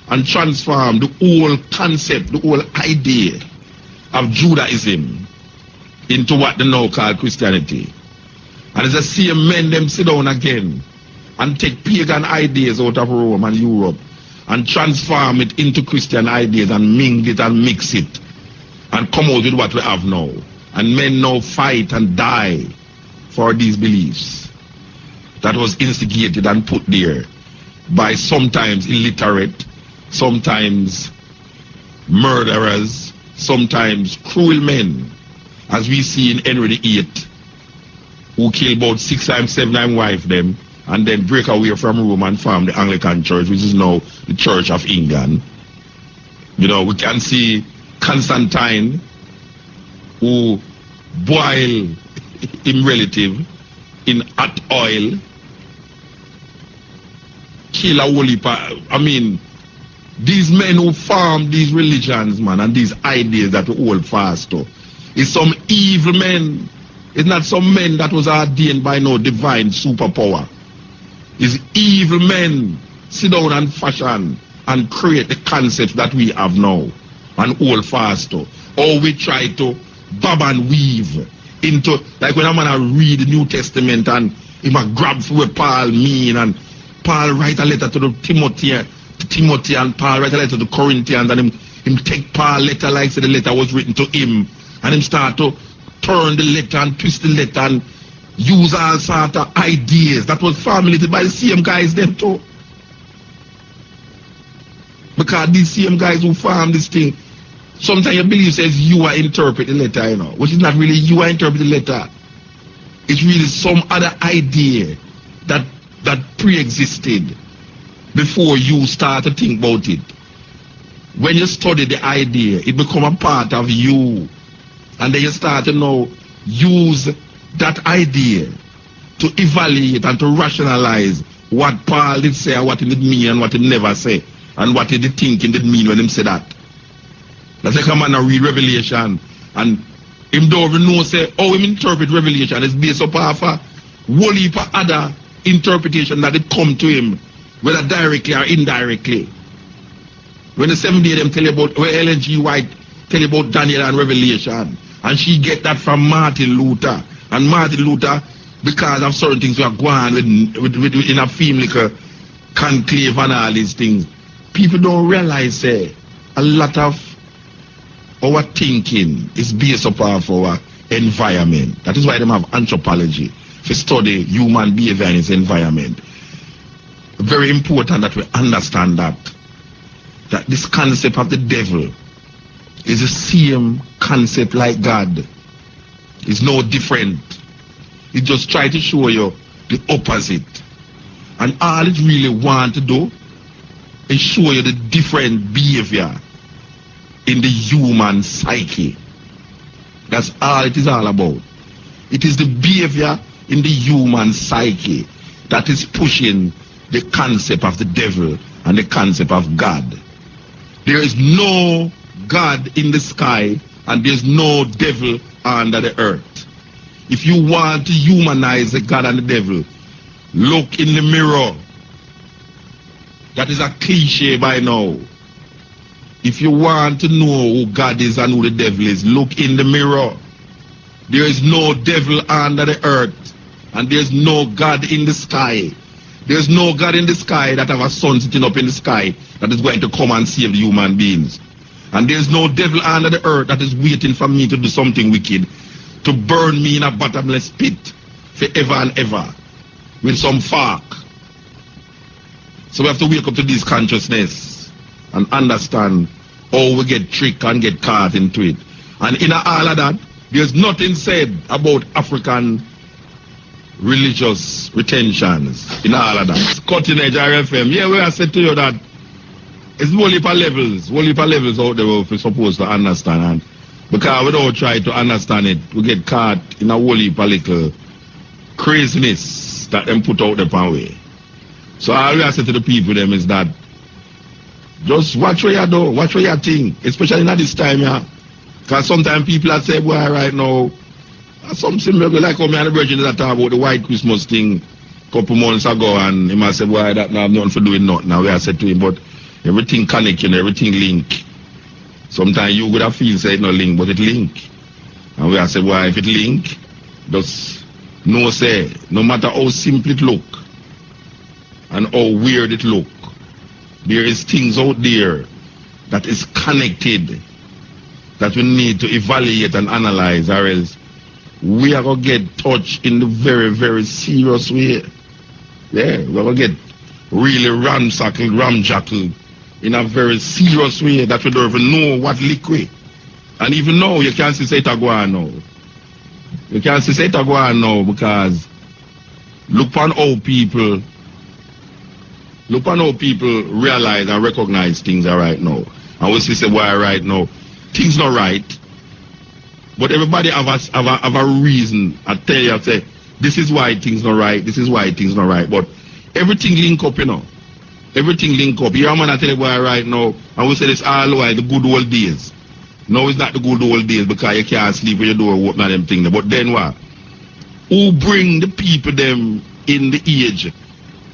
and transform the whole concept, the whole idea of Judaism into what they now call Christianity. And it's the same men them sit down again and take pagan ideas out of Rome and Europe and transform it into Christian ideas and mingle it and mix it and come out with what we have now. And men now fight and die for these beliefs that was instigated and put there by sometimes illiterate, sometimes murderers, sometimes cruel men, as we see in Henry VIII, who killed about 6 times, 7 times wife them, and then break away from Rome and form the Anglican Church, which is now the Church of England. You know, we can see Constantine, who boil him relative in hot oil, kill a whole heap of, I mean, these men who form these religions, man, and these ideas that we hold fast to, is some evil men. It's not some men that was ordained by no divine superpower. It's evil men sit down and fashion and create the concepts that we have now and hold fast to. Or we try to bob and weave into, like when a man read the New Testament and he might grab for what Paul mean, and Paul write a letter to the Timothy, and Paul write a letter to the Corinthians, and him take Paul letter like say the letter was written to him, and him start to turn the letter and twist the letter and use all sort of ideas that was formulated by the same guys them too. Because these same guys who form this thing, sometimes you believe says you are interpret the letter, you know, which is not really you are interpret the letter. It's really some other idea that pre-existed before you start to think about it. When you study the idea, it become a part of you. And then you start to now use that idea to evaluate and to rationalize what Paul did say and what he did mean and what he never say and what he did think he did mean when he said that. That's like a man a read Revelation and him don't even know say how him interpret Revelation is based upon a whole heap of other interpretation that it come to him, whether directly or indirectly. When the 7th day them tell you about where Ellen G. White tell you about Daniel and Revelation, and she get that from Martin Luther. And Martin Luther, because of certain things we are going with in a film like a conclave and all these things, people don't realize a lot of our thinking is based upon our environment. That is why they have anthropology to study human behavior and its environment. Very important that we understand that this concept of the devil is the same concept like God. It's no different. It just try to show you the opposite. And all it really want to do is show you the different behavior in the human psyche. That's all it is all about. It is the behavior in the human psyche that is pushing the concept of the devil and the concept of God. There is no God in the sky and there's no devil under the earth. If you want to humanize the God and the devil, look in the mirror. That is a cliche by now. If you want to know who God is and who the devil is, look in the mirror. There is no devil under the earth and there's no God in the sky. There's no God in the sky that have a sun sitting up in the sky that is going to come and save the human beings. And there's no devil under the earth that is waiting for me to do something wicked, to burn me in a bottomless pit forever and ever with some fork. So we have to wake up to this consciousness and understand how we get tricked and get caught into it. And in all of that, there's nothing said about African religious retentions in all of that. Cutting edge RFM. Yeah, we have said to you that it's whole heap of levels out there we're supposed to understand. And because we don't try to understand it, we get caught in a whole heap of little craziness that them put out the way. So all we have said to the people them is that just watch what you do, watch what you think, especially at this time, yeah. Because sometimes people are saying, boy, right now, something like how me and the Virgin that talk about the white Christmas thing a couple months ago, and he must say, boy, that now have nothing for doing nothing. Now we have said to him, but everything connect, you know, everything link. Sometimes you would have feel say it no link, but it link. And we have said, boy, if it link, just no say, no matter how simple it look and how weird it look, there is things out there that is connected that we need to evaluate and analyze, or else we are going to get touched in the very, very serious way. Yeah, we're going to get really ramjackled in a very serious way that we don't even know what liquid. And even now, you can't say it again now. You can't say it again now because look on how people realize and recognize things are right now. And we say, why right now? Things not right. But everybody have a reason. I tell you, I say, this is why things not right, this is why things not right. But everything link up, you know. Everything link up. You man, I tell you why right now, and we say this all the while, the good old days. No, it's not the good old days because you can't sleep when you door open and them things. But then what? Who bring the people them in the age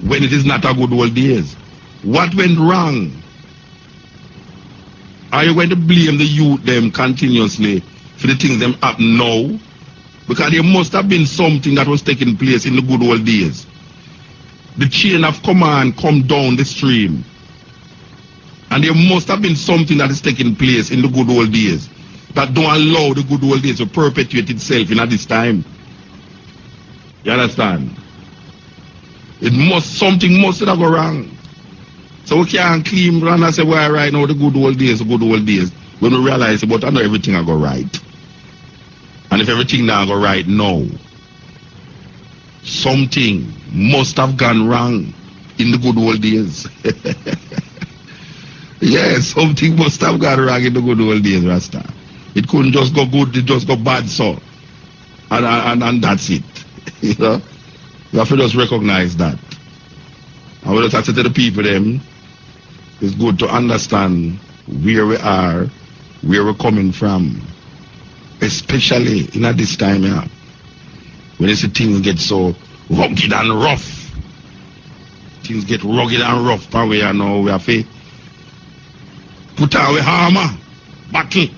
when it is not a good old days? What went wrong? Are you going to blame the youth them continuously for the things them happen now? Because there must have been something that was taking place in the good old days. The chain of command come down the stream. And there must have been something that is taking place in the good old days that don't allow the good old days to perpetuate itself in at this time. You understand? Something must have gone wrong. So we can't claim and say, well, right now the good old days, when we realize, but I know everything I go right. And if everything now go right now, something must have gone wrong in the good old days. Yeah, something must have gone wrong in the good old days, Rasta. It couldn't just go good, it just go bad, so. And that's it. You know? You have to just recognize that. And we just have to tell the people them, it's good to understand where we are, where we're coming from. Especially in this time, yeah. When you see things get so rugged and rough. Things get rugged and rough, but we are now, we have to put our hammer, battle.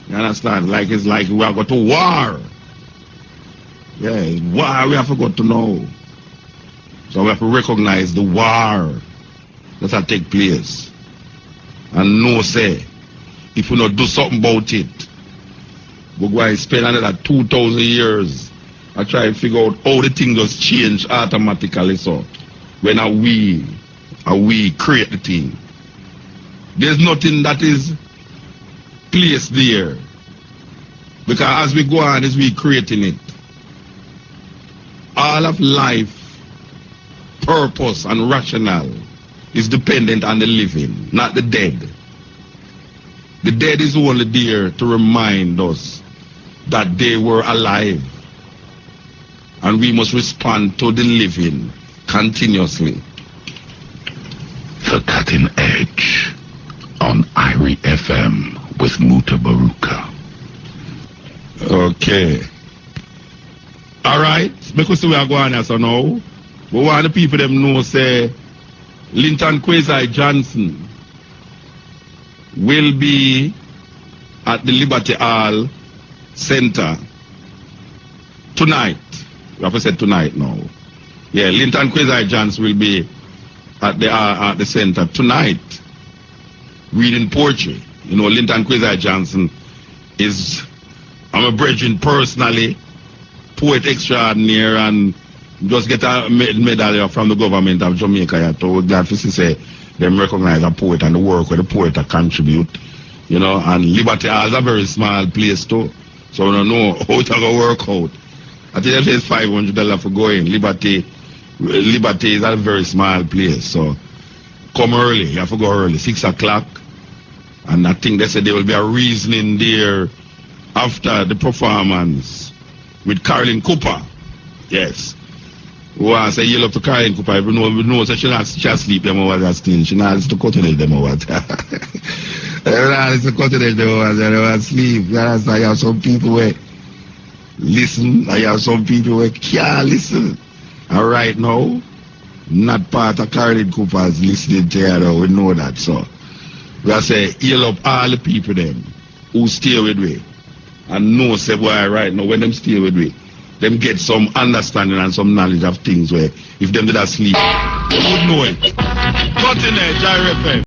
You understand? Like it's like we are going to war. Yeah, it's war we have to go to know. So we have to recognize the war that will take place. And know, say, if we not do something about it, we're going to spend another 2,000 years and try to figure out how the thing just change automatically. So when we create the thing. There's nothing that is placed there. Because as we go on, as we creating it, all of life, purpose and rationale is dependent on the living, not the dead. The dead is only there to remind us that they were alive. And we must respond to the living continuously. The Cutting Edge on IRI FM with Mutabaruka. Okay. Alright, because we are going here so now. We want the people them know say Linton Kwesi Johnson will be at the Liberty Hall Center tonight. We have to say tonight now. Yeah, Linton Kwesi Johnson will be at the center tonight reading poetry. You know, Linton Kwesi Johnson is, I'm a brethren personally, poet extraordinaire, and just get a medal from the government of Jamaica. So we're glad to say them recognize a poet and the work where the poet contribute. You know, and Liberty Hall is a very small place too. So we don't know how it's going to work out. I think it's $500 for going. Liberty is a very small place. So come early. You have to go early, 6 o'clock. And I think they said there will be a reasoning there after the performance with Caroline Cooper. Yes. Well, I say you love to Caroline Cooper. We know that she sleep them over that still. She not to cut them over there. She to cut them over there. Sleep. That's why you have some people where listen. I have some people where can't listen. And right now, not part of Caroline Cooper's listening to her. We know that. So we are saying, heal up all the people them who stay with me. And know, say, boy, right now, when them stay with me, them get some understanding and some knowledge of things where if them did not sleep, they would know it. Cutting Edge, IRI FM.